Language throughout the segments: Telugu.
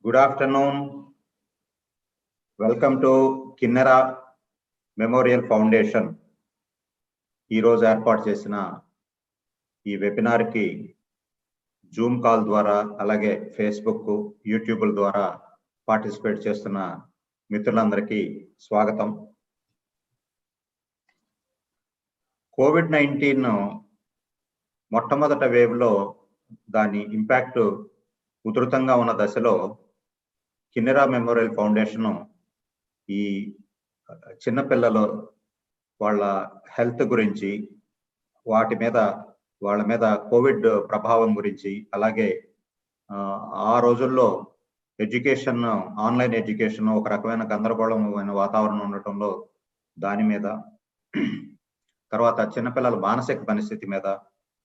Good afternoon. Welcome to Kinnera Memorial Foundation. ఈ రోజు ఏర్పాటు చేసిన ఈ వెబినార్ కి జూమ్ కాల్ ద్వారా అలాగే ఫేస్బుక్, యూట్యూబ్ ద్వారా పార్టిసిపేట్ చేస్తున్న మిత్రులందరికీ స్వాగతం. కోవిడ్-19 మొట్టమొదటి వేవ్ లో దాని ఇంపాక్ట్ ఉధృతంగా ఉన్న దశలో కిన్నెరా మెమోరియల్ ఫౌండేషన్ ఈ చిన్నపిల్లలు వాళ్ళ హెల్త్ గురించి, వాళ్ళ మీద కోవిడ్ ప్రభావం గురించి, అలాగే ఆ రోజుల్లో ఎడ్యుకేషన్, ఆన్లైన్ ఎడ్యుకేషన్ ఒక రకమైన గందరగోళమైన వాతావరణం ఉండటంలో దాని మీద, తర్వాత చిన్నపిల్లల మానసిక పరిస్థితి మీద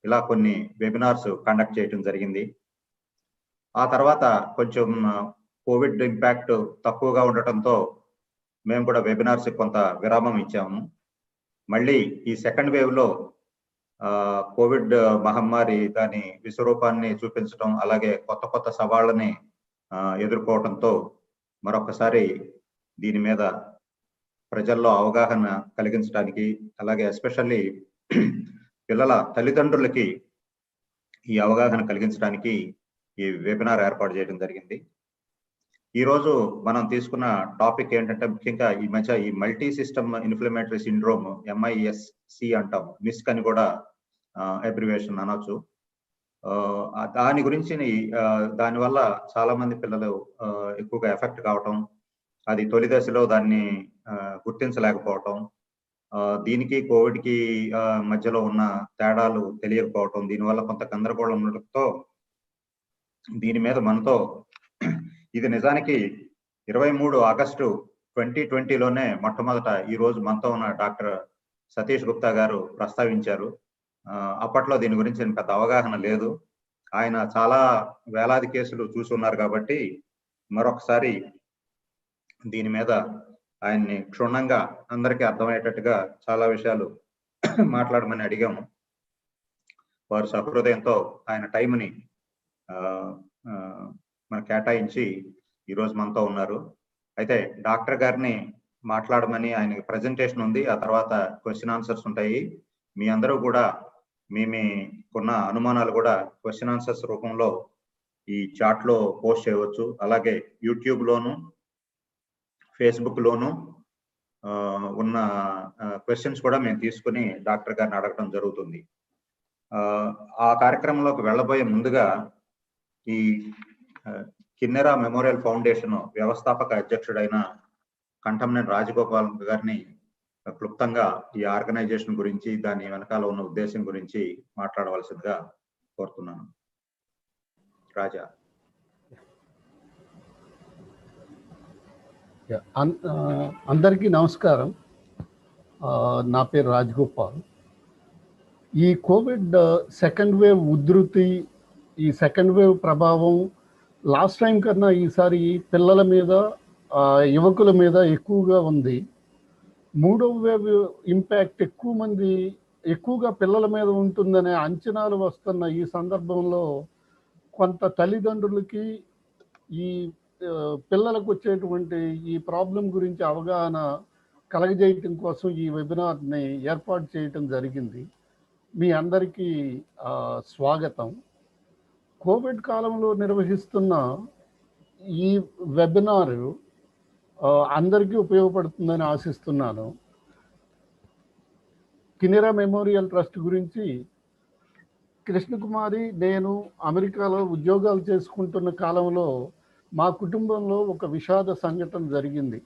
ఇలా కొన్ని వెబినార్స్ కండక్ట్ చేయడం జరిగింది. ఆ తర్వాత కొంచెం కోవిడ్ ఇంపాక్ట్ తక్కువగా ఉండటంతో మేము కూడా వెబినార్స్ కొంత విరామం ఇచ్చాము. మళ్ళీ ఈ సెకండ్ వేవ్ లో కోవిడ్ మహమ్మారి దాని విశ్వరూపాన్ని చూపించడం, అలాగే కొత్త కొత్త సవాళ్ళని ఎదుర్కోవడంతో మరొకసారి దీని మీద ప్రజల్లో అవగాహన కలిగించడానికి, అలాగే ఎస్పెషల్లీ పిల్లల తల్లిదండ్రులకి ఈ అవగాహన కలిగించడానికి ఈ వెబినార్ ఏర్పాటు చేయడం జరిగింది. ఈరోజు మనం తీసుకున్న టాపిక్ ఏంటంటే, ముఖ్యంగా ఈ మధ్య ఈ multi system inflammatory syndrome, MIS-C అంటాం, మిస్క్ అని కూడా అబ్రివేషన్ అనొచ్చు. దాని గురించి దానివల్ల చాలా మంది పిల్లలు ఎక్కువగా ఎఫెక్ట్ కావటం, అది తొలి దశలో దాన్ని గుర్తించలేకపోవటం, దీనికి కోవిడ్కి మధ్యలో ఉన్న తేడాలు తెలియకపోవటం, దీనివల్ల కొంత గందరగోళం ఉండటంతో దీని మీద మనతో, ఇది నిజానికి 23 ఆగస్టు 2020లోనే మొట్టమొదట ఈ రోజు మనతో ఉన్న డాక్టర్ సతీష్ గుప్తా గారు ప్రస్తావించారు. అప్పట్లో దీని గురించి పెద్ద అవగాహన లేదు. ఆయన చాలా వేలాది కేసులు చూసి ఉన్నారు కాబట్టి మరొకసారి దీని మీద ఆయన్ని క్షుణ్ణంగా అందరికీ అర్థమయ్యేటట్టుగా చాలా విషయాలు మాట్లాడమని అడిగాము. వారు సహృదయంతో ఆయన టైంని మనకు కేటాయించి ఈరోజు మనతో ఉన్నారు. అయితే డాక్టర్ గారిని మాట్లాడమని, ఆయనకి ప్రజెంటేషన్ ఉంది, ఆ తర్వాత క్వశ్చన్ ఆన్సర్స్ ఉంటాయి. మీ అందరూ కూడా మీకున్న అనుమానాలు కూడా క్వశ్చన్ ఆన్సర్స్ రూపంలో ఈ చాట్ లో పోస్ట్ చేయవచ్చు. అలాగే యూట్యూబ్ లోను, ఫేస్బుక్ లోను ఉన్న క్వశ్చన్స్ కూడా మేము తీసుకుని డాక్టర్ గారిని అడగడం జరుగుతుంది. ఆ కార్యక్రమంలోకి వెళ్ళబోయే ముందుగా ఈ కిన్నెరా మెమోరియల్ ఫౌండేషన్ వ్యవస్థాపక అధ్యక్షుడైన కంఠంనేని రాజగోపాల్ గారిని క్లుప్తంగా ఈ ఆర్గనైజేషన్ గురించి, దాని వెనకాల ఉన్న ఉద్దేశం గురించి మాట్లాడవలసిందిగా కోరుతున్నాను. రాజా. అందరికీ నమస్కారం. నా పేరు రాజగోపాల్. ఈ కోవిడ్ సెకండ్ వేవ్ ఉధృతి, ఈ సెకండ్ వేవ్ ప్రభావం లాస్ట్ టైం కన్నా ఈసారి పిల్లల మీద, యువకుల మీద ఎక్కువగా ఉంది. మూడవ వేవ్ ఇంపాక్ట్ ఎక్కువగా పిల్లల మీద ఉంటుందనే అంచనాలు వస్తున్న ఈ సందర్భంలో కొంత తల్లిదండ్రులకి ఈ పిల్లలకు వచ్చేటువంటి ఈ ప్రాబ్లం గురించి అవగాహన కలగజేయటం కోసం ఈ వెబినార్ని ఏర్పాటు చేయటం జరిగింది. మీ అందరికీ స్వాగతం. కోవిడ్ కాలంలో నిర్వహిస్తున్న ఈ వెబినార్ అందరికీ ఉపయోగపడుతుందని ఆశిస్తున్నాను. కిన్నెరా మెమోరియల్ ట్రస్ట్ గురించి కృష్ణకుమారి, నేను అమెరికాలో ఉద్యోగాలు చేసుకుంటున్న కాలంలో మా కుటుంబంలో ఒక విషాద సంఘటన జరిగింది.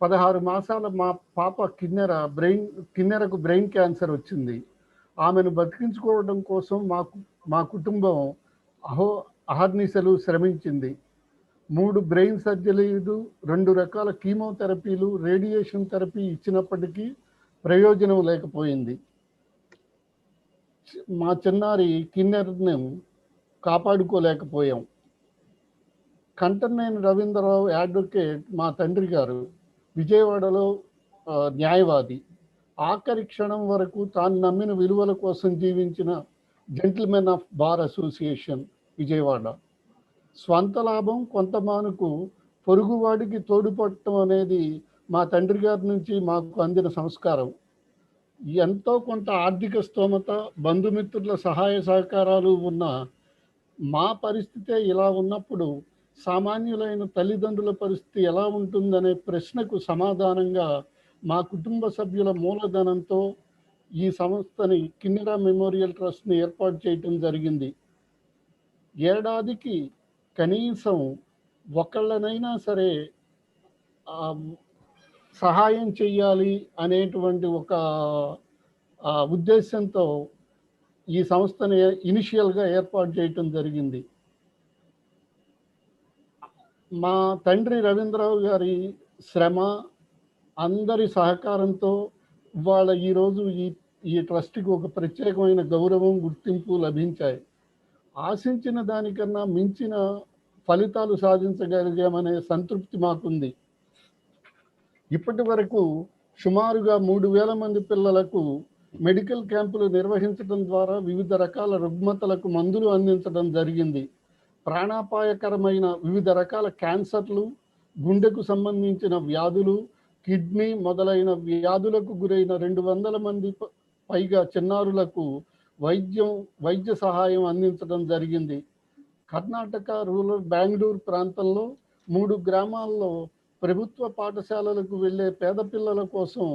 16 మాసాల మా పాప కిన్నెరకు బ్రెయిన్ క్యాన్సర్ వచ్చింది. ఆమెను బతికించుకోవడం కోసం మా కుటుంబం అహర్నిశలు శ్రమించింది. 3 బ్రెయిన్ సర్జరీలు, 2 రకాల కీమోథెరపీలు, రేడియేషన్ థెరపీ ఇచ్చినప్పటికీ ప్రయోజనం లేకపోయింది. మా చిన్నారి కిన్నెర్ను కాపాడుకోలేకపోయాం. కంఠంనేని రవీంద్రరావు అడ్వకేట్, మా తండ్రి గారు, విజయవాడలో న్యాయవాది. ఆఖరి క్షణం వరకు తాను నమ్మిన విలువల కోసం జీవించిన gentlemen of bar association Vijayawada. స్వంత లాభం కొంత మానుకు పొరుగువాడికి తోడ్పడటం అనేది మా తండ్రి గారి నుంచి మాకు అందిన సంస్కారం. ఎంతో కొంత ఆర్థిక స్తోమత, బంధుమిత్రుల సహాయ సహకారాలు ఉన్న మా పరిస్థితే ఇలా ఉన్నప్పుడు సామాన్యులైన తల్లిదండ్రుల పరిస్థితి ఎలా ఉంటుందనే ప్రశ్నకు సమాధానంగా మా కుటుంబ సభ్యుల మూలధనంతో ఈ సంస్థని కిన్నెరా మెమోరియల్ ట్రస్ట్‌ని ఏర్పాటు చేయటం జరిగింది. ఏడాదికి కనీసం ఒకళ్ళనైనా సరే సహాయం చెయ్యాలి అనేటువంటి ఒక ఉద్దేశంతో ఈ సంస్థని ఇనిషియల్‌గా ఏర్పాటు చేయటం జరిగింది. మా తండ్రి రవీంద్రరావు గారి శ్రమ, అందరి సహకారంతో ఇవాళ ఈరోజు ఈ ట్రస్ట్‌కి ఒక ప్రత్యేకమైన గౌరవం, గుర్తింపు లభించాయి. ఆశించిన దానికన్నా మించిన ఫలితాలు సాధించగలిగామనే సంతృప్తి మాకుంది. ఇప్పటి వరకు సుమారుగా 3,000 మంది పిల్లలకు మెడికల్ క్యాంపులు నిర్వహించడం ద్వారా వివిధ రకాల రుగ్మతలకు మందులు అందించడం జరిగింది. ప్రాణాపాయకరమైన వివిధ రకాల క్యాన్సర్లు, గుండెకు సంబంధించిన వ్యాధులు, కిడ్నీ మొదలైన వ్యాధులకు గురైన 200 మంది పైగా చిన్నారులకు వైద్య సహాయం అందించడం జరిగింది. కర్ణాటక రూరల్ బెంగళూరు ప్రాంతంలో 3 గ్రామాల్లో ప్రభుత్వ పాఠశాలలకు వెళ్ళే పేద పిల్లల కోసం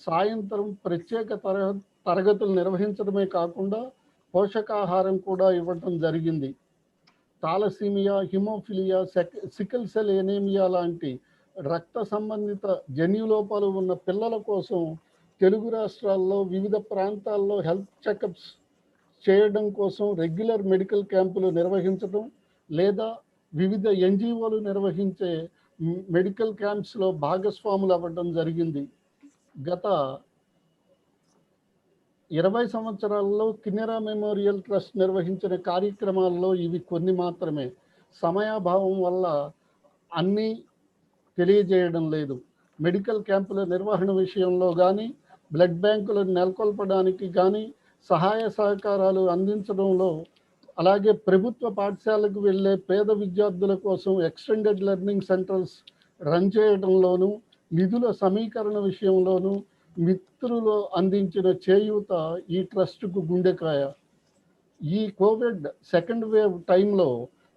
సాయంత్రం ప్రత్యేక తరగతులు నిర్వహించడమే కాకుండా పోషకాహారం కూడా ఇవ్వటం జరిగింది. Thalassaemia, haemophilia, sickle cell anaemia లాంటి రక్త సంబంధిత జన్యులోపాలు ఉన్న పిల్లల కోసం తెలుగు రాష్ట్రాల్లో వివిధ ప్రాంతాల్లో హెల్త్ చెకప్స్ చేయడం కోసం రెగ్యులర్ మెడికల్ క్యాంపులు నిర్వహించడం లేదా వివిధ ఎన్జిఓలు నిర్వహించే మెడికల్ క్యాంప్స్లో భాగస్వాములు అవ్వడం జరిగింది. గత 20 సంవత్సరాల్లో కిన్నెరా మెమోరియల్ ట్రస్ట్ నిర్వహించిన కార్యక్రమాల్లో ఇవి కొన్ని మాత్రమే. సమయాభావం వల్ల అన్నీ తెలియజేయడం లేదు. మెడికల్ క్యాంపుల నిర్వహణ విషయంలో కానీ, బ్లడ్ బ్యాంకులను నెలకొల్పడానికి కానీ, సహాయ సహకారాలు అందించడంలో, అలాగే ప్రభుత్వ పాఠశాలకు వెళ్ళే పేద విద్యార్థుల కోసం ఎక్స్టెండెడ్ లెర్నింగ్ సెంటర్స్ రన్ చేయడంలోనూ, నిధుల సమీకరణ విషయంలోనూ మిత్రులు అందించిన చేయూత ఈ ట్రస్టుకు గుండెకాయ. ఈ కోవిడ్ సెకండ్ వేవ్ టైంలో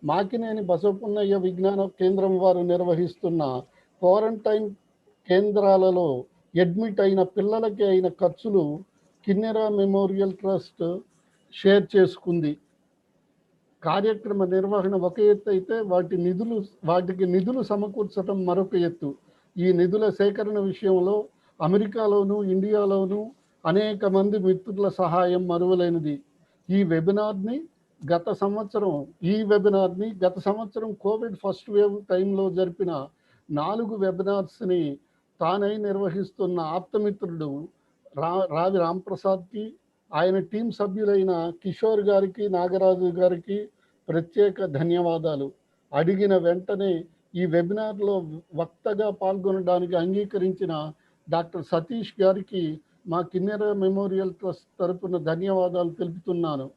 మాకినేని బసవపున్నయ్య విజ్ఞాన కేంద్రం వారు నిర్వహిస్తున్న క్వారంటైన్ కేంద్రాలలో అడ్మిట్ అయిన పిల్లలకి అయిన ఖర్చులు కిన్నెరా మెమోరియల్ ట్రస్ట్ షేర్ చేసుకుంది. కార్యక్రమ నిర్వహణ ఒక ఎత్తు అయితే వాటికి నిధులు సమకూర్చడం మరొక ఎత్తు. ఈ నిధుల సేకరణ విషయంలో అమెరికాలోను, ఇండియాలోను అనేక మంది మిత్రుల సహాయం మరువలేనిది. ఈ వెబినార్ని గత సంవత్సరం కోవిడ్ ఫస్ట్ వేవ్ టైంలో జరిపిన 4 వెబినార్స్ని తానై నిర్వహిస్తున్న ఆప్తమిత్రుడు రావి రాంప్రసాద్కి, ఆయన టీం సభ్యులైన కిషోర్ గారికి, నాగరాజు గారికి ప్రత్యేక ధన్యవాదాలు. అడిగిన వెంటనే ఈ వెబినార్లో వక్తగా పాల్గొనడానికి అంగీకరించిన డాక్టర్ సతీష్ గారికి మా కిన్నెరా మెమోరియల్ ట్రస్ట్ తరపున ధన్యవాదాలు తెలుపుతున్నాను.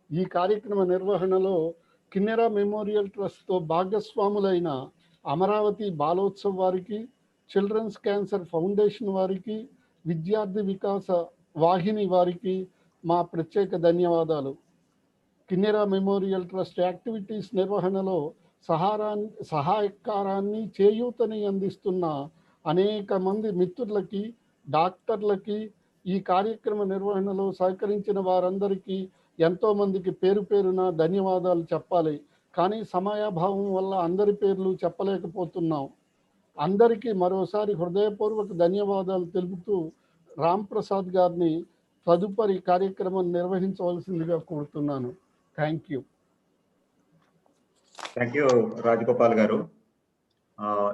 ఈ కార్యక్రమ నిర్వహణలో కిన్నెరా మెమోరియల్ ట్రస్ట్తో భాగస్వాములైన అమరావతి బాలోత్సవ్ వారికి, చిల్డ్రన్స్ క్యాన్సర్ ఫౌండేషన్ వారికి, విద్యార్థి వికాస వాహిని వారికి మా ప్రత్యేక ధన్యవాదాలు. కిన్నెరా మెమోరియల్ ట్రస్ట్ యాక్టివిటీస్ నిర్వహణలో సహాయకారాన్ని, చేయూతని అందిస్తున్న అనేక మంది మిత్రులకి, డాక్టర్లకి, ఈ కార్యక్రమ నిర్వహణలో సహకరించిన వారందరికీ ఎంతోమందికి పేరు పేరున ధన్యవాదాలు చెప్పాలి. కానీ సమయాభావం వల్ల అందరి పేర్లు చెప్పలేకపోతున్నాం. అందరికీ మరోసారి హృదయపూర్వక ధన్యవాదాలు తెలుపుతూ రాంప్రసాద్ గారిని తదుపరి కార్యక్రమం నిర్వహించవలసిందిగా కోరుతున్నాను. థ్యాంక్ యూ రాజగోపాల్ గారు.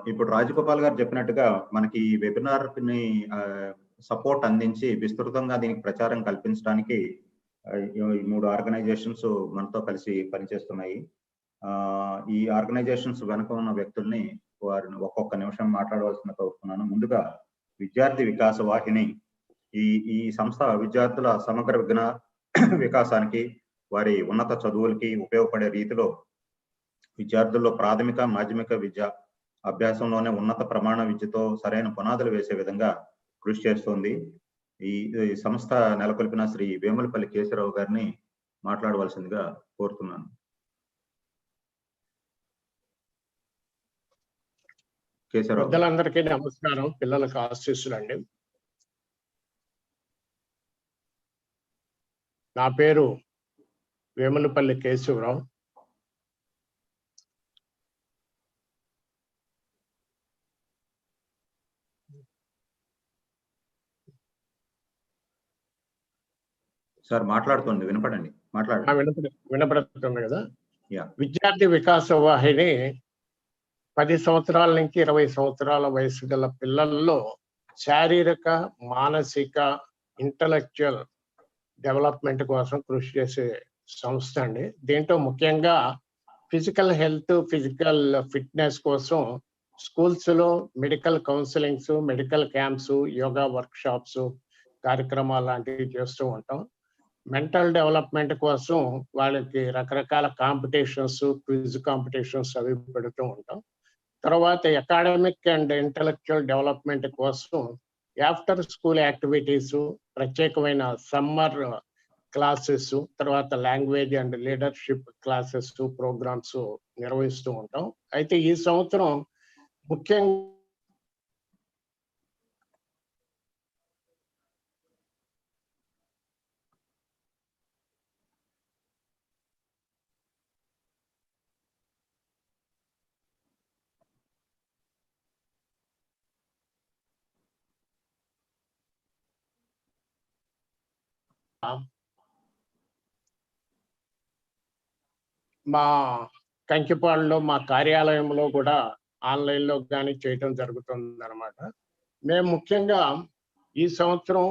ఇప్పుడు రాజగోపాల్ గారు చెప్పినట్టుగా మనకి ఈ వెబినార్ ని సపోర్ట్ అందించి విస్తృతంగా దీనికి ప్రచారం కల్పించడానికి 3 ఆర్గనైజేషన్స్ మనతో కలిసి పనిచేస్తున్నాయి. ఈ ఆర్గనైజేషన్స్ వెనుక ఉన్న వ్యక్తుల్ని వారిని ఒక్కొక్క నిమిషం మాట్లాడవలసిన కోరుతున్నాను. ముందుగా విద్యార్థి వికాస వాహిని. ఈ సంస్థ విద్యార్థుల సమగ్ర వికాసానికి, వారి ఉన్నత చదువులకి ఉపయోగపడే రీతిలో విద్యార్థుల్లో ప్రాథమిక మాధ్యమిక విద్య అభ్యాసంలోనే ఉన్నత ప్రమాణ విద్యతో సరైన పునాదులు వేసే విధంగా కృషి చేస్తోంది. ఈ సంస్థ నెలకొల్పిన శ్రీ వేములపల్లి కేశవరావు గారిని మాట్లాడవలసిందిగా కోరుతున్నాను. కేశవరావు. పెద్దలందరికీ నమస్కారం, పిల్లలకు ఆశీస్సులండి. నా పేరు వేములపల్లి కేశవరావు. సార్ మాట్లాడుతుంది, వినపడండి, మాట్లాడండి. వినపడుతుంది కదా. యా. విద్యార్థి వికాస వాహిని 10 సంవత్సరాల నుంచి 20 సంవత్సరాల వయసు గల పిల్లల్లో శారీరక, మానసిక, ఇంటలెక్చువల్ డెవలప్మెంట్ కోసం కృషి చేసే సంస్థ అండి. దీంట్లో ముఖ్యంగా ఫిజికల్ హెల్త్, ఫిజికల్ ఫిట్నెస్ కోసం స్కూల్స్ లో medical counsellings, medical camps, yoga work shops, కార్యక్రమాలు లాంటివి చేస్తూ ఉంటాం. మెంటల్ డెవలప్మెంట్ కోసం వాళ్ళకి రకరకాల కాంపిటీషన్స్, క్విజ్ కాంపిటీషన్స్ అవి పెడుతూ ఉంటాం. తర్వాత అకాడమిక్ అండ్ ఇంటలెక్చువల్ డెవలప్మెంట్ కోసం ఆఫ్టర్ స్కూల్ యాక్టివిటీస్, ప్రత్యేకమైన సమ్మర్ క్లాసెస్, తర్వాత language and leadership classes, programmes నిర్వహిస్తూ ఉంటాం. అయితే ఈ సంవత్సరం ముఖ్యంగా మా కంకిపాడులో మా కార్యాలయంలో కూడా ఆన్లైన్లో కానీ చేయటం జరుగుతుంది అనమాట. మేము ముఖ్యంగా ఈ సంవత్సరం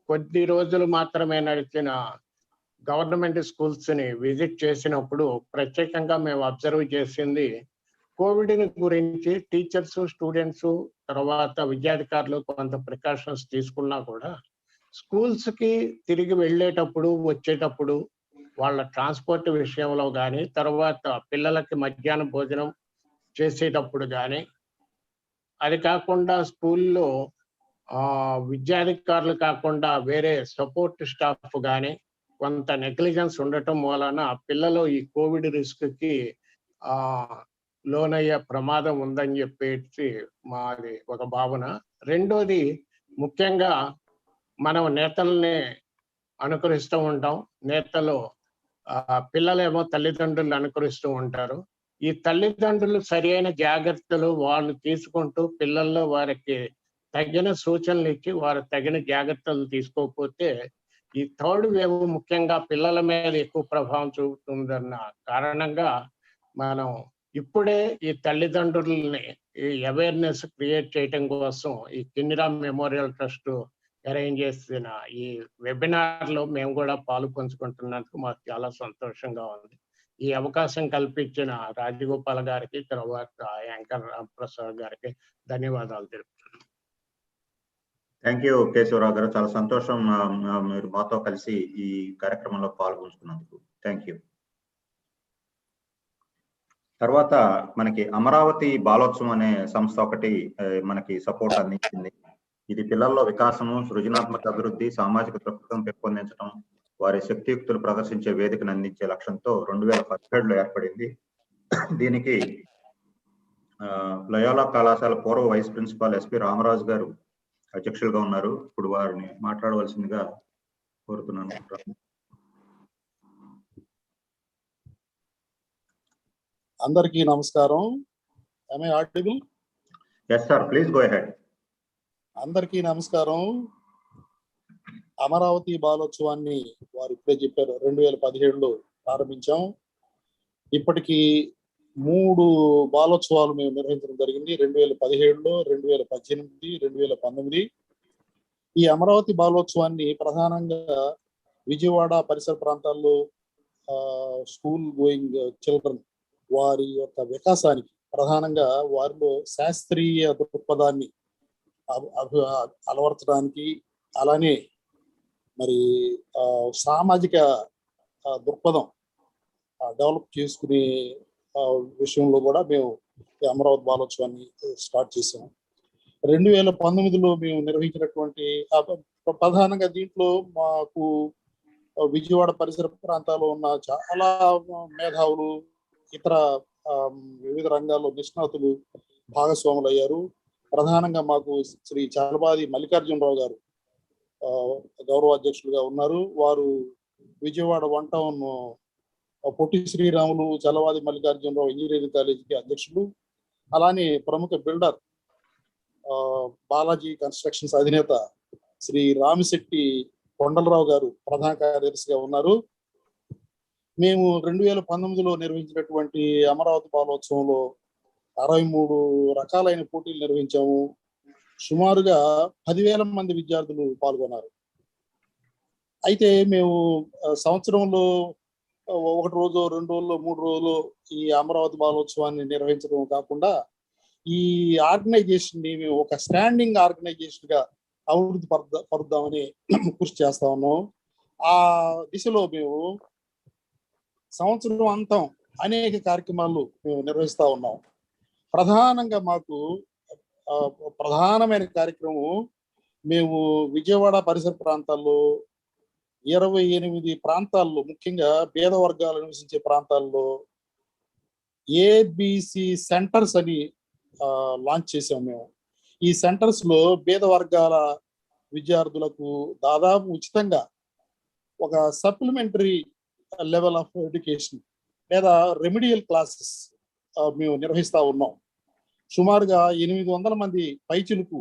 కొద్ది రోజులు మాత్రమే నడిచిన గవర్నమెంట్ స్కూల్స్ ని విజిట్ చేసినప్పుడు ప్రత్యేకంగా మేము అబ్జర్వ్ చేసింది కోవిడ్ గురించి. టీచర్స్, స్టూడెంట్స్, తర్వాత విద్యాధికారులు కొంత ప్రికాషన్స్ తీసుకున్నా కూడా స్కూల్స్ కి తిరిగి వెళ్ళేటప్పుడు, వచ్చేటప్పుడు వాళ్ళ ట్రాన్స్పోర్ట్ విషయంలో కానీ, తర్వాత పిల్లలకి మధ్యాహ్నం భోజనం చేసేటప్పుడు కానీ, అది కాకుండా స్కూల్లో విద్యాధికారులు కాకుండా వేరే సపోర్ట్ స్టాఫ్ కానీ కొంత నెగ్లిజెన్స్ ఉండటం వలన పిల్లలు ఈ కోవిడ్ రిస్క్ కి లోనయ్యే ప్రమాదం ఉందని చెప్పేసి మాది ఒక భావన. రెండోది, ముఖ్యంగా మనం నేతల్ని అనుకరిస్తూ ఉంటాం. నేతలు పిల్లలేమో తల్లిదండ్రులు అనుకరిస్తూ ఉంటారు. ఈ తల్లిదండ్రులు సరి అయిన జాగ్రత్తలు వాళ్ళు తీసుకుంటూ పిల్లల్లో వారికి తగిన సూచనలు ఇచ్చి వారు తగిన జాగ్రత్తలు తీసుకోకపోతే ఈ థర్డ్ వేవ్ ముఖ్యంగా పిల్లల మీద ఎక్కువ ప్రభావం చూపుతుందన్న కారణంగా మనం ఇప్పుడే ఈ తల్లిదండ్రులని ఈ అవేర్నెస్ క్రియేట్ చేయటం కోసం ఈ కిన్నిరా మెమోరియల్ ట్రస్ట్ అరేంజ్ చేసిన ఈ వెబినార్ లో మేము కూడా పాలు పంచుకుంటున్నందుకు మాకు చాలా సంతోషంగా ఉంది. ఈ అవకాశం కల్పించిన రాజగోపాల్ గారికి, తర్వాత యాంకర్ రాంప్రసాద్ గారికి ధన్యవాదాలు తెలుపుతున్నాను. థ్యాంక్ యూ కేశవరావు గారు, చాలా సంతోషం మీరు మాతో కలిసి ఈ కార్యక్రమంలో పాల్గొంటున్నందుకు. Thank you. తర్వాత మనకి అమరావతి బాలోత్సవం అనే సంస్థ ఒకటి మనకి సపోర్ట్ అందించింది. ఇది పిల్లల్లో వికాసము, సృజనాత్మక అభివృద్ధి, సామాజిక దృక్పథం పెంపొందించడం, వారి శక్తియుక్తులు ప్రదర్శించే వేదికను అందించే లక్ష్యంతో 2017లో ఏర్పడింది. దీనికి లయోలా కళాశాల పూర్వ వైస్ ప్రిన్సిపాల్ ఎస్పి రామరాజు గారు అధ్యక్షులుగా ఉన్నారు. ఇప్పుడు వారిని మాట్లాడవలసిందిగా కోరుతున్నాను. అందరికీ నమస్కారం. Am I audible? Yes sir, please go ahead. అందరికీ నమస్కారం. అమరావతి బాలోత్సవాన్ని వారు ఇప్పుడే చెప్పారు, 2017లో ప్రారంభించాం. ఇప్పటికీ 3 బాలోత్సవాలు మేము నిర్వహించడం జరిగింది. 2017లో, 2018, 2019. ఈ అమరావతి బాలోత్సవాన్ని ప్రధానంగా విజయవాడ పరిసర ప్రాంతాల్లో స్కూల్ గోయింగ్ చిల్డ్రన్ వారి యొక్క వికాసానికి, ప్రధానంగా వారిలో శాస్త్రీయ దృక్పథాన్ని అలవర్చడానికి, అలానే మరి సామాజిక దృక్పథం డెవలప్ చేసుకునే విషయంలో కూడా మేము ఈ అమరావతి బాలోత్సవాన్ని స్టార్ట్ చేసాం. 2019లో మేము నిర్వహించినటువంటి ప్రధానంగా దీంట్లో మాకు విజయవాడ పరిసర ప్రాంతాల్లో ఉన్న చాలా మేధావులు, ఇతర వివిధ రంగాల్లో నిష్ణాతులు భాగస్వాములు అయ్యారు. ప్రధానంగా మాకు శ్రీ చలపాది మల్లికార్జునరావు గారు గౌరవ అధ్యక్షులుగా ఉన్నారు. వారు విజయవాడ 1 టౌన్ పొట్టి శ్రీరాములు చలవాది మల్లికార్జునరావు ఇంజనీరింగ్ కాలేజీకి అధ్యక్షులు. అలానే ప్రముఖ బిల్డర్ బాలాజీ కన్స్ట్రక్షన్స్ అధినేత శ్రీ రామిశెట్టి కొండలరావు గారు ప్రధాన కార్యదర్శిగా ఉన్నారు. మేము 2019లో నిర్వహించినటువంటి అమరావతి బాలోత్సవంలో 63 రకాలైన పోటీలు నిర్వహించాము. సుమారుగా 10,000 మంది విద్యార్థులు పాల్గొన్నారు. అయితే మేము సంవత్సరంలో 1 రోజు 2 రోజులు 3 రోజులు ఈ అమరావతి బాలోత్సవాన్ని నిర్వహించడం కాకుండా ఈ ఆర్గనైజేషన్ ని మేము ఒక స్టాండింగ్ ఆర్గనైజేషన్ గా అభివృద్ధి పరుద్దామని కృషి చేస్తా ఉన్నాం. ఆ దిశలో మేము సంవత్సరం అంతం అనేక కార్యక్రమాలు మేము నిర్వహిస్తా ఉన్నాం. ప్రధానంగా మాకు ప్రధానమైన కార్యక్రమం, మేము విజయవాడ పరిసర ప్రాంతాల్లో 28 ప్రాంతాల్లో, ముఖ్యంగా పేద వర్గాలు నివసించే ప్రాంతాల్లో ఏబిసి సెంటర్స్ అని లాంచ్ చేసాం మేము. ఈ సెంటర్స్ లో పేద వర్గాల విద్యార్థులకు దాదాపు ఉచితంగా ఒక సప్లిమెంటరీ లెవెల్ ఆఫ్ ఎడ్యుకేషన్ లేదా రెమిడియల్ క్లాసెస్ మేము నిర్వహిస్తా ఉన్నాం. సుమారుగా 800 మంది పైచిలకు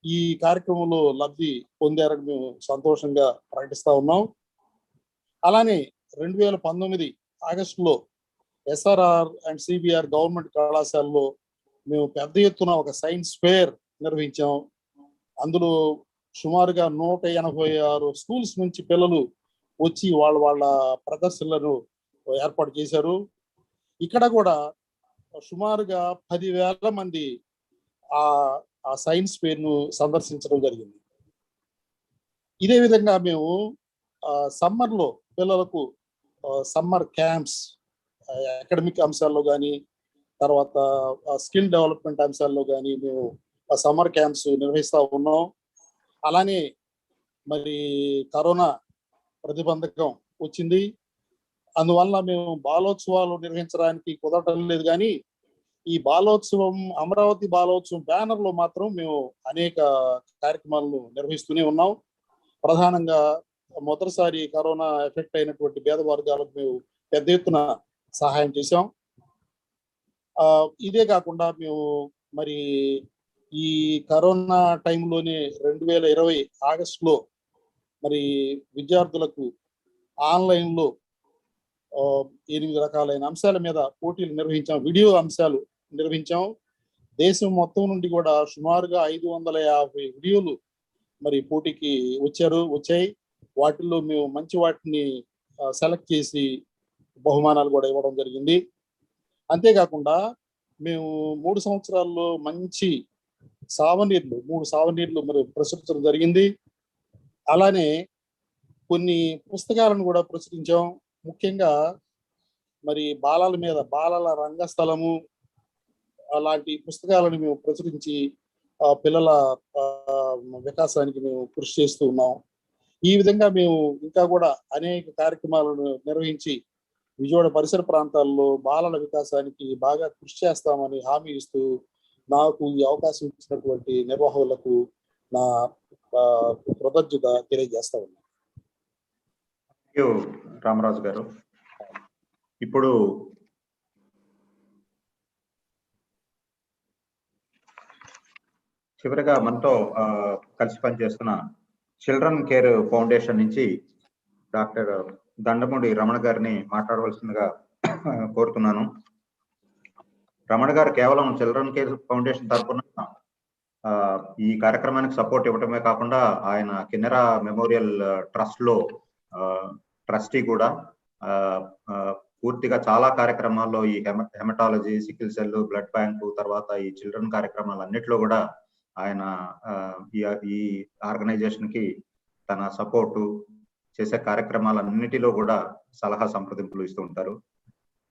ఈ కార్యక్రమంలో లబ్ధి పొందారని మేము సంతోషంగా ప్రకటిస్తా ఉన్నాం. అలానే 2019 ఆగస్టులో ఎస్ఆర్ఆర్ అండ్ సిబిఆర్ గవర్నమెంట్ కళాశాలలో మేము పెద్ద ఎత్తున ఒక సైన్స్ ఫేర్ నిర్వహించాం. అందులో సుమారుగా 186 స్కూల్స్ నుంచి పిల్లలు వచ్చి వాళ్ళ ప్రదర్శనలను ఏర్పాటు చేశారు. ఇక్కడ కూడా సుమారుగా 10,000 మంది ఆ సైన్స్ ఫేర్ ను సందర్శించడం జరిగింది. ఇదే విధంగా మేము సమ్మర్ లో పిల్లలకు సమ్మర్ క్యాంప్స్, అకాడమిక్ అంశాల్లో కానీ తర్వాత స్కిల్ డెవలప్మెంట్ అంశాల్లో కానీ మేము సమ్మర్ క్యాంప్స్ నిర్వహిస్తూ ఉన్నాం. అలానే మరి కరోనా ప్రతిబంధకం వచ్చింది, అందువల్ల మేము బాలోత్సవాలు నిర్వహించడానికి కుదరటం లేదు. కానీ ఈ బాలోత్సవం, అమరావతి బాలోత్సవం బ్యానర్ లో మాత్రం మేము అనేక కార్యక్రమాలను నిర్వహిస్తూనే ఉన్నాం. ప్రధానంగా మొదటిసారి కరోనా ఎఫెక్ట్ అయినటువంటి పేద వర్గాలకు మేము పెద్ద ఎత్తున సహాయం చేశాం. ఇదే కాకుండా మేము మరి ఈ కరోనా టైంలోనే 2020 ఆగస్టులో మరి విద్యార్థులకు ఆన్లైన్లో 8 రకాలైన అంశాల మీద పోటీలు నిర్వహించాం, వీడియో అంశాలు నిర్వహించాం. దేశం మొత్తం నుండి కూడా సుమారుగా 550 వీడియోలు మరి పోటీకి వచ్చాయి. వాటిల్లో మేము మంచి వాటిని సెలెక్ట్ చేసి బహుమానాలు కూడా ఇవ్వడం జరిగింది. అంతేకాకుండా మేము 3 సంవత్సరాల్లో మంచి 3 సావనీర్లు మరి ప్రచురించడం జరిగింది. అలానే కొన్ని పుస్తకాలను కూడా ప్రచురించాం. ముఖ్యంగా మరి బాలల మీద, బాలల రంగస్థలము అలాంటి పుస్తకాలను మేము ప్రచురించి పిల్లల వికాసానికి మేము కృషి చేస్తూ ఉన్నాం. ఈ విధంగా మేము ఇంకా కూడా అనేక కార్యక్రమాలను నిర్వహించి విజయవాడ పరిసర ప్రాంతాల్లో బాలల వికాసానికి బాగా కృషి చేస్తామని హామీ ఇస్తూ నాకు ఈ అవకాశం ఇచ్చినటువంటి నిర్వాహకులకు నా కృతజ్ఞత తెలియజేస్తా ఉన్నాను. రామరాజు గారు, ఇప్పుడు చివరిగా మనతో కలిసి పనిచేస్తున్న చిల్డ్రన్ కేర్ ఫౌండేషన్ నుంచి డాక్టర్ దండమూడి రమణ గారిని మాట్లాడవలసిందిగా కోరుతున్నాను. రమణ గారు కేవలం చిల్డ్రన్ కేర్ ఫౌండేషన్ తరఫున ఈ కార్యక్రమానికి సపోర్ట్ ఇవ్వటమే కాకుండా ఆయన కిన్నెరా మెమోరియల్ ట్రస్ట్ లో ట్రస్టీ కూడా. పూర్తిగా చాలా కార్యక్రమాల్లో ఈ haematology, sickle cell, blood bank, తర్వాత ఈ చిల్డ్రన్ కార్యక్రమాలన్నిటిలో కూడా ఆయన ఈ ఆర్గనైజేషన్ కి తన సపోర్టు చేసే కార్యక్రమాలన్నిటిలో కూడా సలహా సంప్రదింపులు ఇస్తూ ఉంటారు.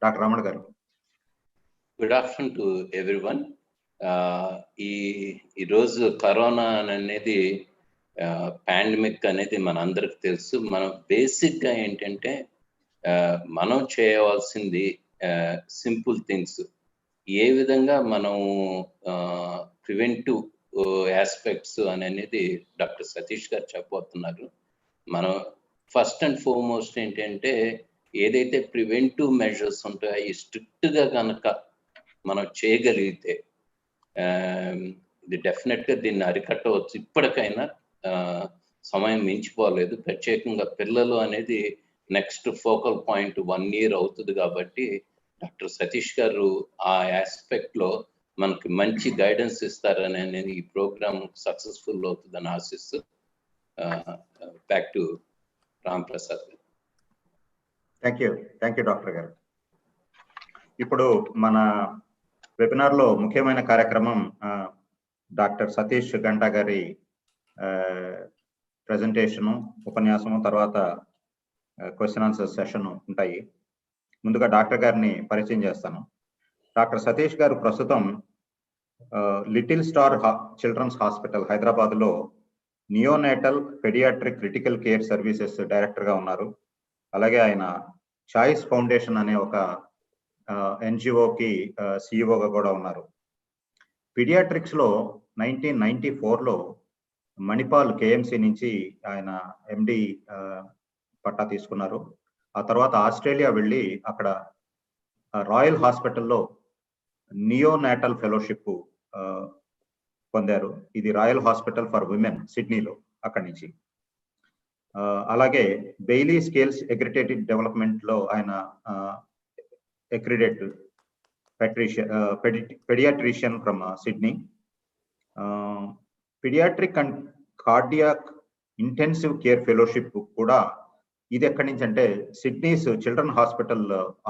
డాక్టర్ రమణ గారు. Good afternoon to everyone. ఈరోజు కరోనా అనేది పాండమిక్ అనేది మనందరికి తెలుసు. మనం బేసిక్గా ఏంటంటే మనం చేయవలసింది సింపుల్ థింగ్స్. ఏ విధంగా మనం ప్రివెంటివ్ ఆస్పెక్ట్స్ అనేది డాక్టర్ సతీష్ గారు చెప్పబోతున్నారు. మనం ఫస్ట్ అండ్ ఫార్మోస్ట్ ఏంటంటే ఏదైతే ప్రివెంటివ్ మెజర్స్ ఉంటాయో స్ట్రిక్ట్గా కనుక మనం చేయగలిగితే ఇది డెఫినెట్గా దీన్ని అరికట్టవచ్చు. ఇప్పటికైనా సమయం మించిపోలేదు. ప్రత్యేకంగా పిల్లలు అనేది నెక్స్ట్ ఫోకల్ పాయింట్ 1 year అవుతుంది కాబట్టి డాక్టర్ సతీష్ గారు ఆ ఆస్పెక్ట్లో మనకి మంచి గైడెన్స్ ఇస్తారని నేను ఈ ప్రోగ్రామ్ సక్సెస్ఫుల్ అవుతుందని ఆశిస్తూ బ్యాక్ టు రామ్ ప్రసాద్ గారు. థ్యాంక్ యూ డాక్టర్ గారు. ఇప్పుడు మన వెబినార్లో ముఖ్యమైన కార్యక్రమం డాక్టర్ సతీష్ గంటా గారి ప్రజెంటేషను, ఉపన్యాసము, తర్వాత క్వశ్చన్ ఆన్సర్ సెషన్ ఉంటాయి. ముందుగా డాక్టర్ గారిని పరిచయం చేస్తాను. డాక్టర్ సతీష్ గారు ప్రస్తుతం లిటిల్ స్టార్ చిల్డ్రన్స్ హాస్పిటల్ హైదరాబాద్లో neonatal paediatric critical care services డైరెక్టర్గా ఉన్నారు. అలాగే ఆయన చాయిస్ ఫౌండేషన్ అనే ఒక ఎన్జిఓకి సిఇఓగా కూడా ఉన్నారు. పీడియాట్రిక్స్లో 1994లో మణిపాల్ కేఎంసి నుంచి ఆయన ఎండి పట్టా తీసుకున్నారు. ఆ తర్వాత ఆస్ట్రేలియా వెళ్ళి అక్కడ రాయల్ హాస్పిటల్లో నియోనాటల్ ఫెలోషిప్ పొందారు. ఇది రాయల్ హాస్పిటల్ ఫర్ విమెన్ సిడ్నీలో, అక్కడి నుంచి. అలాగే బెయిలీ స్కేల్స్ అక్రిడిటెడ్ డెవలప్మెంట్లో ఆయన accredited pediatrician from Sydney. Pediatric and cardiac intensive care fellowship కూడా ఇది ఎక్కడి నుంచి అంటే సిడ్నీస్ చిల్డ్రన్ హాస్పిటల్,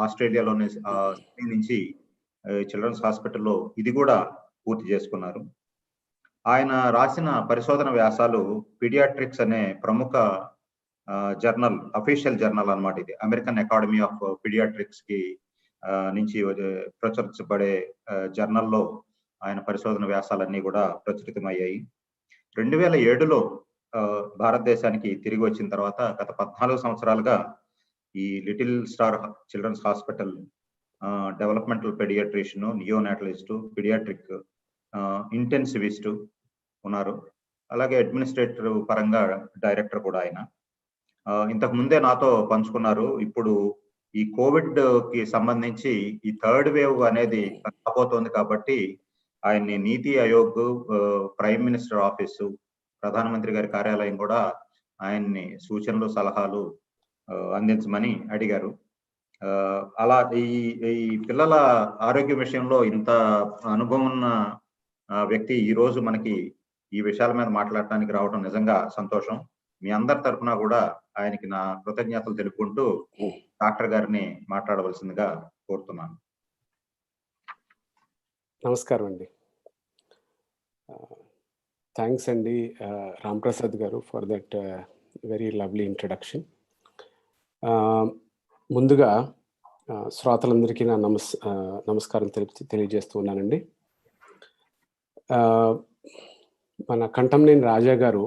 ఆస్ట్రేలియాలోనే సిడ్నీ నుంచి చిల్డ్రన్స్ హాస్పిటల్లో ఇది కూడా పూర్తి చేసుకున్నారు. ఆయన రాసిన పరిశోధన వ్యాసాలు పీడియాట్రిక్స్ అనే ప్రముఖ జర్నల్, అఫీషియల్ జర్నల్ అన్నమాట. ఇది అమెరికన్ అకాడమీ ఆఫ్ పీడియాట్రిక్స్ కి నుంచి ప్రచురించబడే జర్నల్లో ఆయన పరిశోధన వ్యాసాలన్నీ కూడా ప్రచురితమయ్యాయి. 2007లో భారతదేశానికి తిరిగి వచ్చిన తర్వాత గత 14 సంవత్సరాలుగా ఈ little star children's hospital developmental pediatrician, neonatologist, pediatric intensivist ఉన్నారు. అలాగే అడ్మినిస్ట్రేటివ్ పరంగా డైరెక్టర్ కూడా ఆయన. ఇంతకు ముందే నాతో పంచుకున్నారు. ఇప్పుడు ఈ కోవిడ్ కి సంబంధించి ఈ 3rd వేవ్ అనేది రాబోతోంది కాబట్టి ఆయన్ని నీతి ఆయోగ్, ప్రైమ్ మినిస్టర్ ఆఫీసు, ప్రధానమంత్రి గారి కార్యాలయం కూడా ఆయన్ని సూచనలు, సలహాలు అందించమని అడిగారు. అలా ఈ పిల్లల ఆరోగ్య విషయంలో ఇంత అనుభవం ఉన్న వ్యక్తి ఈ రోజు మనకి ఈ విషయాల మీద మాట్లాడటానికి రావడం నిజంగా సంతోషం. మీ అందరి తరఫున కూడా ఆయనకి నా కృతజ్ఞతలు తెలుపుకుంటూ డాక్టర్ గారిని మాట్లాడవలసిందిగా కోరుతున్నాను. నమస్కారం అండి. థ్యాంక్స్ అండి రామ్ ప్రసాద్ గారు for that very lovely introduction. ముందుగా శ్రోతలందరికీ నా నమస్కారం తెలియజేస్తూ ఉన్నానండి. మన కంఠంనేని రాజా గారు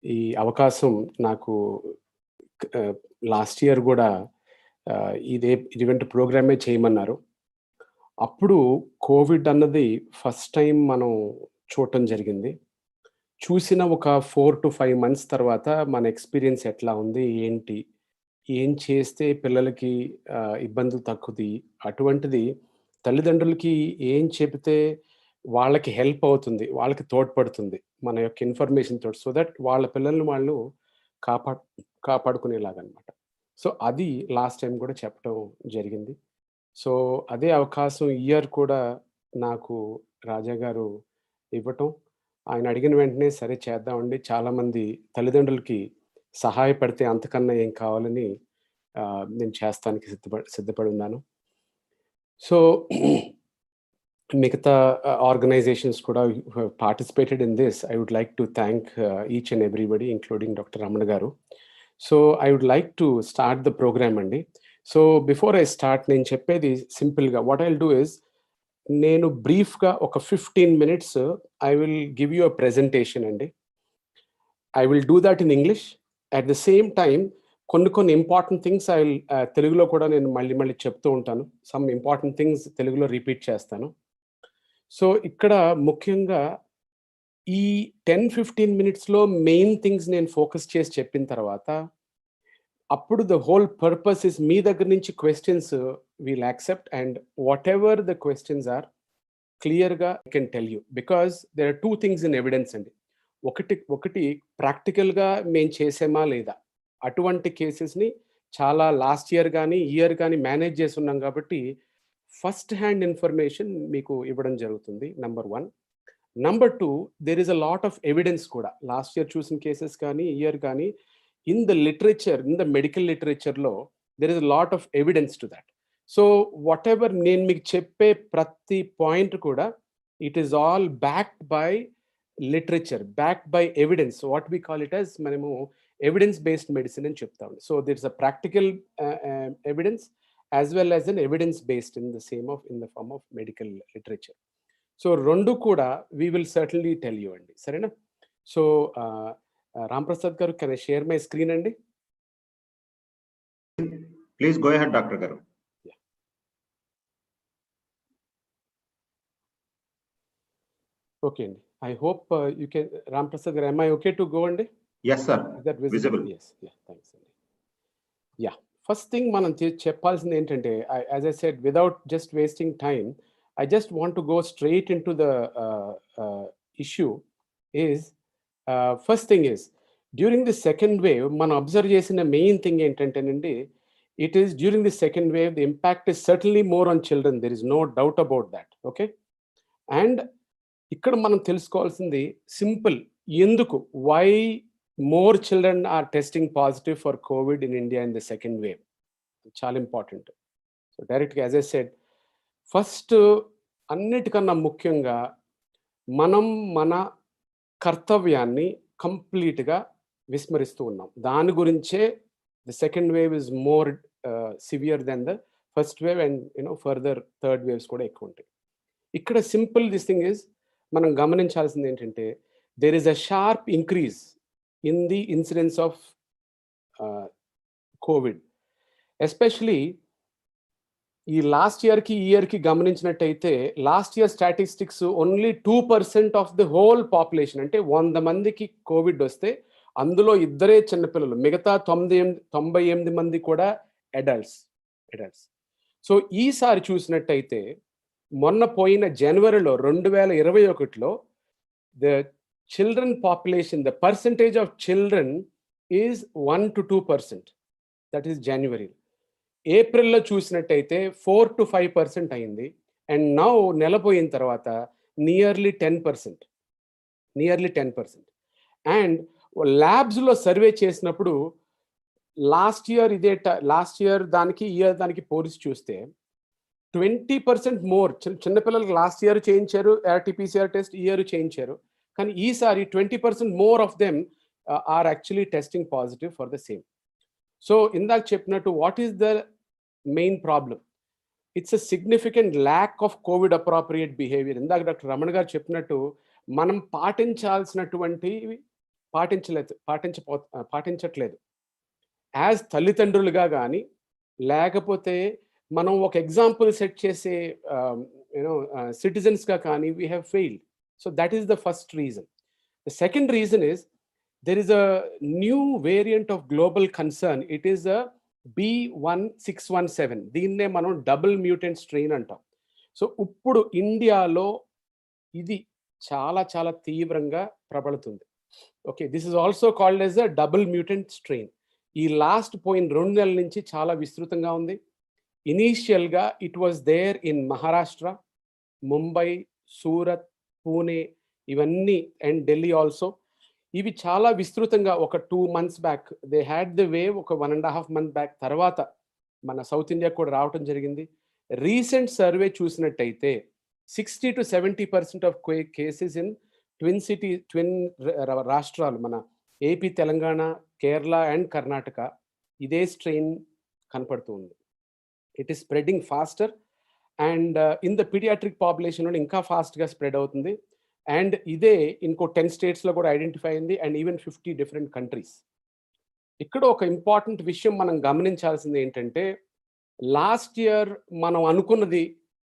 ఈ అవకాశం నాకు లాస్ట్ ఇయర్ కూడా ఇటువంటి ప్రోగ్రామే చేయమన్నారు. అప్పుడు కోవిడ్ అన్నది ఫస్ట్ టైం మనం చూడటం జరిగింది. చూసిన ఒక 4 to 5 months తర్వాత మన ఎక్స్పీరియన్స్ ఎట్లా ఉంది, ఏంటి, ఏం చేస్తే పిల్లలకి ఇబ్బందులు తగ్గుతాయి, అటువంటిది తల్లిదండ్రులకి ఏం చెబితే వాళ్ళకి హెల్ప్ అవుతుంది, వాళ్ళకి తోడ్పడుతుంది మన యొక్క ఇన్ఫర్మేషన్ తోటి, సో దట్ వాళ్ళ పిల్లల్ని వాళ్ళు కాపాడుకునేలాగనమాట. సో అది లాస్ట్ టైం కూడా చెప్పడం జరిగింది. సో అదే అవకాశం ఇయర్ కూడా నాకు రాజా గారు ఇవ్వటం, ఆయన అడిగిన వెంటనే సరే చేద్దామండి, చాలామంది తల్లిదండ్రులకి సహాయపడితే అంతకన్నా ఏం కావాలని నేను చేస్తానికి సిద్ధపడి ఉన్నాను. సో మిగతా ఆర్గనైజేషన్స్ కూడా participated in this. I would like to thank each and everybody including doctor Ramana garu. So I would like to start the program అండి. సో బిఫోర్ ఐ స్టార్ట్ నేను చెప్పేది సింపుల్గా, what I will do is నేను బ్రీఫ్గా ఒక 15 minutes I will give you a presentation అండి. I will do that in English. At the same time కొన్ని ఇంపార్టెంట్ థింగ్స్ ఐ విల్ తెలుగులో కూడా నేను మళ్ళీ చెప్తూ ఉంటాను. సమ్ ఇంపార్టెంట్ థింగ్స్ తెలుగులో రిపీట్ చేస్తాను. సో ఇక్కడ ముఖ్యంగా ఈ 10-15 minutesలో మెయిన్ థింగ్స్ నేను ఫోకస్ చేసి చెప్పిన తర్వాత అప్పుడు ద హోల్ పర్పస్ ఇస్ మీ దగ్గర నుంచి questions we'll accept and whatever the questions are క్లియర్గా I can tell you, because there are 2 things in evidence అండి. ఒకటి ప్రాక్టికల్గా మేము చేసామా లేదా, అటువంటి కేసెస్ని చాలా లాస్ట్ ఇయర్ కానీ మేనేజ్ చేసి ఉన్నాం కాబట్టి ఫస్ట్ హ్యాండ్ ఇన్ఫర్మేషన్ మీకు ఇవ్వడం జరుగుతుంది. Number 1. Number 2, there is a lot of evidence కూడా లాస్ట్ ఇయర్ చూసిన కేసెస్ కానీ ఇయర్ కానీ in the literature, in the medical లిటరేచర్లో there is a lot of evidence to that. So whatever నేను మీకు చెప్పే ప్రతి పాయింట్ కూడా it is all backed by literature, backed by evidence. What we call it as మనము ఎవిడెన్స్ బేస్డ్ మెడిసిన్ అని చెప్తాం. So there is a practical evidence as well as an evidence based in the form of medical literature. So rendu kuda we will certainly tell you andi, sarena? So Ram Prasad garu, can I share my screen andi? Please go ahead, Dr. Garu. Yeah. Okay andi, I hope you can, Ram Prasad garu, am I okay to go andi? Yes sir. Is that visible? Yes. Yeah, thanks andi. Yeah. First thing మనం చెప్పాల్సింది ఏంటంటే, as I said, without just wasting time, I just want to go straight in to the issue. Is first thing is during the second wave మనం అబ్జర్వ్ చేసిన మెయిన్ థింగ్ ఏంటంటేనండి, it is during the second wave the impact is certainly more on children. There is no doubt about that. Okay, and ఇక్కడ మనం తెలుసుకోవాల్సింది సింపుల్, ఎందుకు, why more children are testing positive for COVID in India in the second wave. Chala important. So directly, as I said, first annitikana mukhyanga manam mana kartavyanni complete ga vismaristu unnam. Dani gurinche the second wave is more severe than the first wave, and further third waves kuda ekku untayi. Ikkada simple this thing is, manam gamaninchaల్సింది ఏంటంటే, there is a sharp increase in the incidence of COVID, especially ఈ లాస్ట్ ఇయర్కి గమనించినట్టయితే, last year statistics only 2% of the whole population, అంటే 100 మందికి కోవిడ్ వస్తే అందులో 2 చిన్నపిల్లలు, మిగతా 98 మంది కూడా అడల్ట్స్. సో ఈసారి చూసినట్టయితే మొన్న పోయిన జనవరిలో 2021లో the children population, the percentage of children is 1 to 2%. That is January. April lo chusinattaithe 4 to 5% ayindi, and now nelapoyin tarvata nearly 10%. And labs lo survey chesinappudu last year daniki polisi chuste 20% more chinna pillalaki last year cheyincharu RT-PCR test, year cheyincharu, కానీ ఈసారి 20% more of them are actually testing positive for the same. So ఇందాక చెప్పినట్టు, what is the main problem? It's a significant lack of COVID appropriate behaviour. ఇందాక డాక్టర్ రమణ గారు చెప్పినట్టు, మనం పాటించాల్సినటువంటివి పాటించట్లేదు. యాజ్ తల్లిదండ్రులుగా కానీ, లేకపోతే మనం ఒక ఎగ్జాంపుల్ సెట్ చేసే సిటిజన్స్గా కానీ, we have failed. So that is the first reason. The second reason is there is a new variant of global concern. It is a B1617. దీన్నే మనం డబుల్ మ్యూటెంట్ స్ట్రెయిన్ అంటాం. సో ఇప్పుడు ఇండియాలో ఇది చాలా చాలా తీవ్రంగా ప్రబలుతుంది. Okay, this is also called as a double mutant strain. ఈ లాస్ట్ పోయిన 2 నెలల నుంచి చాలా విస్తృతంగా ఉంది. ఇనీషియల్గా it was there in Maharashtra, Mumbai, Surat, Pune, ఇవన్నీ, అండ్ ఢిల్లీ ఆల్సో. ఇవి చాలా విస్తృతంగా ఒక 2 months back they had the wave, ఒక 1.5 month బ్యాక్ తర్వాత మన సౌత్ ఇండియా కూడా రావటం జరిగింది. రీసెంట్ సర్వే చూసినట్టయితే 60 to 70% of cases in twin రాష్ట్రాలు, మన ఏపీ, తెలంగాణ, కేరళ అండ్ కర్ణాటక, ఇదే స్ట్రెయిన్ కనపడుతూ ఉంది. It is spreading faster and in the paediatric population ఇంకా ఫాస్ట్గా స్ప్రెడ్ అవుతుంది. అండ్ ఇదే ఇంకో 10 స్టేట్స్లో కూడా ఐడెంటిఫై అయింది, అండ్ ఈవెన్ 50 డిఫరెంట్ కంట్రీస్. ఇక్కడ ఒక ఇంపార్టెంట్ విషయం మనం గమనించాల్సింది ఏంటంటే, లాస్ట్ ఇయర్ మనం అనుకున్నది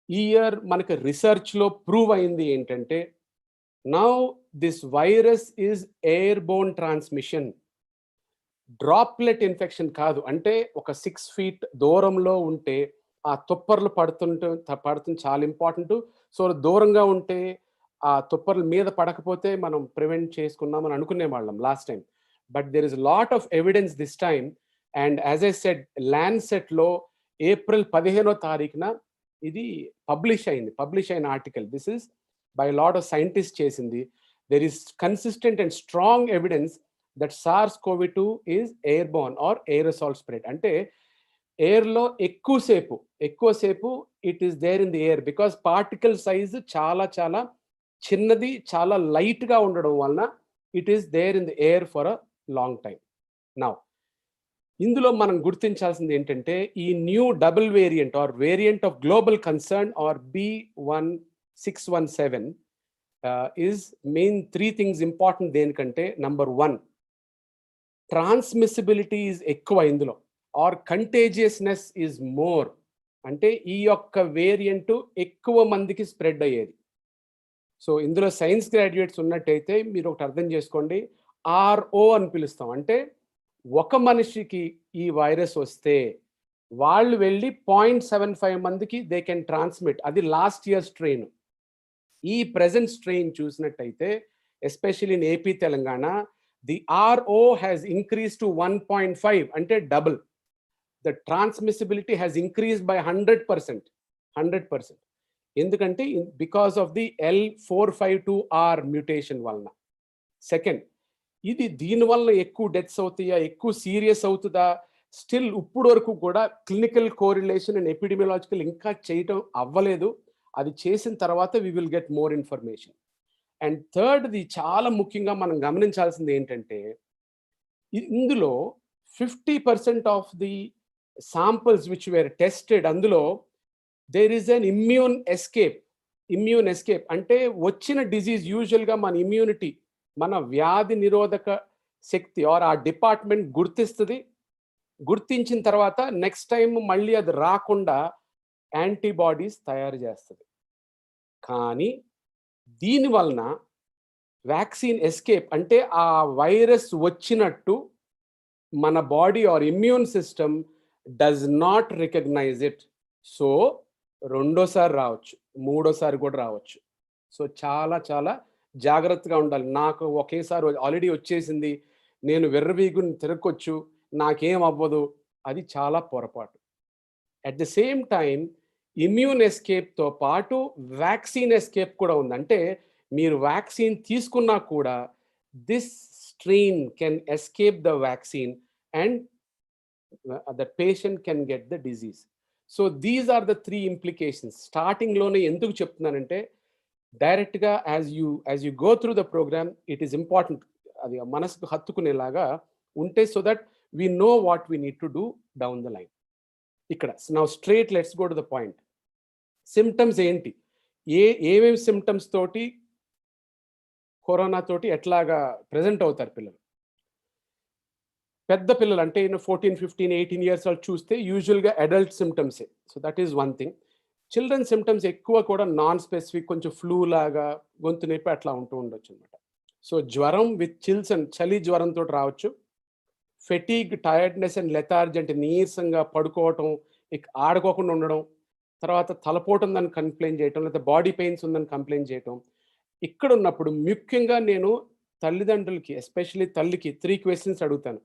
ఈ ఇయర్ మనకి రిసర్చ్లో ప్రూవ్ అయింది ఏంటంటే, now this virus is airborne transmission, droplet infection కాదు. అంటే ఒక 6 feet దూరంలో ఉంటే ఆ తుప్పర్లు పడుతుంది చాలా ఇంపార్టెంట్. సో దూరంగా ఉంటే ఆ తుప్పర్ల మీద పడకపోతే మనం ప్రివెంట్ చేసుకున్నామని అనుకునే వాళ్ళం last time. But there is lot of evidence this time. And as I said, ల్యాన్సెట్లో ఏప్రిల్ 15వ తారీఖున ఇది పబ్లిష్ అయిన article. This is by lot of scientist చేసింది. There is consistent and strong evidence that SARS-CoV-2 is airborne or aerosol spread. అంటే ఎయిర్లో ఎక్కువసేపు it is there in the air, because particle size చాలా చాలా చిన్నది, చాలా లైట్గా ఉండడం వలన it is there in the air for a long time. Now ఇందులో మనం గుర్తించాల్సింది ఏంటంటే, ఈ new double variant or variant of global concern or B1617 is main 3 things important. దేనికంటే, నంబర్ 1, ట్రాన్స్మిసిబిలిటీ ఈజ్ ఎక్కువ ఇందులో, ఆర్ కంటేజియస్నెస్ ఈజ్ మోర్. అంటే ఈ యొక్క వేరియంట్ ఎక్కువ మందికి స్ప్రెడ్ అయ్యేది. సో ఇందులో సైన్స్ గ్రాడ్యుయేట్స్ ఉన్నట్టయితే మీరు ఒకటి అర్థం చేసుకోండి, RO అని పిలుస్తాం. అంటే ఒక మనిషికి ఈ వైరస్ వస్తే వాళ్ళు వెళ్ళి 0.75 మందికి దే కెన్ ట్రాన్స్మిట్. అది లాస్ట్ ఇయర్ స్ట్రెయిన్. ఈ ప్రెజెంట్ స్ట్రెయిన్ చూసినట్టయితే, especially in AP, Telangana, the RO has increase to 1.5, అంటే double. The transmissibility has increase by 100%. ఎందుకంటే because of the L452R mutation వలన. సెకండ్, ఇది దీనివల్ల ఎక్కువ డెత్స్ అవుతాయా, ఎక్కువ సీరియస్ అవుతుందా, స్టిల్ ఇప్పుడు వరకు కూడా క్లినికల్ కోరిలేషన్ అండ్ ఎపిడమియాలజికల్ ఇంకా చేయటం అవ్వలేదు. అది చేసిన తర్వాత we will get more information. And థర్డ్ది చాలా ముఖ్యంగా మనం గమనించాల్సింది ఏంటంటే, ఇందులో 50% of the samples which were tested, అందులో there is an immune escape. అంటే వచ్చిన డిజీజ్ యూజువల్గా మన ఇమ్యూనిటీ, మన వ్యాధి నిరోధక శక్తి ఆర్ ఆ డిపార్ట్మెంట్ గుర్తించిన తర్వాత నెక్స్ట్ టైం మళ్ళీ అది రాకుండా యాంటీబాడీస్ తయారు చేస్తుంది. కానీ దీని వలన వ్యాక్సిన్ ఎస్కేప్, అంటే ఆ వైరస్ వచ్చినట్టు మన body or immune system does not recognise it. So రెండోసారి రావచ్చు, మూడోసారి కూడా రావచ్చు. సో చాలా చాలా జాగ్రత్తగా ఉండాలి. నాకు ఒకేసారి ఆల్రెడీ వచ్చేసింది, నేను వెర్రవీగుని తిరగొచ్చు, నాకేం అవ్వదు, అది చాలా పొరపాటు. At the same time immune ఎస్కేప్తో పాటు వ్యాక్సిన్ ఎస్కేప్ కూడా ఉంది. అంటే మీరు వ్యాక్సిన్ తీసుకున్నా కూడా this strain can escape the vaccine and the patient can get the disease. So these are the 3 implications. స్టార్టింగ్లోనే ఎందుకు చెప్తున్నానంటే, డైరెక్ట్గా as you go through the programme it is important, అది మనసుకు హత్తుకునేలాగా ఉంటే, so that we know what we need to do down the line. ఇక్కడ now straight let's go to the point. Symptoms ఏంటి, ఏమేమి సిమ్టమ్స్ తోటి కరోనా తోటి ఎట్లాగా ప్రజెంట్ అవుతారు పిల్లలు. పెద్ద పిల్లలు అంటే 14, 15, 18 years వాళ్ళు చూస్తే యూజువల్గా అడల్ట్ సిమ్టమ్సే. So that is one thing. Children symptoms ఎక్కువ కూడా నాన్ స్పెసిఫిక్, కొంచెం ఫ్లూ లాగా, గొంతు నొప్పి అట్లా ఉంటూ ఉండొచ్చు అనమాట. సో జ్వరం విత్ చిల్స్ అండ్ చలి జ్వరంతో రావచ్చు. ఫెటీగ్, టైర్డ్నెస్ అండ్ లెథార్జీ, అంటే నీరసంగా పడుకోవటం, ఆడుకోకుండా ఉండడం, తర్వాత తలపోటు ఉందని కంప్లైంట్ చేయటం, లేదా బాడీ పెయిన్స్ ఉందని కంప్లైంట్ చేయటం. ఇక్కడ ఉన్నప్పుడు ముఖ్యంగా నేను తల్లిదండ్రులకి, ఎస్పెషల్లీ తల్లికి 3 questions అడుగుతాను.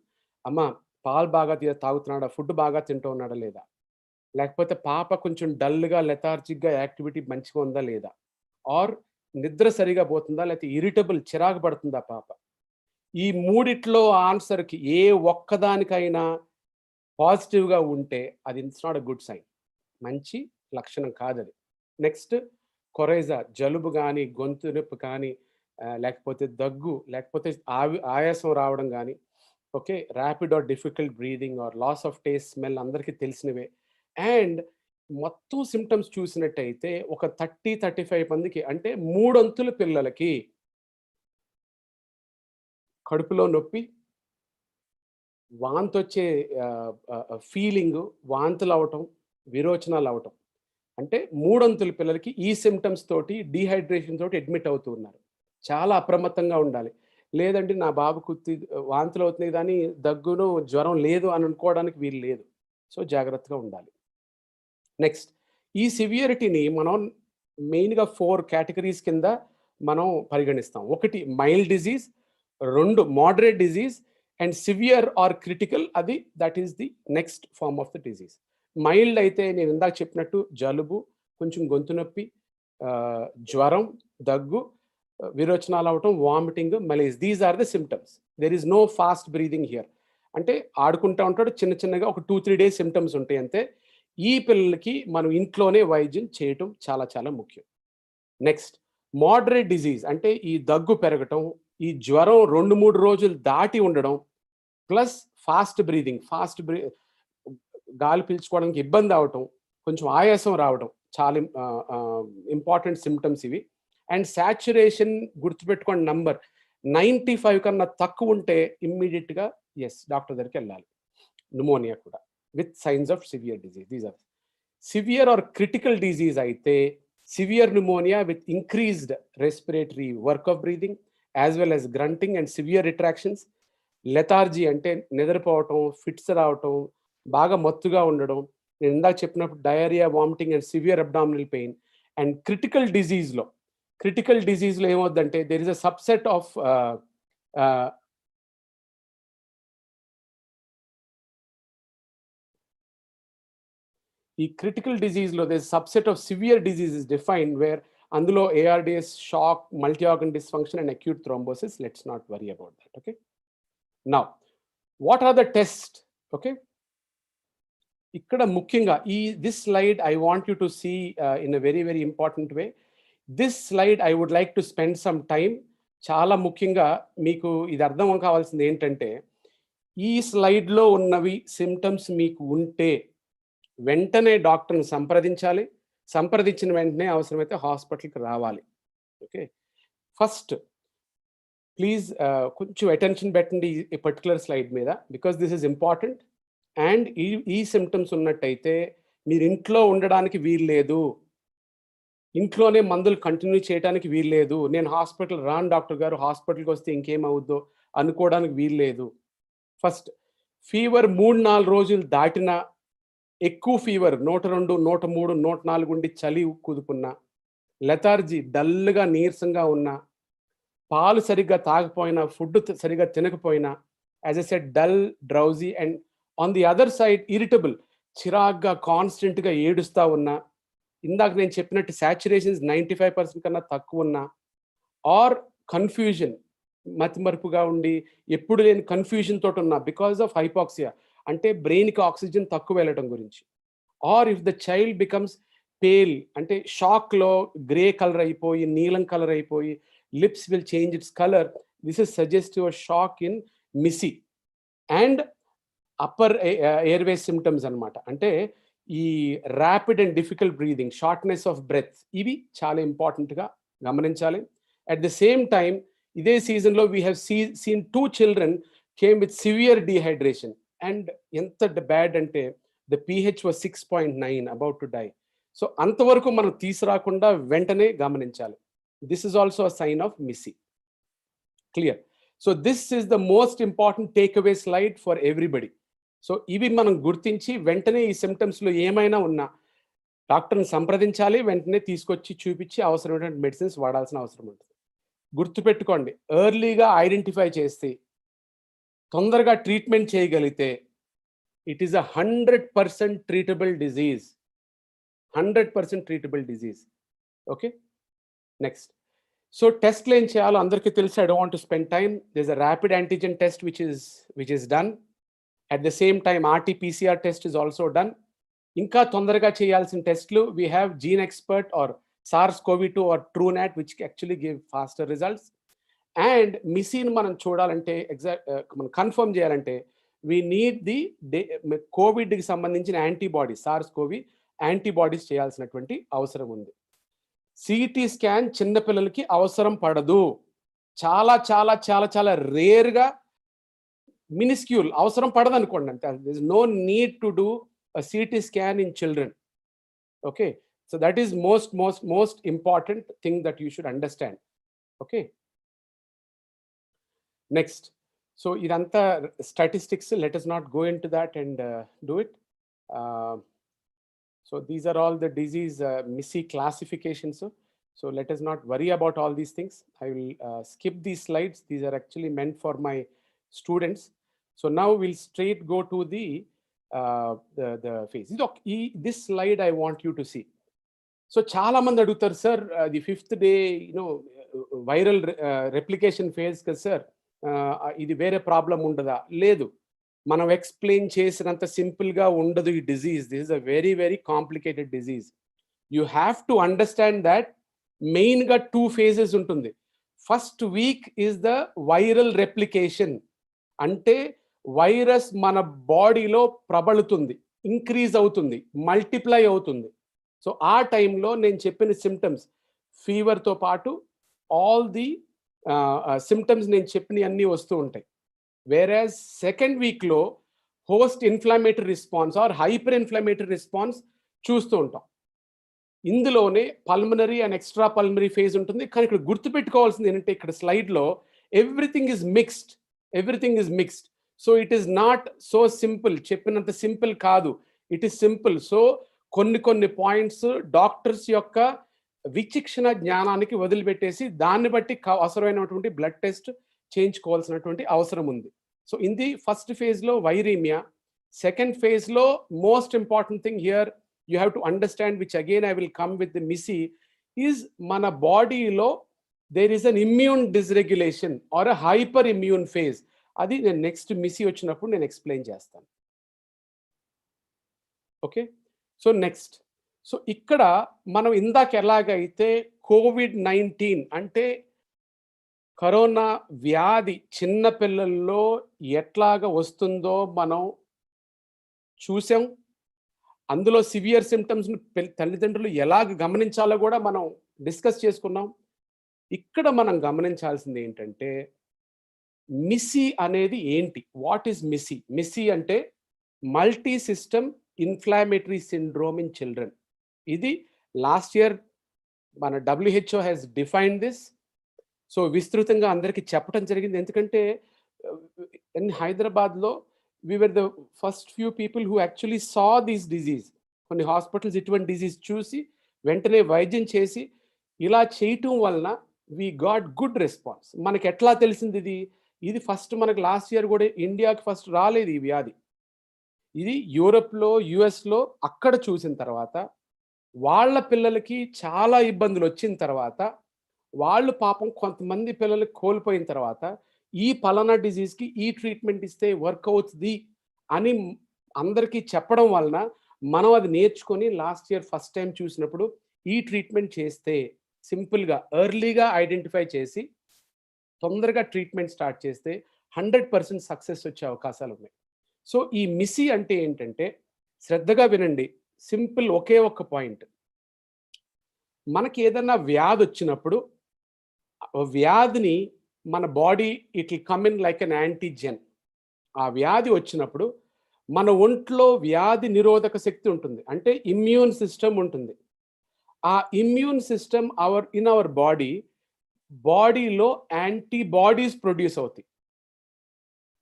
అమ్మ, పాలు బాగా తాగుతున్నాడా, ఫుడ్ బాగా తింటూ ఉన్నాడా లేదా, లేకపోతే పాప కొంచెం డల్గా లెథార్జిక్గా యాక్టివిటీ మంచిగా ఉందా లేదా, ఆర్ నిద్ర సరిగా పోతుందా, లేకపోతే ఇరిటబుల్ చిరాకు పడుతుందా పాప. ఈ మూడిట్లో ఆన్సర్కి ఏ ఒక్కదానికైనా పాజిటివ్గా ఉంటే అది it's not a good sign, మంచి లక్షణం కాదు అది. నెక్స్ట్ కొరైజా, జలుబు కానీ, గొంతు నొప్పి కానీ, లేకపోతే దగ్గు, లేకపోతే ఆయాసం రావడం కానీ, okay, rapid or difficult breathing or loss of taste, smell అందరికీ తెలిసినవే. అండ్ మొత్తం సిమ్టమ్స్ చూసినట్టయితే ఒక 30-35 మందికి, అంటే 3 అంతుల పిల్లలకి కడుపులో నొప్పి, వాంతొచ్చే ఫీలింగు, వాంతులు అవటం, విరోచనాలు అవటం, అంటే 3 అంతుల పిల్లలకి ఈ సిమ్టమ్స్ తోటి, డీహైడ్రేషన్ తోటి అడ్మిట్ అవుతూ ఉన్నారు. చాలా అప్రమత్తంగా ఉండాలి. లేదంటే నా బాబుకు వాంతులు అవుతున్నాయి కానీ దగ్గును జ్వరం లేదు అని అనుకోవడానికి వీలు లేదు. సో జాగ్రత్తగా ఉండాలి. నెక్స్ట్, ఈ సివియరిటీని మనం మెయిన్గా 4 కేటగిరీస్ కింద మనం పరిగణిస్తాం. 1 mild disease, 2 moderate disease, and severe or critical, అది that is the next form of the disease. Mild అయితే నేను ఇందాక చెప్పినట్టు జలుబు, కొంచెం గొంతు నొప్పి, జ్వరం, దగ్గు, విరోచనాలు అవటం, vomiting, malaise, these are the symptoms. There is no fast breathing here. అంటే ఆడుకుంటూ ఉంటాడు, చిన్న చిన్నగా ఒక 2-3 డేస్ సిమ్టమ్స్ ఉంటాయి అంతే. ఈ పిల్లలకి మనం ఇంట్లోనే వైద్యం చేయటం చాలా చాలా ముఖ్యం. నెక్స్ట్, మోడరేట్ డిజీజ్ అంటే ఈ దగ్గు పెరగటం, ఈ జ్వరం 2-3 రోజులు దాటి ఉండడం, ప్లస్ ఫాస్ట్ బ్రీదింగ్, గాలి పీల్చుకోవడానికి ఇబ్బంది అవటం, కొంచెం ఆయాసం రావడం, చాలా ఇంపార్టెంట్ సిమ్టమ్స్ ఇవి. అండ్ సాచురేషన్ గుర్తుపెట్టుకోండి, నంబర్ 95 కన్నా తక్కువ ఉంటే ఇమ్మీడియట్గా డాక్టర్ దగ్గరికి వెళ్ళాలి. న్యూమోనియా కూడా with signs of severe disease. These are severe or critical disease అయితే severe pneumonia with increased respiratory work of breathing as well as grunting and severe retractions, lethargy అంటే నిద్రపోవటం, ఫిట్స్ రావటం, బాగా మత్తుగా ఉండడం, నేను ఇందాక చెప్పినప్పుడు diarrhoea, vomiting and severe abdominal pain. And critical డిజీజ్లో ఏమవుద్దంటే there is a subset of ఈ క్రిటికల్ డిజీజ్లో this subset of severe disease is defined where అందులో ARDS, shock, multi organ dysfunction and acute thrombosis. Let's not worry about that. Okay, now what are the test? Okay, ఇక్కడ ముఖ్యంగా this slide I want you to see in a very very important way. This slide I would like to spend some time. చాలా ముఖ్యంగా మీకు ఇది అర్థం కావాల్సింది ఏంటంటే, ఈ స్లైడ్లో ఉన్నవి సిమ్టమ్స్ మీకు ఉంటే వెంటనే డాక్టర్ని సంప్రదించాలి. సంప్రదించిన వెంటనే అవసరమైతే హాస్పిటల్కి రావాలి. ఓకే, ఫస్ట్ ప్లీజ్ కొంచెం అటెన్షన్ పెట్టండి ఈ పర్టికులర్ స్లైడ్ మీద, because this is important. And ఈ సిమ్టమ్స్ ఉన్నట్టయితే మీరు ఇంట్లో ఉండడానికి వీల్లేదు, ఇంట్లోనే మందులు కంటిన్యూ చేయడానికి వీల్లేదు. నేను హాస్పిటల్ రాను డాక్టర్ గారు, హాస్పిటల్కి వస్తే ఇంకేమవుద్దో అనుకోవడానికి వీల్లేదు. ఫస్ట్, ఫీవర్ 3-4 రోజులు దాటినా, ఎక్కువ ఫీవర్ 102, 103, 104 ఉండి చలి కుదుపున్నా, లెథార్జీ డల్గా నీరసంగా ఉన్నా, పాలు సరిగ్గా తాగకపోయినా, ఫుడ్ సరిగ్గా తినకపోయినా, as a said dull, drowsy, and on the other side irritable, చిరాగ్గా కాన్స్టెంట్గా ఏడుస్తూ ఉన్నా, ఇందాక నేను చెప్పినట్టు సాచురేషన్స్ 95% కన్నా తక్కువ ఉన్నా, ఆర్ కన్ఫ్యూజన్, మతిమరుపుగా ఉండి ఎప్పుడు లేని కన్ఫ్యూజన్ తోటి ఉన్నా బికాస్ ఆఫ్ హైపాక్సియా, అంటే బ్రెయిన్కి ఆక్సిజన్ తక్కువ వెళ్ళడం గురించి, or if the child becomes pale, అంటే షాక్లో గ్రే కలర్ అయిపోయి, నీలం కలర్ అయిపోయి, lips will change its colour, this is suggestive shock in MISC. And upper airway symptoms అనమాట, అంటే ఈ rapid and difficult breathing, shortness of breath, ఇవి చాలా ఇంపార్టెంట్గా గమనించాలి. అట్ ద సేమ్ టైం ఇదే సీజన్లో we have seen 2 children came with severe dehydration, and ఎంత బ్యాడ్ అంటే the pH was 6.9, about to die. So అంతవరకు మనం తీసుకురాకుండా వెంటనే గమనించాలి. This is also a sign of MISC. Clear? So this is the most important takeaway slide for everybody. So ఇవి మనం గుర్తించి వెంటనే ఈ సిమ్టమ్స్లో ఏమైనా ఉన్నా డాక్టర్ని సంప్రదించాలి, వెంటనే తీసుకొచ్చి చూపించి అవసరమైన మెడిసిన్స్ వాడాల్సిన అవసరం ఉంటుంది. గుర్తుపెట్టుకోండి, ఎర్లీగా ఐడెంటిఫై చేస్తే, తొందరగా ట్రీట్మెంట్ చేయగలిగితే it is a 100% treatable disease. 100% treatable disease. Okay, next. So టెస్ట్లు ఏం చేయాలో అందరికీ తెలుసు. I don't want to spend time. There is a rapid antigen test which is done. At the same time, RT-PCR test is also done. ఇంకా తొందరగా చేయాల్సిన టెస్ట్లు, we have GeneXpert or SARS-CoV-2 or TrueNat, which actually give faster results. And మిసిని మనం చూడాలంటే, మనం కన్ఫర్మ్ చేయాలంటే, we need the కోవిడ్కి సంబంధించిన యాంటీబాడీ, SARS-CoV యాంటీబాడీస్ చేయాల్సినటువంటి అవసరం ఉంది. సిటీ స్కాన్ చిన్నపిల్లలకి అవసరం పడదు. చాలా చాలా చాలా చాలా రేర్గా మినిస్క్యూల్ అవసరం పడదు అనుకోండి అంతే. This no need to do CT scan in children. Okay, so that is most important thing that you should understand. Okay, next. So ఇదంతా statistics, let us not go into that and do it. So these are all the disease MIS-C classifications. So let us not worry about all these things. I will skip these slides. These are actually meant for my students. So now we'll straight go to the phase. This slide I want you to see. So చాలా మంది అడుగుతారు, sir the 5th day viral replication phase కదా సార్, ఇది వేరే ప్రాబ్లం ఉండదా? లేదు, మనం ఎక్స్ప్లెయిన్ చేసినంత సింపుల్గా ఉండదు ఈ disease. This is a very very complicated disease. You have to understand that మెయిన్గా 2 phases ఉంటుంది. First week is the viral replication. అంటే వైరస్ మన బాడీలో ప్రబలుతుంది, ఇంక్రీజ్ అవుతుంది, మల్టిప్లై అవుతుంది. సో ఆ టైంలో నేను చెప్పిన సిమ్టమ్స్, ఫీవర్తో పాటు ఆల్ ది సిమ్టమ్స్ నేను చెప్పినవి అన్నీ వస్తూ ఉంటాయి. వేరాజ్ సెకండ్ వీక్లో host inflammatory response or hyper inflammatory response చూస్తూ ఉంటాం. ఇందులోనే pulmonary and extra pulmonary phase ఉంటుంది. కానీ ఇక్కడ గుర్తుపెట్టుకోవాల్సింది ఏంటంటే, ఇక్కడ స్లైడ్లో everything is mixed. So it is not so simple. చెప్పినంత సింపుల్ కాదు, ఇట్ ఈస్ సింపుల్. సో కొన్ని పాయింట్స్ డాక్టర్స్ యొక్క విచక్షణ జ్ఞానానికి వదిలిపెట్టేసి దాన్ని బట్టి అవసరమైనటువంటి బ్లడ్ టెస్ట్ చేయించుకోవాల్సినటువంటి అవసరం ఉంది. సో ఇన్ ది ఫస్ట్ ఫేజ్లో వైరీమియా, సెకండ్ ఫేజ్లో most important thing here you have to understand, which again I will come with the MIS-C, is మన బాడీలో there is an immune dysregulation or a hyper immune phase. అది నేను నెక్స్ట్ MIS-C వచ్చినప్పుడు నేను ఎక్స్ప్లెయిన్ చేస్తాను. Okay, so next. సో ఇక్కడ మనం ఇందాక ఎలాగైతే COVID-19 అంటే కరోనా వ్యాధి చిన్న పిల్లల్లో ఎట్లాగా వస్తుందో మనం చూసాం. అందులో సివియర్ సిమ్టమ్స్ని తల్లిదండ్రులు ఎలాగ గమనించాలో కూడా మనం డిస్కస్ చేసుకున్నాం. ఇక్కడ మనం గమనించాల్సింది ఏంటంటే, MIS-C అనేది ఏంటి? What is MIS-C? MIS-C అంటే multi system inflammatory syndrome in children. ఇది లాస్ట్ ఇయర్ మన WHO has defined this. So విస్తృతంగా అందరికీ చెప్పడం జరిగింది. ఎందుకంటే ఇన్ హైదరాబాద్లో we were the first few people who actually saw this disease. కొన్ని హాస్పిటల్స్ ఇటువంటి డిజీజ్ చూసి వెంటనే వైద్యం చేసి ఇలా చేయటం వలన we got good response. మనకి ఎట్లా తెలిసింది ఇది ఫస్ట్ మనకు లాస్ట్ ఇయర్ కూడా ఇండియాకి ఫస్ట్ రాలేదు ఈ వ్యాధి. ఇది యూరోప్లో, యుఎస్లో అక్కడ చూసిన తర్వాత వాళ్ళ పిల్లలకి చాలా ఇబ్బందులు వచ్చిన తర్వాత, వాళ్ళు పాపం కొంతమంది పిల్లలకి కోల్పోయిన తర్వాత, ఈ పలానా డిజీజ్కి ఈ ట్రీట్మెంట్ ఇస్తే వర్క్ అవుతుంది అని అందరికీ చెప్పడం వలన మనం అది నేర్చుకొని లాస్ట్ ఇయర్ ఫస్ట్ టైం చూసినప్పుడు ఈ ట్రీట్మెంట్ చేస్తే సింపుల్గా ఎర్లీగా ఐడెంటిఫై చేసి తొందరగా ట్రీట్మెంట్ స్టార్ట్ చేస్తే 100% సక్సెస్ వచ్చే అవకాశాలు ఉన్నాయి. సో ఈ MIS-C అంటే ఏంటంటే, శ్రద్ధగా వినండి, సింపుల్ ఒకే ఒక్క పాయింట్. మనకి ఏదన్నా వ్యాధి వచ్చినప్పుడు వ్యాధిని మన body it will come in like an antigen. ఆ వ్యాధి వచ్చినప్పుడు మన ఒంట్లో వ్యాధి నిరోధక శక్తి ఉంటుంది, అంటే ఇమ్యూన్ సిస్టమ్ ఉంటుంది. ఆ ఇమ్యూన్ సిస్టమ్ ఇన్ అవర్ బాడీలో యాంటీబాడీస్ ప్రొడ్యూస్ అవుతాయి.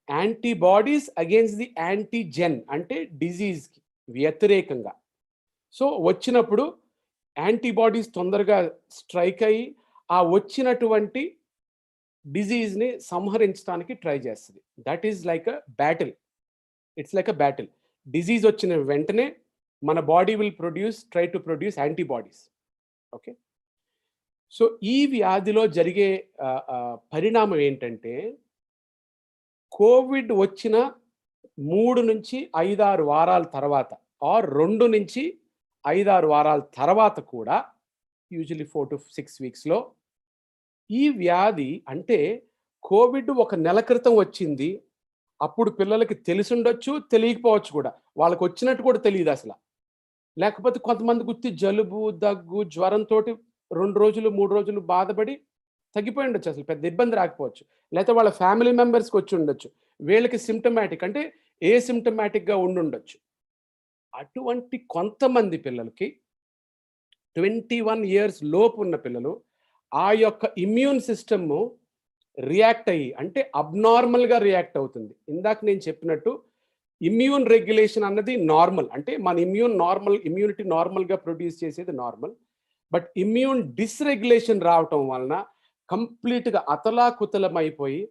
యాంటీబాడీస్ అగేన్స్ట్ ది యాంటీజెన్ అంటే డిజీజ్కి వ్యతిరేకంగా. సో వచ్చినప్పుడు యాంటీబాడీస్ తొందరగా స్ట్రైక్ అయ్యి ఆ వచ్చినటువంటి డిజీజ్ని సంహరించడానికి ట్రై చేస్తుంది. That is like a battle. It's like a battle. Disease వచ్చిన వెంటనే మన body will try to produce antibodies. Okay, so ఈ వ్యాధిలో జరిగే పరిణామం ఏంటంటే, కోవిడ్ వచ్చిన 3 నుంచి 5-6 వారాల తర్వాత ఆర్ 2 నుంచి 5-6 వారాల తర్వాత కూడా యూజువలీ 4 to 6 వీక్స్లో ఈ వ్యాధి, అంటే కోవిడ్ 1 నెల క్రితం వచ్చింది, అప్పుడు పిల్లలకి తెలిసి ఉండొచ్చు, తెలియకపోవచ్చు కూడా, వాళ్ళకి వచ్చినట్టు కూడా తెలియదు అసలు. లేకపోతే కొంతమందికి ఉత్తి జలుబు, దగ్గు, జ్వరంతో 2 రోజులు 3 రోజులు బాధపడి తగ్గిపోయి ఉండొచ్చు, అసలు పెద్ద ఇబ్బంది రాకపోవచ్చు. లేకపోతే వాళ్ళ ఫ్యామిలీ మెంబర్స్కి వచ్చి ఉండొచ్చు, వీళ్ళకి సిమ్టమాటిక్ అంటే ఏసిమ్టమాటిక్గా ఉండుండొచ్చు. అటువంటి కొంతమంది పిల్లలకి 21 ఇయర్స్ లోపు ఉన్న పిల్లలు ఆ యొక్క ఇమ్యూన్ సిస్టమ్ రియాక్ట్ అయ్యి, అంటే అబ్నార్మల్గా రియాక్ట్ అవుతుంది. ఇందాక నేను చెప్పినట్టు ఇమ్యూన్ రెగ్యులేషన్ అన్నది నార్మల్, అంటే మన ఇమ్యూనిటీ నార్మల్గా ప్రొడ్యూస్ చేసేది నార్మల్. బట్ ఇమ్యూన్ డిస్రెగ్యులేషన్ రావటం వలన కంప్లీట్గా అతలాకుతలమైపోయి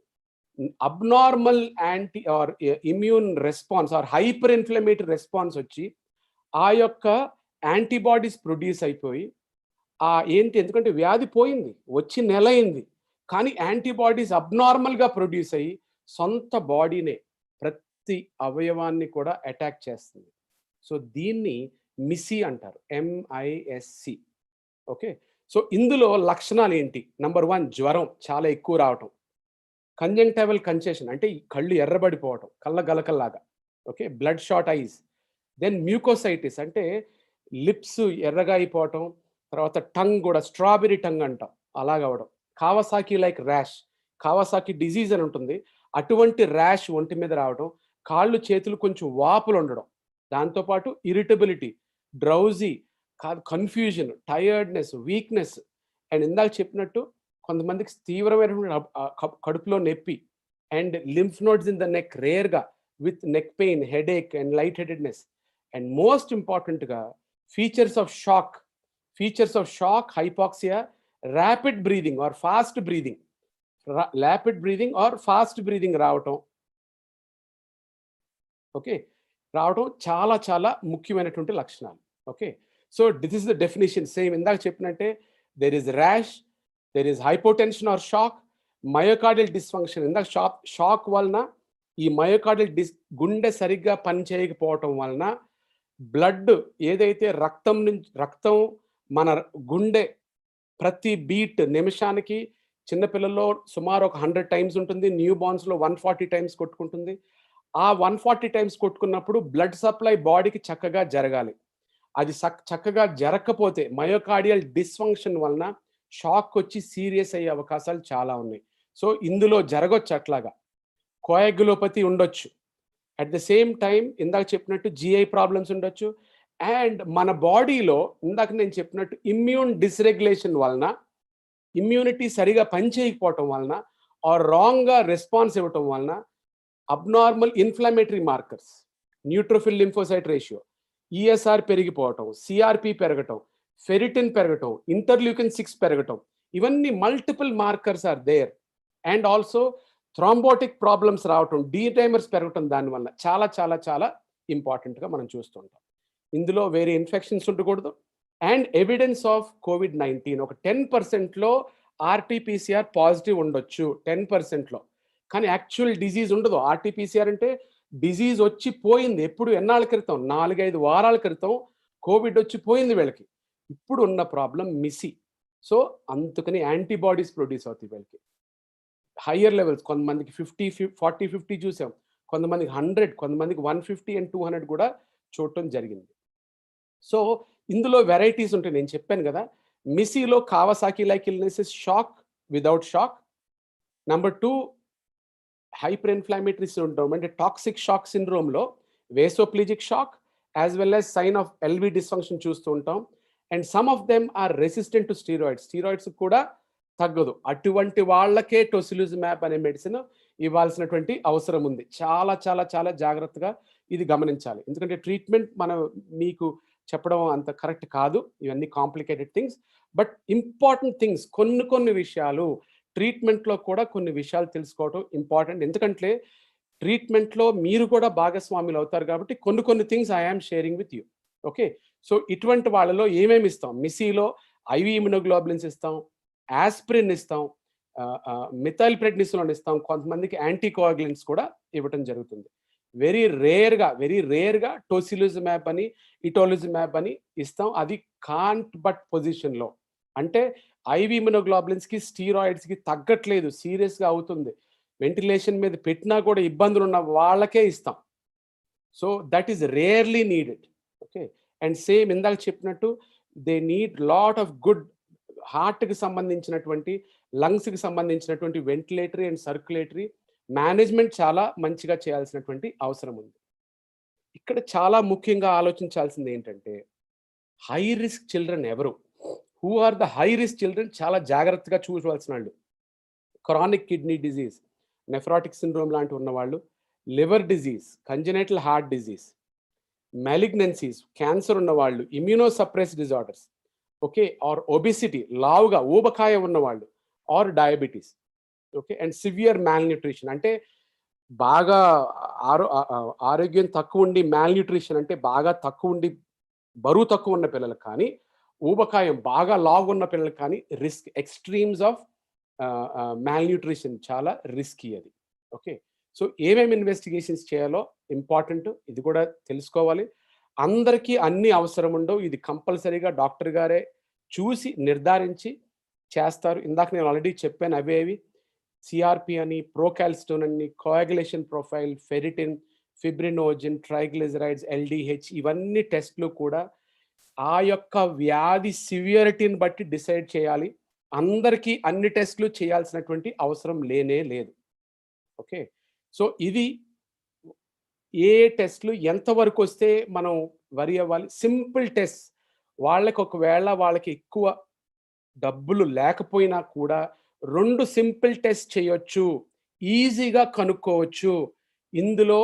abnormal anti or immune response or hyper inflammatory response వచ్చి ఆ యొక్క యాంటీబాడీస్ ప్రొడ్యూస్ అయిపోయి ఎందుకంటే వ్యాధి పోయింది, వచ్చి నెల అయింది, కానీ యాంటీబాడీస్ అబ్నార్మల్గా ప్రొడ్యూస్ అయ్యి సొంత బాడీనే ప్రతి అవయవాన్ని కూడా అటాక్ చేస్తుంది. సో దీన్ని మిసి అంటారు, MISC. ఓకే, సో ఇందులో లక్షణాలు ఏంటి? నంబర్ 1, జ్వరం చాలా ఎక్కువ రావటం, కంజంక్టివల్ కన్సెషన్ అంటే కళ్ళు ఎర్రబడిపోవటం, కళ్ళ గలకల్లాగా. Okay, bloodshot eyes. Then mucositis అంటే లిప్స్ ఎర్రగా అయిపోవటం, తర్వాత టంగ్ కూడా స్ట్రాబెరీ టంగ్ అంటాం అలాగవడం. Kawasaki like rash, Kawasaki disease అని ఉంటుంది, అటువంటి ర్యాష్ ఒంటి మీద రావడం, కాళ్ళు చేతులు కొంచెం వాపులు ఉండడం, దాంతోపాటు irritability, drowsy, confusion, tiredness, weakness. And ఇందాక చెప్పినట్టు కొంతమందికి తీవ్రమైన కడుపులో నొప్పి, and lymph nodes in the neck రేర్గా with neck pain, headache and light headedness. And most ఇంపార్టెంట్గా features of shock, hypoxia, rapid breathing or fast breathing రావటం. ఓకే, రావటం చాలా చాలా ముఖ్యమైనటువంటి లక్షణాలు. Okay, so this is the definition. Same ఇందాక చెప్పినట్టే, there is rash, there is hypotension or shock, myocardial dysfunction. ఇందాక షాక్ వలన ఈ మయోకార్డియల్ గుండె సరిగ్గా పనిచేయకపోవటం వలన బ్లడ్ ఏదైతే రక్తం మన గుండె ప్రతి బీట్ నిమిషానికి చిన్నపిల్లల్లో సుమారు ఒక 100 టైమ్స్ ఉంటుంది, న్యూ బార్న్స్లో 140 టైమ్స్ కొట్టుకుంటుంది. ఆ 140 టైమ్స్ కొట్టుకున్నప్పుడు బ్లడ్ సప్లై బాడీకి చక్కగా జరగాలి. అది చక్కగా జరగకపోతే మయోకార్డియల్ డిస్ఫంక్షన్ వలన షాక్ వచ్చి సీరియస్ అయ్యే అవకాశాలు చాలా ఉన్నాయి. సో ఇందులో జరగొచ్చు అట్లాగా. కోయాగ్యులోపతి ఉండొచ్చు. అట్ ద సేమ్ టైం ఇందాక చెప్పినట్టు GI ప్రాబ్లమ్స్ ఉండొచ్చు. అండ్ మన బాడీలో ఇందాక నేను చెప్పినట్టు ఇమ్యూన్ డిస్రెగ్యులేషన్ వలన, ఇమ్యూనిటీ సరిగా పనిచేయకపోవటం వలన ఆర్ రాంగ్గా రెస్పాన్స్ ఇవ్వటం వలన abnormal inflammatory markers, neutrophil lymphocyte ratio, ESR పెరిగిపోవటం, CRP పెరగటం, ఫెరిటిన్ పెరగటం, ఇంటర్ల్యూకిన్ 6 పెరగటం, ఇవన్నీ multiple markers are there. And also thrombotic problems రావటం, డీటైమర్స్ పెరగటం, దానివల్ల చాలా చాలా చాలా ఇంపార్టెంట్గా మనం చూస్తుంటాం. ఇందులో వేరే ఇన్ఫెక్షన్స్ ఉండకూడదు. అండ్ ఎవిడెన్స్ ఆఫ్ COVID-19 ఒక 10%లో RT-PCR పాజిటివ్ ఉండొచ్చు, 10%లో, కానీ యాక్చువల్ డిజీజ్ ఉండదు. RT-PCR అంటే డిజీజ్ వచ్చి పోయింది, ఎప్పుడు ఎన్నాళ్ళ క్రితం, 4-5 వారాల క్రితం కోవిడ్ వచ్చి పోయింది వీళ్ళకి. ఇప్పుడు ఉన్న ప్రాబ్లం మిసి. సో అందుకని యాంటీబాడీస్ ప్రొడ్యూస్ అవుతాయి వీళ్ళకి. హయ్యర్ లెవెల్స్, కొంతమందికి 40-50 చూసాం, కొంతమందికి 100, కొంతమందికి 150 and 200 కూడా చూడటం జరిగింది. సో ఇందులో వెరైటీస్ ఉంటాయి. నేను చెప్పాను కదా, మిసిలో Kawasaki like illnesses, shock, without shock. Number 2, hyper inflammatory syndrome అంటే టాక్సిక్ షాక్ సిండ్రోమ్లో vasoplegic shock as well as sign of LV dysfunction చూస్తూ ఉంటాం. And some of them are resistant to steroids కూడా తగ్గదు. అటువంటి వాళ్ళకే టొసిలిజుమాబ్ అనే మెడిసిన్ ఇవ్వాల్సినటువంటి అవసరం ఉంది. చాలా చాలా చాలా జాగ్రత్తగా ఇది గమనించాలి, ఎందుకంటే ట్రీట్మెంట్ మీకు చెప్పడం అంత కరెక్ట్ కాదు, ఇవన్నీ complicated things. But important things, కొన్ని విషయాలు ట్రీట్మెంట్లో కూడా కొన్ని విషయాలు తెలుసుకోవడం ఇంపార్టెంట్. ఎందుకంటే ట్రీట్మెంట్లో మీరు కూడా భాగస్వాములు అవుతారు కాబట్టి కొన్ని things I am sharing with you. Okay, so ఇటువంటి వాళ్ళలో ఏమేమి ఇస్తాం? మిసిలో IV ఇమ్యునోగ్లోబులిన్స్ ఇస్తాం, ఆస్పిరిన్ ఇస్తాం, మిథైల్ ప్రెడ్నిసోలోన్ ఇస్తాం, కొంతమందికి యాంటీకోయాగులెంట్స్ కూడా ఇవ్వటం జరుగుతుంది. వెరీ రేర్గా టోసిలిజుమాబ్ అని, ఇటోలిజుమాబ్ అని ఇస్తాం. అది కాంట్ బట్ పొజిషన్లో, అంటే IV ఇమ్యునోగ్లోబులిన్స్కి స్టీరాయిడ్స్కి తగ్గట్లేదు, సీరియస్గా అవుతుంది, వెంటిలేషన్ మీద పెట్టినా కూడా ఇబ్బందులు ఉన్న వాళ్ళకే ఇస్తాం. So that is rarely needed. Okay, and same ఇందాక చెప్పినట్టు they need lot of good హార్ట్కి సంబంధించినటువంటి, లంగ్స్కి సంబంధించినటువంటి వెంటిలేటరీ అండ్ సర్క్యులేటరీ మేనేజ్మెంట్ చాలా మంచిగా చేయాల్సినటువంటి అవసరం ఉంది. ఇక్కడ చాలా ముఖ్యంగా ఆలోచించాల్సింది ఏంటంటే, హై రిస్క్ చిల్డ్రన్ ఎవరు, who are the high risk children, చాలా జాగ్రత్తగా చూడవలసిన వాళ్ళు. Chronic kidney disease, nephrotic syndrome లాంటి ఉన్నవాళ్ళు, liver disease, congenital heart disease, malignancies, cancer ఉన్నవాళ్ళు, immuno suppress disorders, okay, or obesity, లావుగా ఊబకాయ ఉన్నవాళ్ళు, or diabetes, okay, and severe malnutrition అంటే బాగా ఆరోగ్యం తక్కువ ఉండి మ్యాల్న్యూట్రిషన్ అంటే బాగా తక్కువ ఉండి బరువు తక్కువ ఉన్న పిల్లలకు కానీ, ఊబకాయం బాగా లావు ఉన్న పిల్లలకు కానీ రిస్క్, ఎక్స్ట్రీమ్స్ ఆఫ్ మ్యాల్న్యూట్రిషన్ చాలా రిస్కీ అది. ఓకే, సో ఏమేమి ఇన్వెస్టిగేషన్స్ చేయాలో ఇంపార్టెంట్, ఇది కూడా తెలుసుకోవాలి. అందరికీ అన్ని అవసరం ఉండవు, ఇది కంపల్సరీగా డాక్టర్ గారే చూసి నిర్ధారించి చేస్తారు. ఇందాక నేను ఆల్రెడీ చెప్పాను అవేవి, సిఆర్పి అని, ప్రోకాల్స్టోన్ అని, coagulation profile, ferritin, fibrinogen, triglycerides, LDH, ఇవన్నీ టెస్ట్లు కూడా ఆ యొక్క వ్యాధి సివియరిటీని బట్టి డిసైడ్ చేయాలి. అందరికీ అన్ని టెస్ట్లు చేయాల్సినటువంటి అవసరం లేనే లేదు. ఓకే, సో ఇది ఏ టెస్ట్లు ఎంతవరకు వస్తే మనం వరి అవ్వాలి. సింపుల్ టెస్ట్, వాళ్ళకి ఒకవేళ వాళ్ళకి ఎక్కువ డబ్బులు లేకపోయినా కూడా 2 సింపుల్ టెస్ట్ చేయొచ్చు, ఈజీగా కనుక్కోవచ్చు. ఇందులో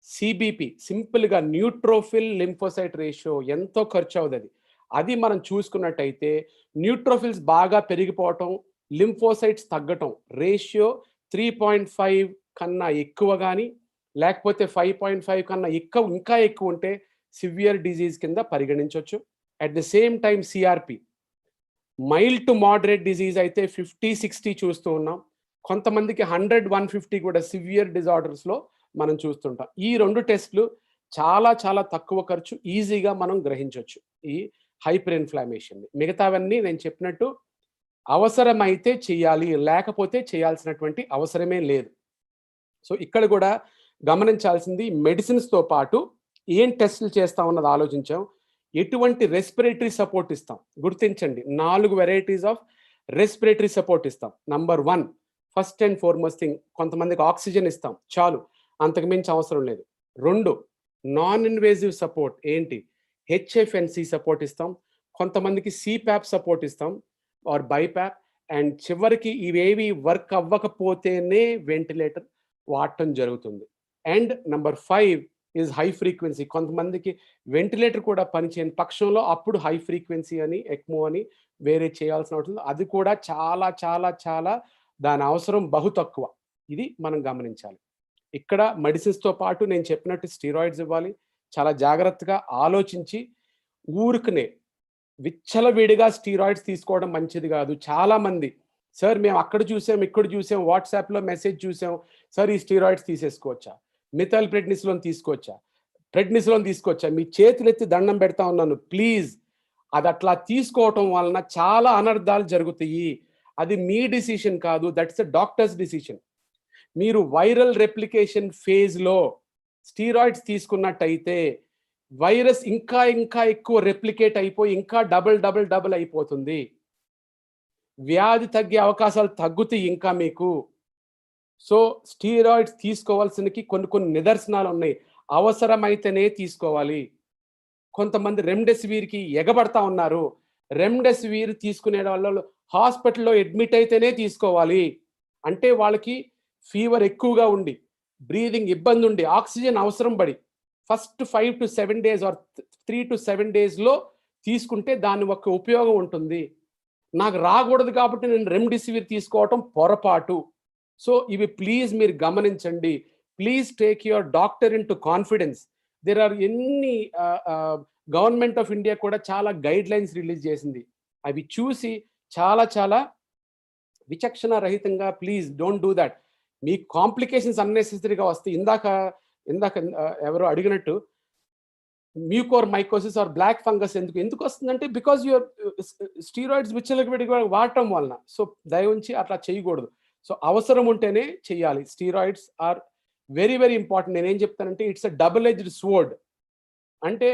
సిబిపి, సింపుల్గా న్యూట్రోఫిల్ లింఫోసైట్ రేషియో ఎంతో ఖర్చు అవుతుంది. అది మనం చూసుకున్నట్టయితే న్యూట్రోఫిల్స్ బాగా పెరిగిపోవటం, లింఫోసైట్స్ తగ్గటం, రేషియో 3.5 కన్నా ఎక్కువ కానీ లేకపోతే 5.5 కన్నా ఇంకా ఎక్కువ ఉంటే సివియర్ డిజీజ్ కింద పరిగణించవచ్చు. At the same time CRP, mild to moderate disease అయితే 50-60 చూస్తూ ఉన్నాం. కొంతమందికి 100-150 కూడా సివియర్ డిజార్డర్స్లో మనం చూస్తుంటాం. ఈ 2 టెస్ట్లు చాలా చాలా తక్కువ ఖర్చు, ఈజీగా మనం గ్రహించవచ్చు ఈ హైపర్ ఇన్ఫ్లామేషన్ని. మిగతావన్నీ నేను చెప్పినట్టు అవసరమైతే చేయాలి, లేకపోతే చేయాల్సినటువంటి అవసరమే లేదు. సో ఇక్కడ కూడా గమనించాల్సింది, మెడిసిన్స్తో పాటు ఏం టెస్టులు చేస్తా ఉన్నది ఆలోచించాం. ఎటువంటి రెస్పిరేటరీ సపోర్ట్ ఇస్తాం గుర్తించండి. 4 వెరైటీస్ ఆఫ్ రెస్పిరేటరీ సపోర్ట్ ఇస్తాం. Number 1, first and foremost thing, కొంతమందికి ఆక్సిజన్ ఇస్తాం చాలు, అంతకు మించి అవసరం లేదు. 2, నాన్ ఇన్వేజివ్ సపోర్ట్ ఏంటి, హెచ్ఎఫ్ఎన్సి సపోర్ట్ ఇస్తాం. కొంతమందికి సిప్యాప్ సపోర్ట్ ఇస్తాం ఆర్ బైప్యాప్. అండ్ చివరికి ఇవేవి వర్క్ అవ్వకపోతేనే వెంటిలేటర్ వాడటం జరుగుతుంది. And number 5 is high frequency. కొంతమందికి వెంటిలేటర్ కూడా పనిచేయని పక్షంలో అప్పుడు హై ఫ్రీక్వెన్సీ అని, ఎక్మో అని వేరే చేయాల్సిన అవసరం. అది కూడా చాలా చాలా చాలా దాని అవసరం బహు తక్కువ. ఇది మనం గమనించాలి. ఇక్కడ మెడిసిన్స్తో పాటు నేను చెప్పినట్టు స్టీరాయిడ్స్ ఇవ్వాలి. చాలా జాగ్రత్తగా ఆలోచించి, ఊరుకునే విచ్చలవిడిగా స్టీరాయిడ్స్ తీసుకోవడం మంచిది కాదు. చాలామంది, సార్ మేము అక్కడ చూసాం, ఇక్కడ చూసాం, వాట్సాప్లో మెసేజ్ చూసాం, సార్ ఈ స్టీరాయిడ్స్ తీసేసుకోవచ్చా, మిథైల్ ప్రెడ్నిసోలోన్ తీసుకోవచ్చా, ప్రెడ్నిసోలోన్ తీసుకోవచ్చా, మీ చేతులు ఎత్తి దండం పెడతా ఉన్నాను ప్లీజ్. అది అట్లా తీసుకోవటం వలన చాలా అనర్థాలు జరుగుతాయి. అది మీ డిసిషన్ కాదు, దట్స్ ఎ డాక్టర్స్ డిసిషన్. మీరు వైరల్ రెప్లికేషన్ ఫేజ్లో స్టీరాయిడ్స్ తీసుకున్నట్టయితే వైరస్ ఇంకా ఎక్కువ రెప్లికేట్ అయిపోయి ఇంకా డబుల్ అయిపోతుంది. వ్యాధి తగ్గే అవకాశాలు తగ్గుతాయి ఇంకా మీకు. సో స్టీరాయిడ్స్ తీసుకోవాల్సినకి కొన్ని నిదర్శనాలు ఉన్నాయి, అవసరమైతేనే తీసుకోవాలి. కొంతమంది రెమ్డెసివిర్కి ఎగబడతా ఉన్నారు. రెమ్డెసివిర్ తీసుకునే వాళ్ళు హాస్పిటల్లో అడ్మిట్ అయితేనే తీసుకోవాలి. అంటే వాళ్ళకి ఫీవర్ ఎక్కువగా ఉండి, బ్రీదింగ్ ఇబ్బంది ఉండి, ఆక్సిజన్ అవసరం పడి first 5 to 7 days or 3 to 7 daysలో తీసుకుంటే దాని ఒక ఉపయోగం ఉంటుంది. నాకు రాకూడదు కాబట్టి నేను రెమ్డెసివిర్ తీసుకోవటం పొరపాటు. సో ఇవి ప్లీజ్ మీరు గమనించండి. Please take your doctor into confidence. There are ఎన్ని గవర్నమెంట్ ఆఫ్ ఇండియా కూడా చాలా గైడ్ లైన్స్ రిలీజ్ చేసింది. అవి చూసి చాలా చాలా విచక్షణ రహితంగా ప్లీజ్ డోంట్ డూ దట్. మీ కాంప్లికేషన్స్ అన్నెసెసరీగా వస్తాయి. ఇందాక ఎవరో అడిగినట్టు mucormycosis or black fungus ఎందుకు వస్తుందంటే బికాజ్ యువర్ స్టీరాయిడ్స్ విచ్చలవిడిగా వాడటం వలన. సో దయవుంచి అట్లా చేయకూడదు. సో అవసరం ఉంటేనే చేయాలి. Steroids are very very important. నేనేం చెప్తానంటే it's a double edged sword. అంటే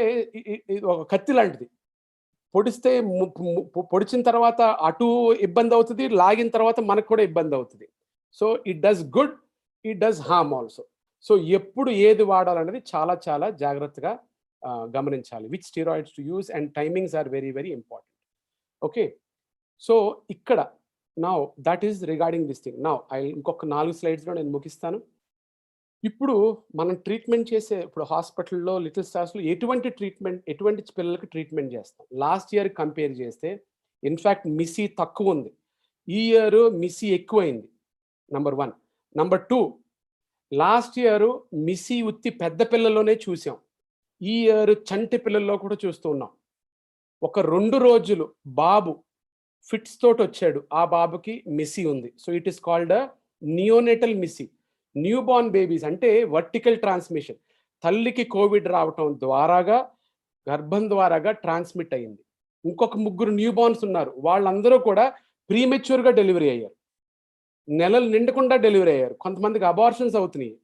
ఇది ఒక కత్తి లాంటిది. పొడిస్తే పొడిచిన తర్వాత అటు ఇబ్బంది అవుతుంది, లాగిన తర్వాత మనకు కూడా ఇబ్బంది అవుతుంది. So it does good, it does harm also. So ఎప్పుడు ఏది వాడాలనేది చాలా చాలా జాగ్రత్తగా గమనించాలి. Which steroids to use and timings are very very important. Okay, so ఇక్కడ now that is regarding this thing. Now ఇంకొక 4 స్లైడ్స్లో నేను ముగిస్తాను. ఇప్పుడు మనం ట్రీట్మెంట్ చేసే ఇప్పుడు హాస్పిటల్లో లిటిల్ స్టార్స్లో ఎటువంటి పిల్లలకి ట్రీట్మెంట్ చేస్తాం. లాస్ట్ ఇయర్ కంపేర్ చేస్తే ఇన్ఫ్యాక్ట్ మిస్సీ తక్కువ ఉంది, ఈ ఇయర్ మిస్సీ ఎక్కువైంది. Number 1. Number 2, last year Missy ఉత్తి పెద్ద పిల్లల్లోనే చూసాం, ఈ ఇయర్ చంటి పిల్లల్లో కూడా చూస్తూ ఉన్నాం. ఒక 2 రోజులు బాబు ఫిట్స్ తోటి వచ్చాడు, ఆ బాబుకి మిస్సీ ఉంది. So it is called neonatal Missy. New born babies అంటే వర్టికల్ ట్రాన్స్మిషన్, తల్లికి కోవిడ్ రావటం ద్వారాగా గర్భం ద్వారాగా ట్రాన్స్మిట్ అయ్యింది. ఇంకొక 3 న్యూ బార్న్స్ ఉన్నారు, వాళ్ళందరూ కూడా ప్రీమెచ్యూర్గా డెలివరీ అయ్యారు, నెలలు నిండకుండా డెలివరీ అయ్యారు. కొంతమందికి అబార్షన్స్ అవుతున్నాయి.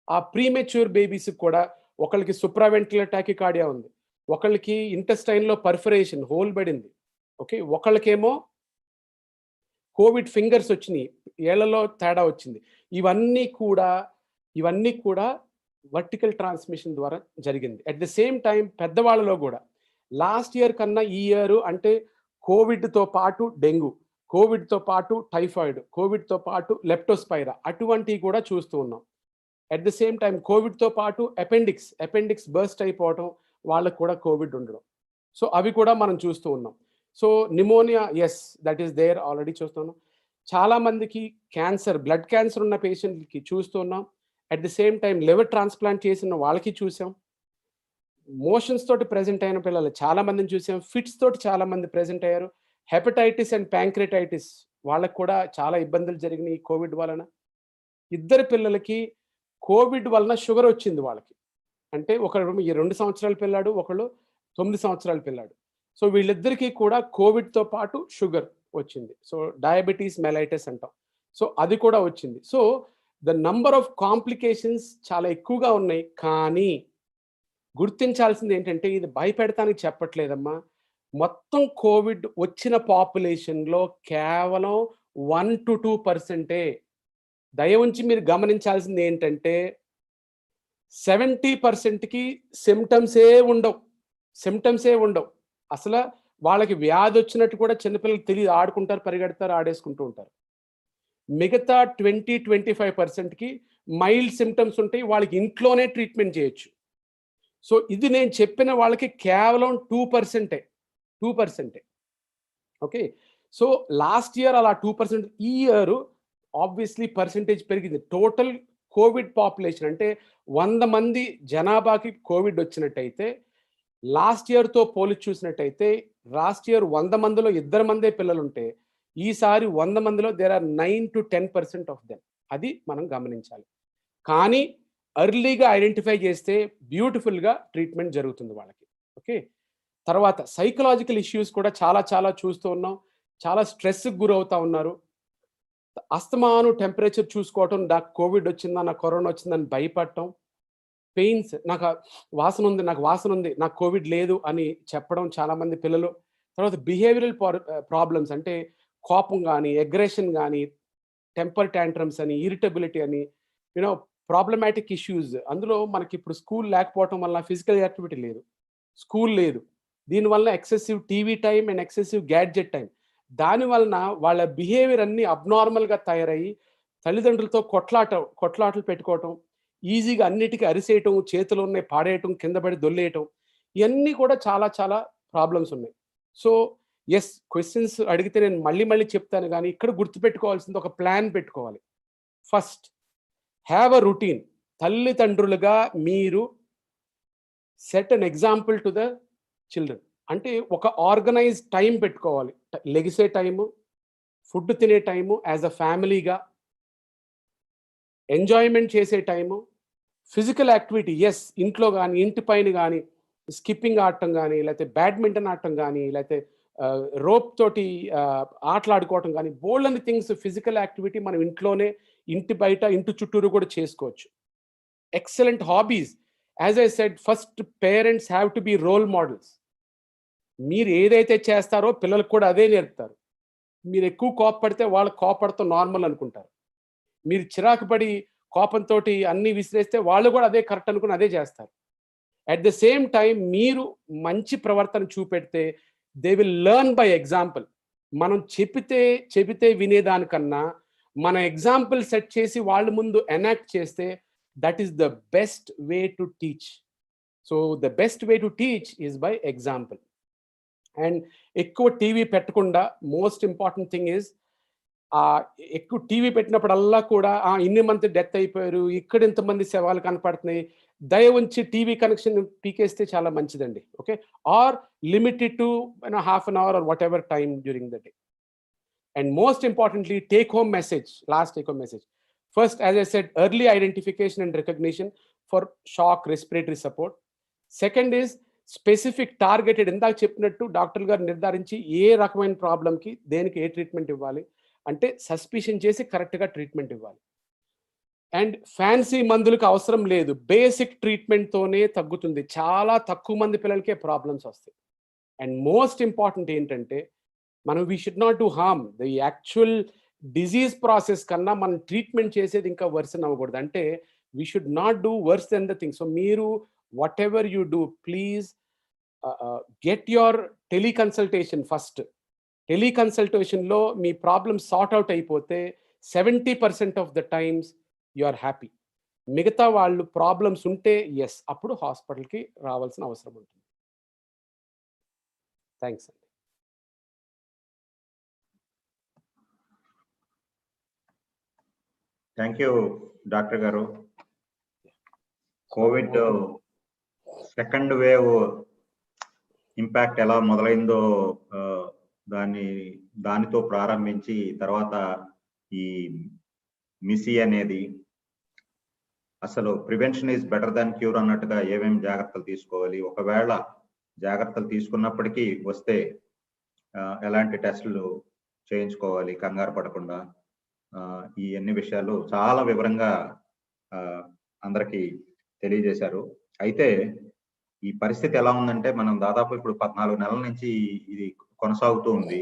ఆ ప్రీమెచ్యూర్ బేబీస్ కూడా ఒకళ్ళకి సుప్రావెంట్రికులర్ టాకికార్డియా ఉంది, ఒకళ్ళకి ఇంటెస్టైన్లో పర్ఫరేషన్ హోల్ పడింది, ఓకే, ఒకళ్ళకేమో కోవిడ్ ఫింగర్స్ వచ్చినాయి, ఏళ్లలో తేడా వచ్చింది. ఇవన్నీ కూడా వర్టికల్ ట్రాన్స్మిషన్ ద్వారా జరిగింది. అట్ ద సేమ్ టైం పెద్దవాళ్ళలో కూడా లాస్ట్ ఇయర్ కన్నా ఈ ఇయర్ అంటే కోవిడ్తో పాటు డెంగ్యూ, కోవిడ్తో పాటు టైఫాయిడ్, కోవిడ్తో పాటు లెప్టోస్పైరా అటువంటివి కూడా చూస్తూ ఉన్నాం. అట్ ద సేమ్ టైం కోవిడ్తో పాటు అపెండిక్స్ బర్స్ట్ అయిపోవటం, వాళ్ళకు కూడా కోవిడ్ ఉండడం. సో అవి కూడా మనం చూస్తూ ఉన్నాం. So pneumonia, yes that is there, already చూస్తున్నాం. చాలామందికి క్యాన్సర్, బ్లడ్ క్యాన్సర్ ఉన్న పేషెంట్కి చూస్తున్నాం. At the same time liver transplant చేసిన వాళ్ళకి చూసాం. మోషన్స్ తోటి ప్రెజెంట్ అయిన పిల్లలు చాలామందిని చూసాం. ఫిట్స్ తోటి చాలామంది ప్రెజెంట్ అయ్యారు. హెపటైటిస్ అండ్ ప్యాంక్రియాటైటిస్ వాళ్ళకు కూడా చాలా ఇబ్బందులు జరిగినాయి కోవిడ్ వలన. 2 పిల్లలకి కోవిడ్ వలన షుగర్ వచ్చింది వాళ్ళకి. అంటే ఒకరు 2 సంవత్సరాల పిల్లాడు, ఒకళ్ళు 9 సంవత్సరాల పిల్లాడు. సో వీళ్ళిద్దరికీ కూడా కోవిడ్తో పాటు షుగర్ వచ్చింది. సో డయాబెటీస్ మెలైటిస్ అంటాం. సో అది కూడా వచ్చింది. So the number of complications చాలా ఎక్కువగా ఉన్నాయి. కానీ గుర్తించాల్సింది ఏంటంటే, ఇది భయపెడతానికి చెప్పట్లేదమ్మా, మొత్తం కోవిడ్ వచ్చిన పాపులేషన్లో కేవలం 1 to 2%. దయ ఉంచి మీరు గమనించాల్సింది ఏంటంటే 70%కి సిమ్టమ్సే ఉండవు. అసలు వాళ్ళకి వ్యాధి వచ్చినట్టు కూడా చిన్నపిల్లలు తెలియదు, ఆడుకుంటారు, పరిగెడతారు, ఆడేసుకుంటూ ఉంటారు. మిగతా 20-25%కి మైల్డ్ సిమ్టమ్స్ ఉంటాయి, వాళ్ళకి ఇంట్లోనే ట్రీట్మెంట్ చేయొచ్చు. సో ఇది నేను చెప్పిన వాళ్ళకి కేవలం 2%. ఓకే, సో లాస్ట్ ఇయర్ అలా 2%, ఈ ఇయర్ ఆబ్వియస్లీ పర్సెంటేజ్ పెరిగింది. టోటల్ కోవిడ్ పాపులేషన్ అంటే 100 మంది జనాభాకి కోవిడ్ వచ్చినట్టయితే లాస్ట్ ఇయర్తో పోల్చి చూసినట్టయితే లాస్ట్ ఇయర్ 100 మందిలో 2 మందే పిల్లలు ఉంటే ఈసారి 100 మందిలో there are 9 to 10% of them. అది మనం గమనించాలి. కానీ ఎర్లీగా ఐడెంటిఫై చేస్తే బ్యూటిఫుల్గా ట్రీట్మెంట్ జరుగుతుంది వాళ్ళకి. ఓకే, తర్వాత సైకలాజికల్ ఇష్యూస్ కూడా చాలా చాలా చూస్తూ ఉన్నాం. చాలా స్ట్రెస్కి గురవుతూ ఉన్నారు. అస్తమాను టెంపరేచర్ చూసుకోవటం, నాకు కోవిడ్ వచ్చిందా, నాకు కరోనా వచ్చిందని భయపడటం, పెయిన్స్, నాకు వాసన ఉంది, నాకు కోవిడ్ లేదు అని చెప్పడం చాలామంది పిల్లలు. తర్వాత బిహేవియరల్ ప్రాబ్లమ్స్ అంటే కోపం కానీ, అగ్రెషన్ కానీ, టెంపర్ ట్యాంట్రమ్స్ అని, ఇరిటబిలిటీ అని, ప్రాబ్లమాటిక్ ఇష్యూస్. అందులో మనకి ఇప్పుడు స్కూల్ లేకపోవటం వల్ల ఫిజికల్ యాక్టివిటీ లేదు, స్కూల్ లేదు, దీనివల్ల excessive TV time and excessive gadget time, దానివలన వాళ్ళ బిహేవియర్ అన్ని అబ్నార్మల్గా తయారయ్యి తల్లిదండ్రులతో కొట్లాటలు పెట్టుకోవటం, ఈజీగా అన్నిటికీ అరిసేయటం, చేతులు ఉన్నాయి పాడేయటం, కింద పడి దొల్లేయటం, ఇవన్నీ కూడా చాలా చాలా ప్రాబ్లమ్స్ ఉన్నాయి. సో ఎస్, క్వశ్చన్స్ అడిగితే నేను మళ్ళీ చెప్తాను, కానీ ఇక్కడ గుర్తుపెట్టుకోవాల్సింది ఒక ప్లాన్ పెట్టుకోవాలి. First have a routine. తల్లిదండ్రులుగా మీరు set an example to the children. అంటే ఒక ఆర్గనైజ్ టైం పెట్టుకోవాలి, లెగిసే టైము, ఫుడ్ తినే టైము, యాజ్ అ ఫ్యామిలీగా ఎంజాయ్మెంట్ చేసే టైము, ఫిజికల్ యాక్టివిటీ, ఎస్, ఇంట్లో కానీ ఇంటి పైన కానీ స్కిప్పింగ్ ఆడటం కానీ, లేకపోతే బ్యాడ్మింటన్ ఆడటం కానీ, లేకపోతే రోప్ తోటి ఆటలాడుకోవటం కానీ, బోల్డ్ అన్ని థింగ్స్ ఫిజికల్ యాక్టివిటీ మనం ఇంట్లోనే, ఇంటి బయట, ఇంటి చుట్టూరు కూడా చేసుకోవచ్చు. Excellent hobbies, as I said, first parents have to be role models. మీరు ఏదైతే చేస్తారో పిల్లలకు కూడా అదే నేర్పుతారు. మీరు ఎక్కువ కోపపడితే వాళ్ళు కోపడతాం నార్మల్ అనుకుంటారు. మీరు చిరాకు పడి కోపంతో అన్నీ విసిరేస్తే వాళ్ళు కూడా అదే కరెక్ట్ అనుకుని అదే చేస్తారు. అట్ ద సేమ్ టైం మీరు మంచి ప్రవర్తన చూపెడితే they will learn by example. మనం చెబితే వినేదానికన్నా మన ఎగ్జాంపుల్ సెట్ చేసి వాళ్ళ ముందు ఎనాక్ట్ చేస్తే that is the best way to teach. So the best way to teach is by example. And ఎక్కువ టీవీ పెట్టకుండా, మోస్ట్ ఇంపార్టెంట్ థింగ్ ఈజ్ ఎక్కువ టీవీ పెట్టినప్పుడల్లా కూడా ఇన్ని మంది డెత్ అయిపోయారు, ఇక్కడ ఇంతమంది శవాలు కనపడుతున్నాయి, దయ ఉంచి టీవీ కనెక్షన్ పీకేస్తే చాలా మంచిదండి. Okay, or limited to half an hour or whatever time during the day. And most importantly take home message. First, as I said, early identification and recognition for shock respiratory support. Second is specific targeted, ఇందాక చెప్పినట్టు డాక్టర్ గారు నిర్ధారించి ఏ రకమైన ప్రాబ్లంకి దేనికి ఏ ట్రీట్మెంట్ ఇవ్వాలి అంటే సస్పిషన్ చేసి కరెక్ట్గా ట్రీట్మెంట్ ఇవ్వాలి. అండ్ ఫ్యాన్సీ మందులకు అవసరం లేదు, బేసిక్ ట్రీట్మెంట్తోనే తగ్గుతుంది. చాలా తక్కువ మంది పిల్లలకే ప్రాబ్లమ్స్ వస్తాయి. అండ్ మోస్ట్ ఇంపార్టెంట్ ఏంటంటే మనం we should not do harm. The actual disease process కన్నా మనం ట్రీట్మెంట్ చేసేది ఇంకా వర్సన్ అవ్వకూడదు. అంటే we should not do worse than the thing. So మీరు whatever you do, please get your teleconsultation first. టెలికన్సల్టేషన్లో మీ ప్రాబ్లమ్ సార్ట్ అవుట్ అయిపోతే 70% of the times you are happy. మిగతా వాళ్ళు ప్రాబ్లమ్స్ ఉంటే ఎస్, అప్పుడు హాస్పిటల్కి రావాల్సిన అవసరం ఉంటుంది. థ్యాంక్స్ అండి. థ్యాంక్ యూ డాక్టర్ గారు. కోవిడ్ సెకండ్ వేవ్ ఇంపాక్ట్ ఎలా మొదలైందో దానితో ప్రారంభించి తర్వాత ఈ మిసి అనేది అసలు prevention is better than cure అన్నట్టుగా ఏమేమి జాగ్రత్తలు తీసుకోవాలి, ఒకవేళ జాగ్రత్తలు తీసుకున్నప్పటికీ వస్తే ఎలాంటి టెస్టులు చేయించుకోవాలి కంగారు పడకుండా, ఈ అన్ని విషయాలు చాలా వివరంగా అందరికీ తెలియజేశారు. అయితే ఈ పరిస్థితి ఎలా ఉందంటే మనం దాదాపు ఇప్పుడు 14 నెలల నుంచి ఇది కొనసాగుతూ ఉంది.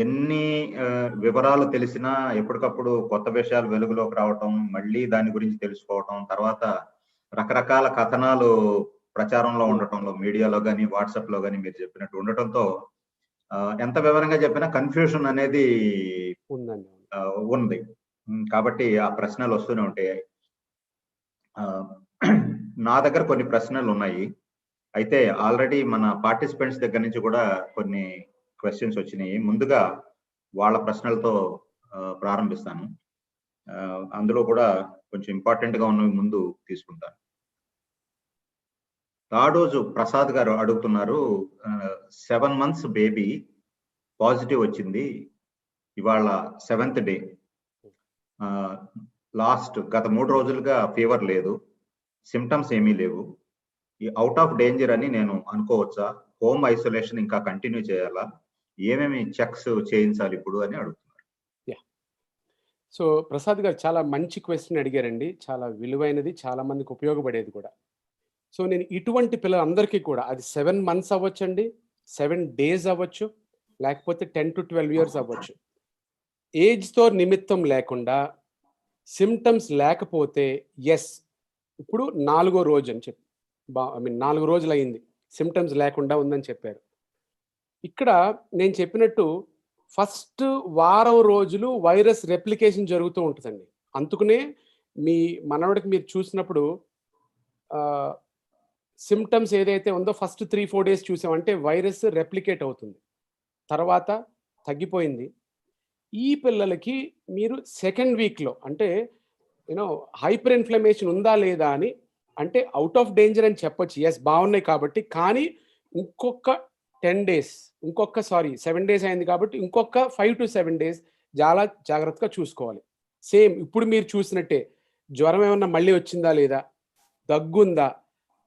ఎన్ని వివరాలు తెలిసినా ఎప్పటికప్పుడు కొత్త విషయాలు వెలుగులోకి రావటం, మళ్ళీ దాని గురించి తెలుసుకోవటం, తర్వాత రకరకాల కథనాలు ప్రచారంలో ఉండటంలో, మీడియాలో కానీ వాట్సాప్లో కానీ మీరు చెప్పినట్టు ఉండటంతో ఎంత వివరంగా చెప్పినా కన్ఫ్యూషన్ అనేది ఉంది. కాబట్టి ఆ ప్రశ్నలు వస్తూనే ఉంటాయి. నా దగ్గర కొన్ని ప్రశ్నలు ఉన్నాయి. అయితే ఆల్రెడీ మన పార్టిసిపెంట్స్ దగ్గర నుంచి కూడా కొన్ని క్వశ్చన్స్ వచ్చినాయి. ముందుగా వాళ్ళ ప్రశ్నలతో ప్రారంభిస్తాను. అందులో కూడా కొంచెం ఇంపార్టెంట్ గా ఉన్నవి ముందు తీసుకుంటాను. తాడోజు ప్రసాద్ గారు అడుగుతున్నారు, 7 months బేబీ పాజిటివ్ వచ్చింది, ఇవాళ 7th డే, గత 3 రోజులుగా ఫీవర్ లేదు, సిమ్టమ్స్ ఏమీ లేవు, ఈ అవుట్ ఆఫ్ డేంజర్ అని నేను అనుకోవచ్చా, హోమ్ ఐసోలేషన్ ఇంకా కంటిన్యూ చేయాలా, ఏమేమి చెక్స్ చేయించాలి ఇప్పుడు అని అడుగుతున్నారు. సో ప్రసాద్ గారు చాలా మంచి క్వశ్చన్ అడిగారండి, చాలా విలువైనది, చాలా మందికి ఉపయోగపడేది కూడా. సో నేను ఇటువంటి పిల్లలందరికీ కూడా, అది 7 months అవ్వచ్చండి, 7 days అవ్వచ్చు, లేకపోతే 10 to 12 years అవ్వచ్చు, ఏజ్తో నిమిత్తం లేకుండా సిమ్టమ్స్ లేకపోతే ఎస్, ఇప్పుడు 4వ రోజు అని చెప్పి 4 రోజులు అయింది సిమ్టమ్స్ లేకుండా ఉందని చెప్పారు. ఇక్కడ నేను చెప్పినట్టు ఫస్ట్ వారం రోజులు వైరస్ రెప్లికేషన్ జరుగుతూ ఉంటుందండి. అందుకనే మీ మనవడికి మీరు చూసినప్పుడు సిమ్టమ్స్ ఏదైతే ఉందో ఫస్ట్ 3-4 days చూసామంటే వైరస్ రెప్లికేట్ అవుతుంది, తర్వాత తగ్గిపోయింది. ఈ పిల్లలకి మీరు 2nd weekలో అంటే హైపర్ ఇన్ఫ్లమేషన్ ఉందా లేదా అని, అంటే అవుట్ ఆఫ్ డేంజర్ అని చెప్పొచ్చు, ఎస్ బాగున్నాయి కాబట్టి, కానీ ఇంకొక 7 days అయింది కాబట్టి ఇంకొక 5 to 7 days చాలా జాగ్రత్తగా చూసుకోవాలి. సేమ్ ఇప్పుడు మీరు చూసినట్టే జ్వరం ఏమన్నా మళ్ళీ వచ్చిందా లేదా, దగ్గుందా,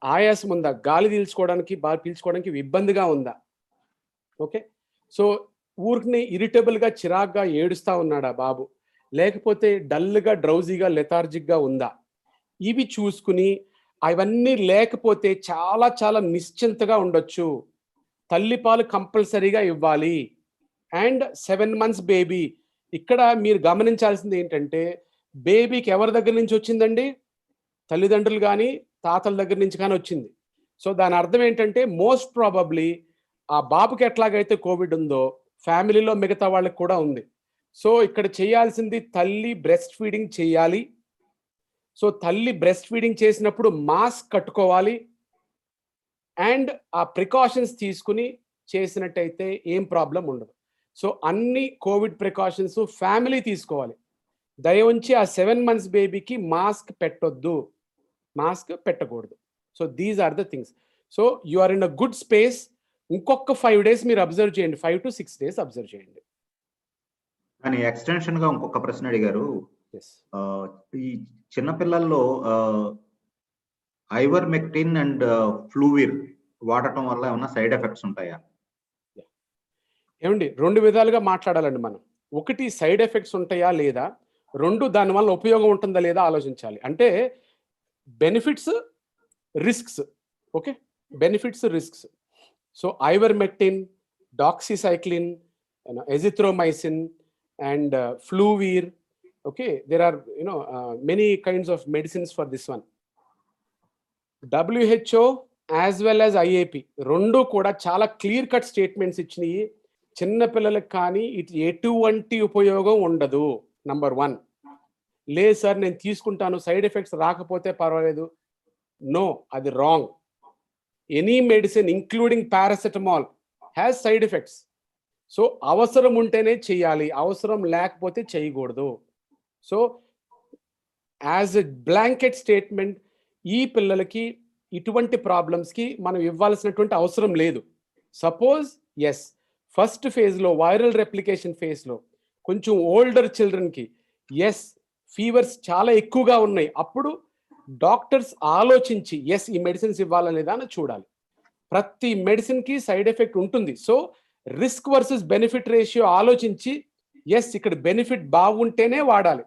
ఆయాసం ఉందా, గాలి పీల్చుకోవడానికి ఇబ్బందిగా ఉందా, ఓకే, సో ఊరికి ఇరిటబుల్గా చిరాగ్గా ఏడుస్తూ ఉన్నాడా బాబు, లేకపోతే డల్గా డ్రౌజీగా లెథార్జిక్గా ఉందా, ఇవి చూసుకుని అవన్నీ లేకపోతే చాలా చాలా నిశ్చింతగా ఉండొచ్చు. తల్లిపాలు కంపల్సరీగా ఇవ్వాలి. అండ్ 7 months బేబీ, ఇక్కడ మీరు గమనించాల్సింది ఏంటంటే బేబీకి ఎవరి దగ్గర నుంచి వచ్చిందండి? తల్లిదండ్రులు కానీ తాతల దగ్గర నుంచి కానీ వచ్చింది. సో దాని అర్థం ఏంటంటే మోస్ట్ ప్రాబబ్లీ ఆ బాబుకి ఎట్లాగైతే కోవిడ్ ఉందో ఫ్యామిలీలో మిగతా వాళ్ళకి కూడా ఉంది. సో ఇక్కడ చేయాల్సింది తల్లి బ్రెస్ట్ ఫీడింగ్ చేయాలి. సో తల్లి బ్రెస్ట్ ఫీడింగ్ చేసినప్పుడు మాస్క్ కట్టుకోవాలి. అండ్ ఆ ప్రికాషన్స్ తీసుకుని చేసినట్టయితే ఏం ప్రాబ్లం ఉండదు. సో అన్ని కోవిడ్ ప్రికాషన్స్ ఫ్యామిలీ తీసుకోవాలి. దయ ఉంచి ఆ 7 months బేబీకి మాస్క్ పెట్టొద్దు, మాస్క్ పెట్టకూడదు. So these are the things. So you are in a good space. ఇంకొక 5 days మీరు అబ్జర్వ్ చేయండి, 5 to 6 days అబ్జర్వ్ చేయండి. కానీ ఎక్స్టెన్షన్ గా ఇంకొక ప్రశ్న అడిగారు. ఎస్, ఈ చిన్నపిల్లల్లో ఐవర్మెక్టిన్ అండ్ ఫ్లూవిర్ వాడటం వల్ల ఏమన్నా సైడ్ ఎఫెక్ట్స్ ఉంటాయా? ఏమండి 2 విధాలుగా మాట్లాడాలండి మనం. ఒకటి సైడ్ ఎఫెక్ట్స్ ఉంటాయా లేదా, 2 దానివల్ల ఉపయోగం ఉంటుందా లేదా ఆలోచించాలి. అంటే benefits, risks. Okay, benefits, risks. So ivermectin, doxycycline, azithromycin and fluweer. Okay, there are many kinds of medicines for this one. WHO as well as IAP రెండు కూడా చాలా క్లియర్ కట్ స్టేట్మెంట్స్ ఇచ్చినాయి. చిన్న పిల్లలకు కానీ ఇది ఎటువంటి ఉపయోగం ఉండదు. నంబర్ 1. లేదు సార్ నేను తీసుకుంటాను, సైడ్ ఎఫెక్ట్స్ రాకపోతే పర్వాలేదు. నో, అది wrong. Any medicine including paracetamol has side effects. So అవసరం ఉంటేనే చేయాలి, అవసరం లేకపోతే చేయకూడదు. So as a blanket statement ఈ పిల్లలకి ఇటువంటి ప్రాబ్లమ్స్కి మనం ఇవ్వాల్సినటువంటి అవసరం లేదు. సపోజ్ ఎస్ ఫస్ట్ ఫేజ్లో వైరల్ రెప్లికేషన్ ఫేజ్లో కొంచెం ఓల్డర్ చిల్డ్రన్కి ఎస్ ఫీవర్స్ చాలా ఎక్కువగా ఉన్నాయి, అప్పుడు డాక్టర్స్ ఆలోచించి ఎస్ ఈ మెడిసిన్స్ ఇవ్వాలా లేదా అని చూడాలి. ప్రతి మెడిసిన్కి సైడ్ ఎఫెక్ట్ ఉంటుంది. So risk versus benefit ratio ఆలోచించి ఎస్ ఇక్కడ బెనిఫిట్ బాగుంటేనే వాడాలి,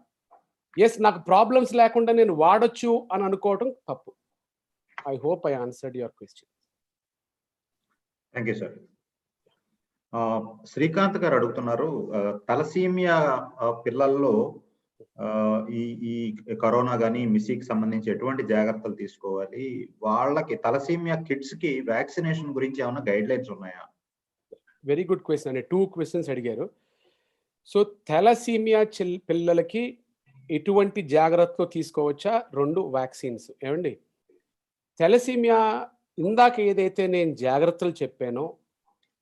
ఎస్ నాకు ప్రాబ్లమ్స్ లేకుండా నేను వాడొచ్చు అని అనుకోవటం తప్పు. I hope I answered your question. Thank you sir. Srikanth గారు అడుగుతున్నారు, తలసీమియా పిల్లల్లో ఈ కరోనా కానీ మిసీకి సంబంధించి ఎటువంటి జాగ్రత్తలు తీసుకోవాలి? వాళ్ళకి తలసీమియా కిడ్స్ కి వ్యాక్సినేషన్ గురించి ఏమైనా గైడ్ లైన్స్ ఉన్నాయా? వెరీ గుడ్ క్వశ్చన్ అండి. 2 questions అడిగారు. సో థాలసీమియా పిల్లలకి ఎటువంటి జాగ్రత్తలు తీసుకోవచ్చా? 2 వ్యాక్సిన్స్. ఏమండి, థాలసీమియా ఇందాక ఏదైతే నేను జాగ్రత్తలు చెప్పానో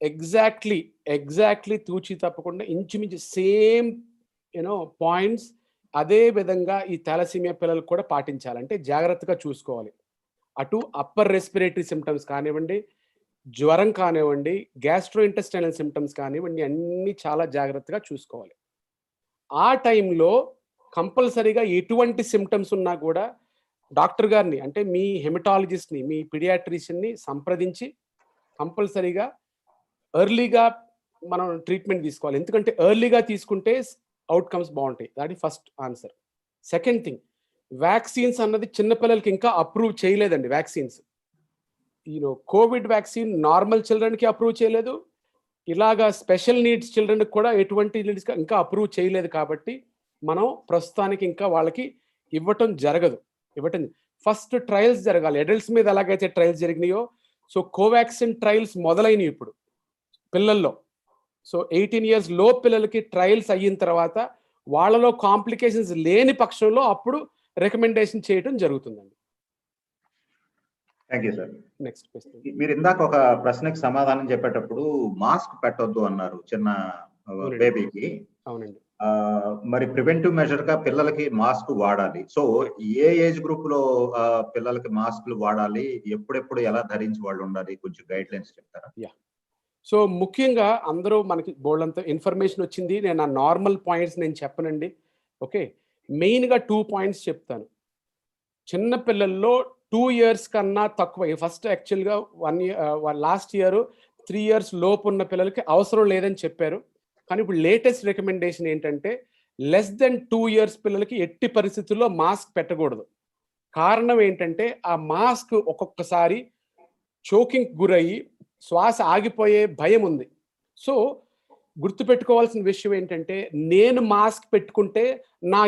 ఎగ్జాక్ట్లీ తూచి తప్పకుండా ఇంచుమించు సేమ్ పాయింట్స్ అదే విధంగా ఈ థాలసీమియా పిల్లలకు కూడా పాటించాలంటే జాగ్రత్తగా చూసుకోవాలి. అటు అప్పర్ రెస్పిరేటరీ సిమ్టమ్స్ కానివ్వండి, జ్వరం కానివ్వండి, గ్యాస్ట్రో ఇంటెస్టైనల్ సిమ్టమ్స్ కానివ్వండి, అన్నీ చాలా జాగ్రత్తగా చూసుకోవాలి. ఆ టైంలో కంపల్సరీగా ఎటువంటి సిమ్టమ్స్ ఉన్నా కూడా డాక్టర్ గారిని అంటే మీ హెమటాలజిస్ట్ని, మీ పీడియాట్రిషియన్ని సంప్రదించి కంపల్సరీగా ఎర్లీగా మనం ట్రీట్మెంట్ తీసుకోవాలి. ఎందుకంటే ఎర్లీగా తీసుకుంటే అవుట్కమ్స్ బాగుంటాయి. దాని first answer. Second thing, vaccines అన్నది చిన్నపిల్లలకి ఇంకా అప్రూవ్ చేయలేదండి. వ్యాక్సిన్స్ కోవిడ్ వ్యాక్సిన్ నార్మల్ చిల్డ్రన్కి అప్రూవ్ చేయలేదు, ఇలాగా స్పెషల్ నీడ్స్ చిల్డ్రన్కి కూడా ఎటువంటి నీడ్స్ ఇంకా అప్రూవ్ చేయలేదు. కాబట్టి మనం ప్రస్తుతానికి ఇంకా వాళ్ళకి ఇవ్వటం జరగదు. ఫస్ట్ ట్రయల్స్ జరగాలి. అడల్ట్స్ మీద ఎలాగైతే ట్రయల్స్ జరిగినాయో సో కోవాక్సిన్ ట్రయల్స్ మొదలైనవి ఇప్పుడు పిల్లల్లో. సో 18 years లో పిల్లలకి ట్రయల్స్ అయిన తర్వాత వాళ్ళలో కాంప్లికేషన్స్ లేని పక్షంలో అప్పుడు రికమెండేషన్ చేయడం జరుగుతుందండి. Thank you sir. Next question. మీరు ఇందాక ఒక ప్రశ్నకి సమాధానం చెప్పేటప్పుడు మాస్క్ పెట్టొద్దు అన్నారు చిన్న బేబీకి. అవునండి. మరి ప్రివెంటివ్ మెజర్ గా పిల్లలకి మాస్క్ వాడాలి. సో ఏ ఏజ్ గ్రూప్ లో పిల్లలకి మాస్క్లు వాడాలి, ఎప్పుడెప్పుడు ఎలా ధరించి వాళ్ళు ఉండాలి, కొంచెం గైడ్ లైన్స్ చెప్తారా? యా, సో ముఖ్యంగా అందరూ మనకి బోల్డంత ఇన్ఫర్మేషన్ వచ్చింది. నేను ఆ నార్మల్ పాయింట్స్ నేను చెప్పనండి. ఓకే, మెయిన్గా 2 points చెప్తాను. చిన్న పిల్లల్లో 2 years కన్నా తక్కువ, ఫస్ట్ యాక్చువల్గా 1 year లాస్ట్ ఇయర్ 3 years లోపు ఉన్న పిల్లలకి అవసరం లేదని చెప్పారు. కానీ ఇప్పుడు లేటెస్ట్ రికమెండేషన్ ఏంటంటే less than 2 years పిల్లలకి ఎట్టి పరిస్థితుల్లో మాస్క్ పెట్టకూడదు. కారణం ఏంటంటే ఆ మాస్క్ ఒక్కొక్కసారి చోకింగ్ గురయ్యి శ్వాస ఆగిపోయే భయం ఉంది. సో గుర్తుపెట్టుకోవాల్సిన విషయం ఏంటంటే, నేను మాస్క్ పెట్టుకుంటే నా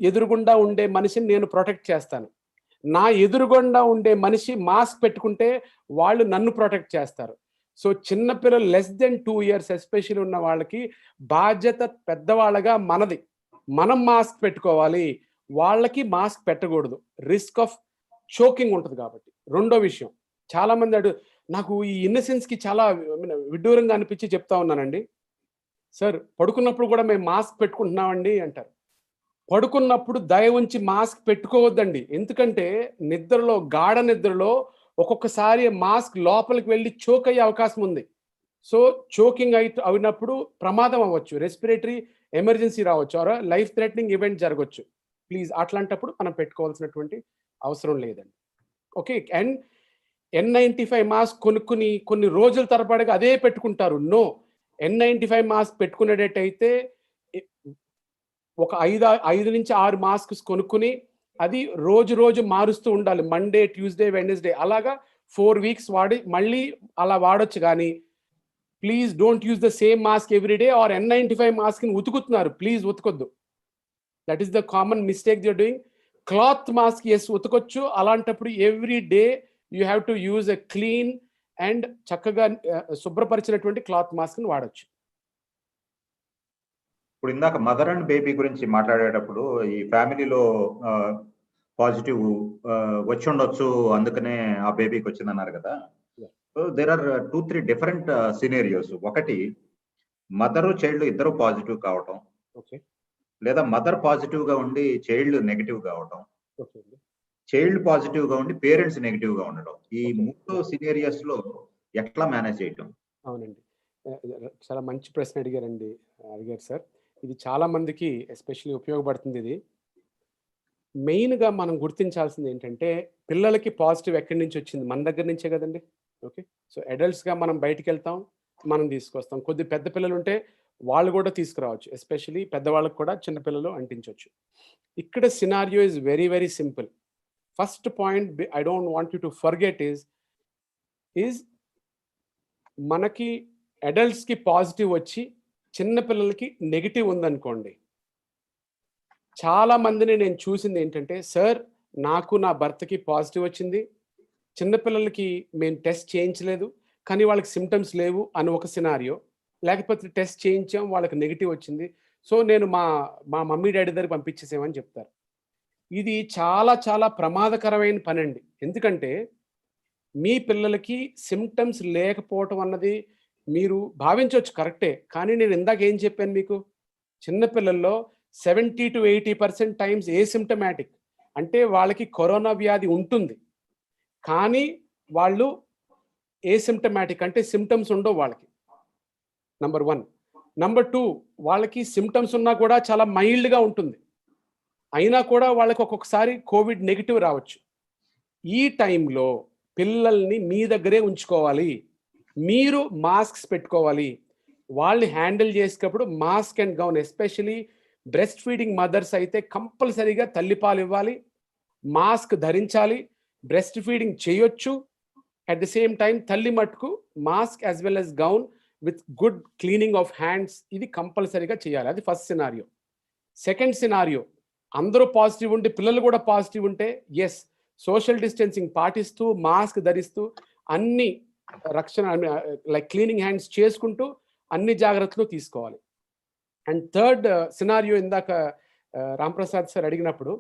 ఎదురుగుండా ఉండే మనిషిని నేను ప్రొటెక్ట్ చేస్తాను. నా ఎదురుగుండా ఉండే మనిషి మాస్క్ పెట్టుకుంటే వాళ్ళు నన్ను ప్రొటెక్ట్ చేస్తారు. సో చిన్న పిల్లలు లెస్ దెన్ 2 ఇయర్స్ ఎస్పెషల్లీ ఉన్న వాళ్ళకి బాధ్యత పెద్దవాళ్ళగా మనది. మనం మాస్క్ పెట్టుకోవాలి. వాళ్ళకి మాస్క్ పెట్టకూడదు. రిస్క్ ఆఫ్ చోకింగ్ ఉంటుంది కాబట్టి. రెండో విషయం, చాలా మంది నాకు ఈ ఇన్నసెన్స్‌కి చాలా విడ్డూరంగా అనిపించి చెప్తా ఉన్నానండి. సార్ పడుకున్నప్పుడు కూడా మేము మాస్క్ పెట్టుకుంటున్నామండి అంటారు. పడుకున్నప్పుడు దయ ఉంచి మాస్క్ పెట్టుకోవద్దండి. ఎందుకంటే నిద్రలో, గాఢ నిద్రలో ఒక్కొక్కసారి మాస్క్ లోపలికి వెళ్ళి చోక్ అయ్యే అవకాశం ఉంది. సో చోకింగ్ అయినప్పుడు ప్రమాదం అవ్వచ్చు, రెస్పిరేటరీ ఎమర్జెన్సీ రావచ్చు, ఆర్ లైఫ్ థ్రెటనింగ్ ఈవెంట్ జరగవచ్చు. ప్లీజ్ అట్లాంటప్పుడు మనం పెట్టుకోవాల్సినటువంటి అవసరం లేదండి. ఓకే. అండ్ N95 మాస్క్ కొనుక్కుని కొన్ని రోజుల తరబడిగా అదే పెట్టుకుంటారు. నో, N95 మాస్క్ పెట్టుకునేటట్టయితే ఒక 5 నుంచి 6 మాస్క్స్ కొనుక్కుని అది రోజు మారుస్తూ ఉండాలి. మండే, ట్యూస్డే, వెడ్నెస్డే అలాగా 4 వీక్స్ వాడి మళ్ళీ అలా వాడొచ్చు. కానీ please don't use the same mask every day. Or N95 మాస్క్ని ఉతుకుతున్నారు, ప్లీజ్ ఉతకొద్దు. That is the common mistake they are doing. Cloth mask yes ఉతకొచ్చు. అలాంటప్పుడు every day you have to use a clean and చక్కగా శుభ్రపరిచినటువంటి క్లాత్ మాస్క్ని వాడొచ్చు. ఇప్పుడు ఇందాక మదర్ అండ్ బేబీ గురించి మాట్లాడేటప్పుడు ఈ ఫ్యామిలీలో పాజిటివ్ వచ్చి ఉండొచ్చు, అందుకనే ఆ బేబీకి వచ్చిందన్నారు కదా. So there are 2-3 different scenarios. ఒకటి, మదరు చైల్డ్ ఇద్దరు పాజిటివ్ కావటం, ఓకే, లేదా మదర్ పాజిటివ్ గా ఉండి చైల్డ్ నెగిటివ్ కావటం, ఓకే, చైల్డ్ పాజిటివ్ గా ఉండి పేరెంట్స్ నెగిటివ్ గా ఉండడం. ఈ 3 సినేరియోస్ లో ఎట్లా మేనేజ్ చేయటం? అవునండి. చాలా మంచి ప్రశ్న అడిగారు సార్. ఇది చాలా మందికి ఎస్పెషల్లీ ఉపయోగపడుతుంది. ఇది మెయిన్గా మనం గుర్తించాల్సింది ఏంటంటే, పిల్లలకి పాజిటివ్ ఎక్కడి నుంచి వచ్చింది? మన దగ్గర నుంచే కదండి. ఓకే. సో అడల్ట్స్గా మనం బయటికి వెళ్తాం, మనం తీసుకొస్తాం. కొద్ది పెద్ద పిల్లలు ఉంటే వాళ్ళు కూడా తీసుకురావచ్చు. ఎస్పెషల్లీ పెద్దవాళ్ళకి కూడా చిన్నపిల్లలు అంటించవచ్చు. ఇక్కడ scenario is very very simple. First point I don't want you to forget is మనకి అడల్ట్స్కి పాజిటివ్ వచ్చి చిన్నపిల్లలకి నెగిటివ్ ఉందనుకోండి, చాలా మందిని నేను చూసింది ఏంటంటే, సార్ నాకు నా భర్తకి పాజిటివ్ వచ్చింది, చిన్నపిల్లలకి మేము టెస్ట్ చేయించలేదు కానీ వాళ్ళకి సిమ్టమ్స్ లేవు అని ఒక సినారియో. లేకపోతే టెస్ట్ చేయించాం, వాళ్ళకి నెగిటివ్ వచ్చింది, సో నేను మా మమ్మీ డాడీ దగ్గర పంపించేసామని చెప్తారు. ఇది చాలా చాలా ప్రమాదకరమైన పని అండి. ఎందుకంటే మీ పిల్లలకి సిమ్టమ్స్ లేకపోవటం అన్నది మీరు భావించవచ్చు, కరెక్టే. కానీ నేను ఇందాక ఏం చెప్పాను మీకు, చిన్నపిల్లల్లో 70 to 80% టైమ్స్ ఏసిమ్టమాటిక్, అంటే వాళ్ళకి కరోనా వ్యాధి ఉంటుంది కానీ వాళ్ళు ఏసిమ్టమాటిక్, అంటే సిమ్టమ్స్ ఉండవు వాళ్ళకి. నంబర్ 1. నంబర్ 2, వాళ్ళకి సిమ్టమ్స్ ఉన్నా కూడా చాలా మైల్డ్గా ఉంటుంది, అయినా కూడా వాళ్ళకి ఒక్కొక్కసారి కోవిడ్ నెగిటివ్ రావచ్చు. ఈ టైంలో పిల్లల్ని మీ దగ్గరే ఉంచుకోవాలి, మీరు మాస్క్స్ పెట్టుకోవాలి. వాళ్ళని హ్యాండిల్ చేసేటప్పుడు mask and gown, especially breast feeding mothers అయితే కంపల్సరీగా తల్లిపాలు ఇవ్వాలి, మాస్క్ ధరించాలి, బ్రెస్ట్ ఫీడింగ్ చేయొచ్చు. అట్ ది సేమ్ టైం తల్లి మట్టుకు mask as well as gown with good cleaning of hands, ఇది కంపల్సరీగా చేయాలి. అది ఫస్ట్ సినారియో. సెకండ్ సినారియో, అందరూ పాజిటివ్ ఉంటే పిల్లలు కూడా పాజిటివ్ ఉంటే ఎస్, సోషల్ డిస్టెన్సింగ్ పాటిస్తూ మాస్క్ ధరిస్తూ అన్ని రక్షణ లైక్ క్లీనింగ్ హ్యాండ్స్ చేసుకుంటూ అన్ని జాగ్రత్తలు తీసుకోవాలి. అండ్ థర్డ్ సినారియో ఇందాక రాంప్రసాద్ సార్ అడిగినప్పుడు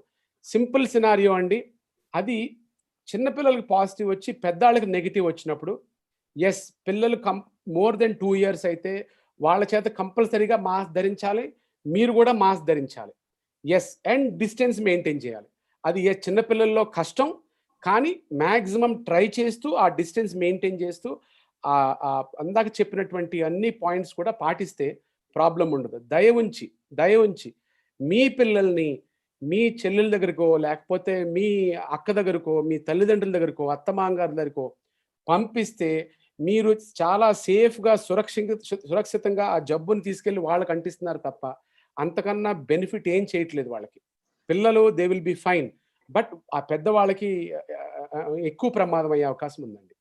సింపుల్ సినారియో అండి. అది చిన్నపిల్లలకి పాజిటివ్ వచ్చి పెద్దవాళ్ళకి నెగిటివ్ వచ్చినప్పుడు ఎస్, పిల్లలు మోర్ దెన్ 2 years అయితే వాళ్ళ చేత కంపల్సరీగా మాస్క్ ధరించాలి, మీరు కూడా మాస్క్ ధరించాలి. ఎస్, అండ్ డిస్టెన్స్ మెయింటైన్ చేయాలి. అది చిన్నపిల్లల్లో కష్టం కానీ మ్యాక్సిమం ట్రై చేస్తూ ఆ డిస్టెన్స్ మెయింటైన్ చేస్తూ అందాక చెప్పినటువంటి అన్ని పాయింట్స్ కూడా పాటిస్తే ప్రాబ్లం ఉండదు. దయ ఉంచి మీ పిల్లల్ని మీ చెల్లెల దగ్గరకో, లేకపోతే మీ అక్క దగ్గరకో, మీ తల్లిదండ్రుల దగ్గరకో, అత్తమాంగారి దగ్గరకో పంపిస్తే మీరు చాలా సేఫ్గా సురక్షితంగా ఆ జబ్బుని తీసుకెళ్ళి వాళ్ళకి అంటిస్తున్నారు తప్ప అంతకన్నా బెనిఫిట్ ఏం చేయట్లేదు వాళ్ళకి. పిల్లలు they will be fine. But ఆ పెద్దవాళ్ళకి ఎక్కువ ప్రమాదం అయ్యే అవకాశం ఉందండి.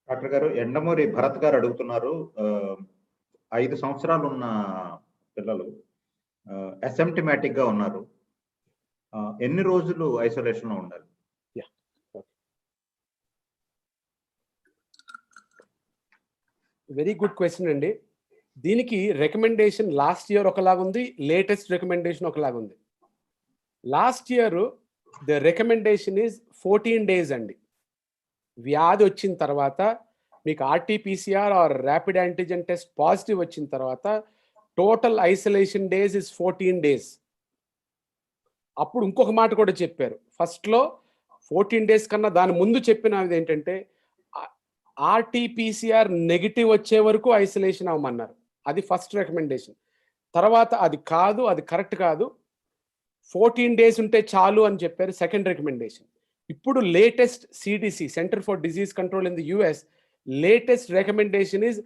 డాక్టర్ గారు, ఎండమూరి భరత్ గారు అడుగుతున్నారు, 5 సంవత్సరాలు ఉన్న పిల్లలు అసిమ్ప్టమాటిక్ గా ఉన్నారు, ఎన్ని రోజులు ఐసోలేషన్ లో ఉండాలి? వెరీ గుడ్ క్వశ్చన్ అండి. దీనికి రికమెండేషన్ లాస్ట్ ఇయర్ ఒకలాగుంది, లేటెస్ట్ రికమెండేషన్ ఒకలాగుంది. Last year the recommendation is 14 days అండి. వ్యాధి వచ్చిన తర్వాత మీకు RTPCR or rapid antigen test positive వచ్చిన తర్వాత total isolation days is 14 days. అప్పుడు ఇంకొక మాట కూడా చెప్పారు. ఫస్ట్లో 14 days కన్నా దాని ముందు చెప్పినది ఏంటంటే ఆర్టీపీసీఆర్ నెగిటివ్ వచ్చే వరకు ఐసోలేషన్ అవ్వమన్నారు. అది ఫస్ట్ రికమెండేషన్. తర్వాత అది కాదు, అది కరెక్ట్ కాదు, 14 days ఉంటే చాలు అని చెప్పారు, సెకండ్ రికమెండేషన్. ఇప్పుడు latest CDC, centre for disease control in the US, latest recommendation is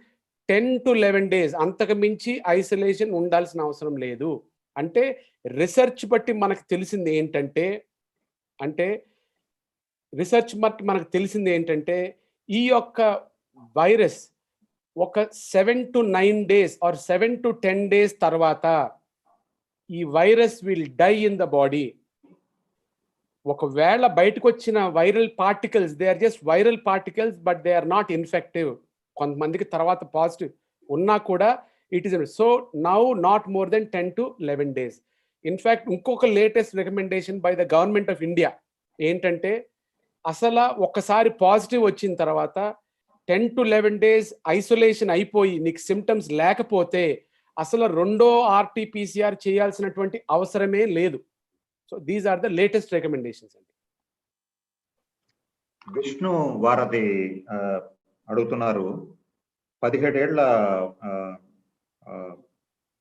10 to 11 days. అంతకు మించి ఐసోలేషన్ ఉండాల్సిన అవసరం లేదు. అంటే రీసెర్చ్ బట్టి మనకు తెలిసింది ఏంటంటే ఈ యొక్క వైరస్ ఒక 7 to 9 days or 7 to 10 days తర్వాత ఈ virus will die in the body. ఒకవేళ బయటకు వచ్చిన viral particles, they are just viral particles but they are not infective. కొంతమందికి తర్వాత పాజిటివ్ ఉన్నా కూడా it is so now not more than 10 to 11 days. In fact ఇంకొక latest recommendation by the government of India ఏంటంటే అసలు ఒక్కసారి పాజిటివ్ వచ్చిన తర్వాత 10 to 11 days ఐసోలేషన్ అయిపోయి నీకు సిమ్టమ్స్ లేకపోతే అసలు రెండో ఆర్టీపీసీఆర్ చేయాల్సినటువంటి అవసరమే లేదు. So these are the latest recommendations అండి. విష్ణు వారధి అడుగుతున్నారు, 17 ఏళ్ల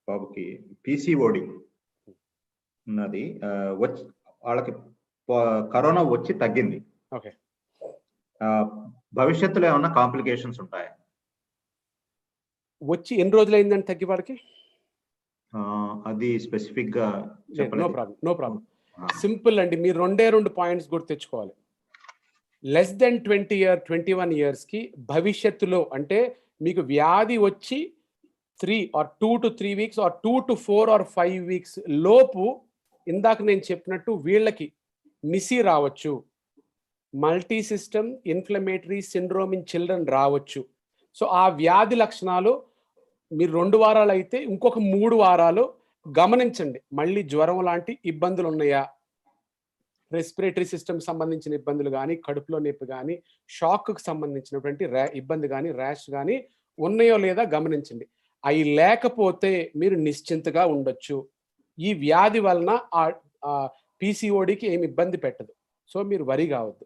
బాబుకి PCOD ఉన్నది, వాళ్ళకి కరోనా వచ్చి తగ్గింది. ఓకే, భవిష్యత్తులో ఏమన్నా కాంప్లికేషన్స్ ఉంటాయా? వచ్చి ఎన్ని రోజులు అయిందని తగ్గి వాడికి? అది స్పెసిఫిక్ గా నో ప్రాబ్లం. సింపుల్ అండి, మీరు 2 పాయింట్స్ గుర్తు తెచ్చుకోవాలి. లెస్ దెన్ 21 yearsకి భవిష్యత్తులో అంటే మీకు వ్యాధి వచ్చి 2 to 3 weeks are 2 to 4 or 5 weeks లోపు ఇందాక నేను చెప్పినట్టు వీళ్ళకి మిసి రావచ్చు, multi system inflammatory syndrome in children రావచ్చు. సో ఆ వ్యాధి లక్షణాలు మీరు 2 వారాలు అయితే ఇంకొక 3 వారాలు గమనించండి, మళ్ళీ జ్వరం లాంటి ఇబ్బందులు ఉన్నాయా, రెస్పిరేటరీ సిస్టమ్ సంబంధించిన ఇబ్బందులు కానీ, కడుపులో నొప్పి కానీ, షాక్కి సంబంధించినటువంటి ఇబ్బంది కానీ, ర్యాష్ కానీ ఉన్నాయో లేదా గమనించండి. అవి లేకపోతే మీరు నిశ్చింతగా ఉండొచ్చు. ఈ వ్యాధి వలన PCODకి ఏమి ఇబ్బంది పెట్టదు. సో మీరు వరి కావద్దు.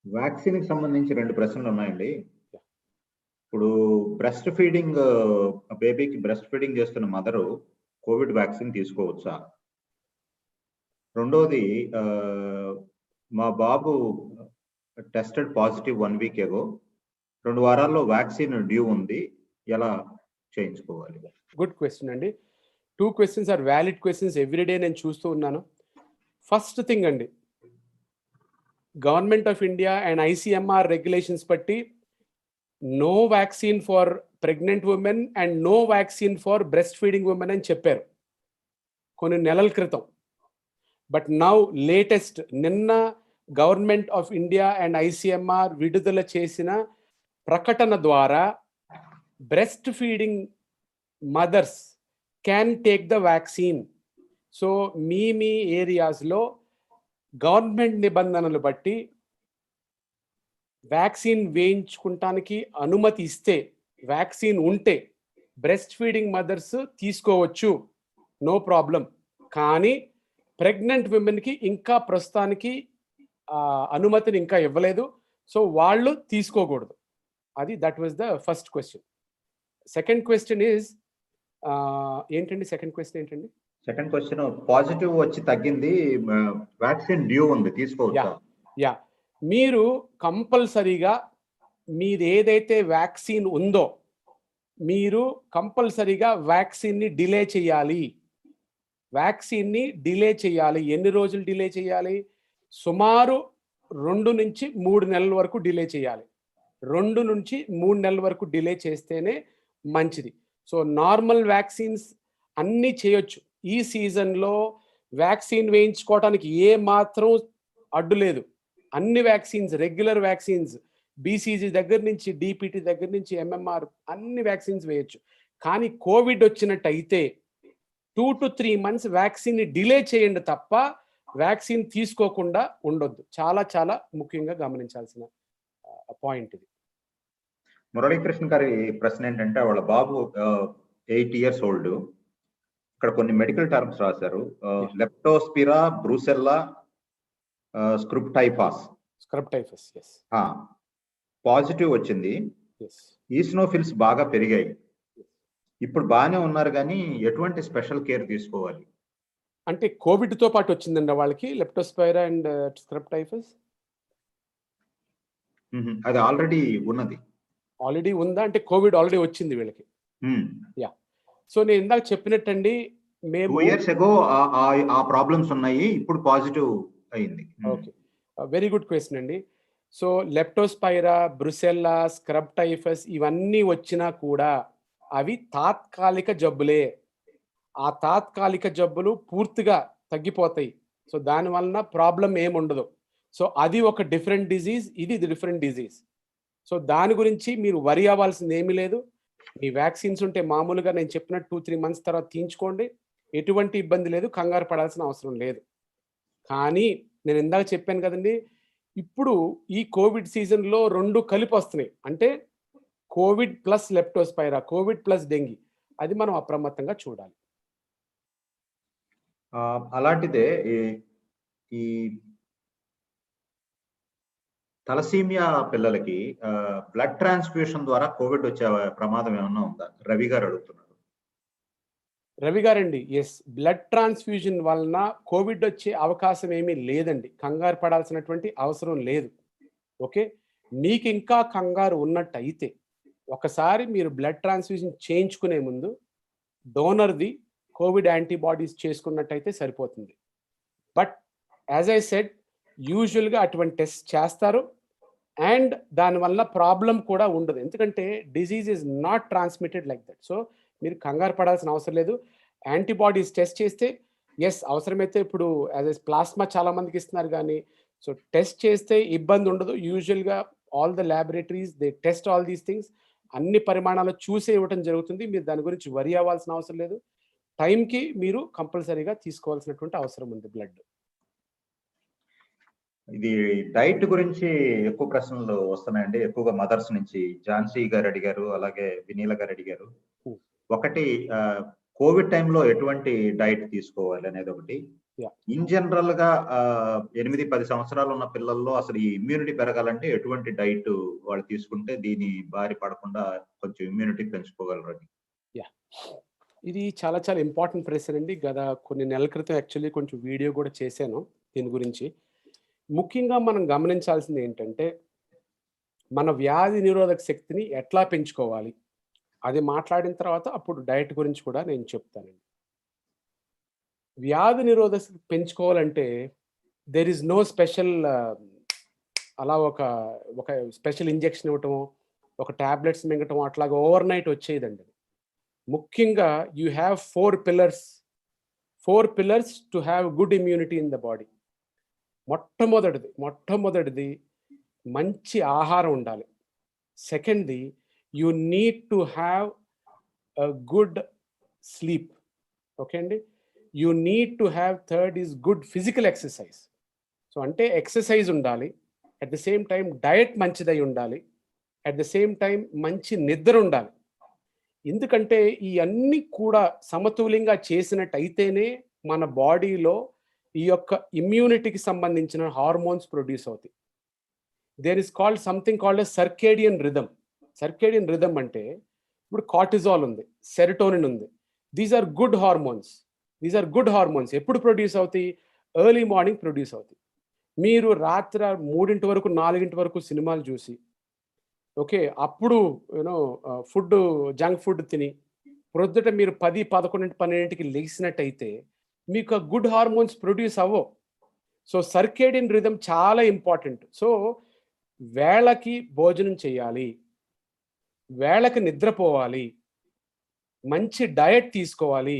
వ్యాక్సిన్ కి సంబంధించి 2 ప్రశ్నలు ఉన్నాయండి. ఇప్పుడు బ్రెస్ట్ ఫీడింగ్, బేబీకి బ్రెస్ట్ ఫీడింగ్ చేస్తున్న మదరు కోవిడ్ వ్యాక్సిన్ తీసుకోవచ్చా? రెండోది, మా బాబు టెస్టెడ్ పాజిటివ్ 1 week ago, 2 వారాల్లో వ్యాక్సిన్ డ్యూ ఉంది, ఎలా చేయించుకోవాలి? గుడ్ క్వశ్చన్ అండి. 2 questions are valid questions, every day నేను చూస్తూ ఉన్నాను. ఫస్ట్ థింగ్ అండి, government of India and ICMR regulations బట్టి no vaccine for pregnant women and no vaccine for breastfeeding women అని చెప్పారు కొన్ని నెలల క్రితం. బట్ నౌ లేటెస్ట్ నిన్న government of India and ICMR విడుదల చేసిన ప్రకటన ద్వారా breast feeding mothers can take the vaccine. So మీ ఏరియాస్లో గవర్నమెంట్ నిబంధనలు బట్టి వ్యాక్సిన్ వేయించుకుంటానికి అనుమతి ఇస్తే, వ్యాక్సిన్ ఉంటే బ్రెస్ట్ ఫీడింగ్ మదర్స్ తీసుకోవచ్చు, నో ప్రాబ్లం. కానీ ప్రెగ్నెంట్ విమెన్కి ఇంకా ప్రస్తుతానికి అనుమతిని ఇంకా ఇవ్వలేదు, సో వాళ్ళు తీసుకోకూడదు. అది that was the first question. Second question is ఏంటండి? సెకండ్ క్వశ్చన్ పాజిటివ్ వచ్చి తగ్గింది, వ్యాక్సిన్ డ్యూ ఉంది, తీసుకోవచ్చా? యా, మీరు కంపల్సరీగా మీది ఏదైతే వ్యాక్సిన్ ఉందో మీరు కంపల్సరీగా వ్యాక్సిన్ని డిలే చేయాలి. వ్యాక్సిన్ని డిలే చేయాలి. ఎన్ని రోజులు డిలే చేయాలి? సుమారు 2 నుంచి 3 నెలల వరకు డిలే చేయాలి. 2 నుంచి 3 నెలల వరకు డిలే చేస్తేనే మంచిది. సో నార్మల్ వ్యాక్సిన్స్ అన్నీ చేయొచ్చు. ఈ సీజన్‌లో వ్యాక్సిన్ వేయించుకోవటానికి ఏ మాత్రం అడ్డు లేదు. అన్ని వ్యాక్సిన్స్, రెగ్యులర్ వ్యాక్సిన్స్, బీసీజీ దగ్గర నుంచి, డీపీటీ దగ్గర నుంచి, ఎంఎంఆర్ అన్ని వ్యాక్సిన్స్ వేయొచ్చు. కానీ కోవిడ్ వచ్చినట్టయితే 2 to 3 మంత్స్ వ్యాక్సిన్ని డిలే చేయండి తప్ప వ్యాక్సిన్ తీసుకోకుండా ఉండొద్దు. చాలా చాలా ముఖ్యంగా గమనించాల్సిన పాయింట్ ఇది. మురళీకృష్ణ గారి ప్రశ్న ఏంటంటే వాళ్ళ బాబు 8 years ఓల్డ్. ఇక్కడ కొన్ని మెడికల్ టర్మ్స్ రాశారు. Leptospira, brucella, scrub typhus. Scrub typhus, yes. Positive వచ్చింది. Yes. ఈస్నోఫిల్స్ బాగా పెరిగాయి. ఇప్పుడు బాగానే ఉన్నారు, కానీ ఎటువంటి స్పెషల్ కేర్ తీసుకోవాలి? అంటే కోవిడ్తో పాటు వచ్చిందండి వాళ్ళకి లెప్టోస్పైరా అండ్ స్క్రిప్టైఫస్. అది ఆల్రెడీ ఉన్నది. ఆల్రెడీ ఉందా? అంటే కోవిడ్ ఆల్రెడీ వచ్చింది వీళ్ళకి. యా. సో నేను ఇందాక చెప్పినట్టండి, మేము 2 years ago ఆ ప్రాబ్లమ్స్ ఉన్నాయి, ఇప్పుడు పాజిటివ్ అయింది. ఓకే, వెరీ గుడ్ క్వశ్చన్ అండి. సో లెప్టోస్పైరా, బ్రుసెల్లా, స్క్రబ్టైఫస్ ఇవన్నీ వచ్చినా కూడా అవి తాత్కాలిక జబ్బులే. ఆ తాత్కాలిక జబ్బులు పూర్తిగా తగ్గిపోతాయి. సో దాని వలన ప్రాబ్లం ఏముండదు. సో అది ఒక డిఫరెంట్ డిజీజ్, ఇది డిఫరెంట్ డిజీజ్. సో దాని గురించి మీరు వరి అవ్వాల్సింది ఏమీ లేదు. మీ వ్యాక్సిన్స్ ఉంటే మామూలుగా నేను చెప్పినట్టు 2-3 మంత్స్ తర్వాత తీయించుకోండి, ఎటువంటి ఇబ్బంది లేదు, కంగారు పడాల్సిన అవసరం లేదు. కానీ నేను ఇందాక చెప్పాను కదండి, ఇప్పుడు ఈ కోవిడ్ సీజన్లో 2 కలిపి వస్తున్నాయి. అంటే Covid plus Leptospira, Covid plus dengue. అది మనం అప్రమత్తంగా చూడాలి. అలాంటిదే ఈ తలసీమియా పిల్లలకి బ్లడ్ ట్రాన్స్ఫ్యూషన్ ద్వారా కోవిడ్ వచ్చే ప్రమాదం ఏమన్నా ఉందా? రవి గారు అడుగుతున్నారు. రవి గారండి, ఎస్, బ్లడ్ ట్రాన్స్ఫ్యూజన్ వలన కోవిడ్ వచ్చే అవకాశం ఏమీ లేదండి. కంగారు పడాల్సినటువంటి అవసరం లేదు. ఓకే, మీకు ఇంకా కంగారు ఉన్నట్టయితే ఒకసారి మీరు బ్లడ్ ట్రాన్స్ఫ్యూజన్ చేయించుకునే ముందు డోనర్ది కోవిడ్ యాంటీబాడీస్ చేసుకున్నట్టయితే సరిపోతుంది. బట్ యాజ్ ఐ సెడ్, యూజువల్గా అటువంటి టెస్ట్ చేస్తారు అండ్ దానివల్ల ప్రాబ్లం కూడా ఉండదు. ఎందుకంటే disease is not transmitted like that. So మీరు కంగారు పడాల్సిన అవసరం లేదు. యాంటీబాడీస్ టెస్ట్ చేస్తే ఎస్, అవసరమైతే ఇప్పుడు యాజ్ ఎ ప్లాస్మా చాలా మందికి ఇస్తున్నారు, కానీ సో టెస్ట్ చేస్తే ఇబ్బంది ఉండదు. యూజువల్గా all the laboratories they test all these things, అన్ని పరిమాణాలు చూసే ఇవ్వడం జరుగుతుంది. మీరు దాని గురించి వరి అవ్వాల్సిన అవసరం లేదు. టైంకి మీరు కంపల్సరీగా తీసుకోవాల్సినటువంటి అవసరం ఉంది బ్లడ్. ఇది డైట్ గురించి ఎక్కువ ప్రశ్నలు వస్తున్నాయండి, ఎక్కువగా మదర్స్ నుంచి. ఝాన్సీ గారు అడిగారు, అలాగే వినీల గారు అడిగారు. ఒకటి, కోవిడ్ టైంలో ఎటువంటి డైట్ తీసుకోవాలి అనేది ఒకటి. ఇన్ జనరల్ గా 8-10 సంవత్సరాలు ఉన్న పిల్లల్లో అసలు ఈ ఇమ్యూనిటీ పెరగాలంటే ఎటువంటి డైట్ వాళ్ళు తీసుకుంటే దీని బారి పడకుండా కొంచెం ఇమ్యూనిటీ పెంచుకోగలరు? ఇది చాలా చాలా ఇంపార్టెంట్ ప్రశ్న అండి. గత కొన్ని నెలల క్రితం యాక్చువల్లీ కొంచెం వీడియో కూడా చేశాను దీని గురించి. ముఖ్యంగా మనం గమనించాల్సింది ఏంటంటే, మన వ్యాధి నిరోధక శక్తిని ఎట్లా పెంచుకోవాలి అది మాట్లాడిన తర్వాత అప్పుడు డైట్ గురించి కూడా నేను చెప్తానండి. వ్యాధి నిరోధక శక్తి పెంచుకోవాలంటే దెర్ ఈజ్ నో స్పెషల్, అలా ఒక స్పెషల్ ఇంజెక్షన్ ఇవ్వటం, ఒక ట్యాబ్లెట్స్ మింగటం అట్లాగా ఓవర్ నైట్ వచ్చేదండి. ముఖ్యంగా you have 4 pillars to have good immunity in the body. మొట్టమొదటిది మంచి ఆహారం ఉండాలి. సెకండ్ది, you need to have a good sleep. Okay అండి. You need to have, third is good physical exercise. So అంటే ఎక్సర్సైజ్ ఉండాలి, at the same time diet మంచిదై ఉండాలి, అట్ ద సేమ్ టైం మంచి నిద్ర ఉండాలి. ఎందుకంటే ఈ అన్ని కూడా సమతుల్యంగా చేసినట్టయితేనే మన బాడీలో ఈ యొక్క ఇమ్యూనిటీకి సంబంధించిన హార్మోన్స్ ప్రొడ్యూస్ అవుతాయి. There is called something called circadian rhythm. Circadian rhythm అంటే ఇప్పుడు కార్టిజాల్ ఉంది, సెరటోనిన్ ఉంది. These are good hormones. ఎప్పుడు ప్రొడ్యూస్ అవుతాయి? ఎర్లీ మార్నింగ్ ప్రొడ్యూస్ అవుతాయి. మీరు రాత్రి 3 వరకు 4 వరకు సినిమాలు చూసి, ఓకే, అప్పుడు జంక్ ఫుడ్ తిని ప్రొద్దుట మీరు 10, 11, 12 లెగిసినట్టయితే మీకు గుడ్ హార్మోన్స్ ప్రొడ్యూస్ అవ్వవు. సో సర్కేడియన్ రిథమ్ చాలా ఇంపార్టెంట్. సో వేళకి భోజనం చేయాలి, వేళకి నిద్రపోవాలి, మంచి డయట్ తీసుకోవాలి,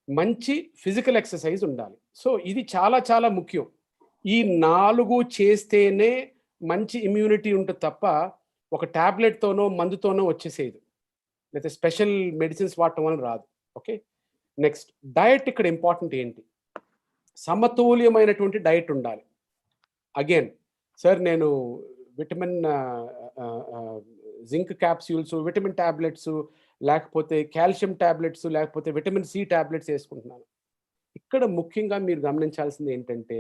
మంచి ఫిజికల్ ఎక్సర్సైజ్ ఉండాలి. సో ఇది చాలా చాలా ముఖ్యం. ఈ 4 చేస్తేనే మంచి ఇమ్యూనిటీ ఉంటుంది తప్ప ఒక ట్యాబ్లెట్తోనో మందుతోనో వచ్చేసేది, లేకపోతే స్పెషల్ మెడిసిన్స్ వాడటం వల్ల రాదు. Okay, next diet. ఇక్కడ ఇంపార్టెంట్ ఏంటి? సమతుల్యమైనటువంటి డయట్ ఉండాలి. అగైన్ సార్, నేను vitamin zinc capsules, vitamin tablets, లేకపోతే కాల్షియం ట్యాబ్లెట్స్, లేకపోతే విటమిన్ సి ట్యాబ్లెట్స్ వేసుకుంటున్నాను. ఇక్కడ ముఖ్యంగా మీరు గమనించాల్సింది ఏంటంటే,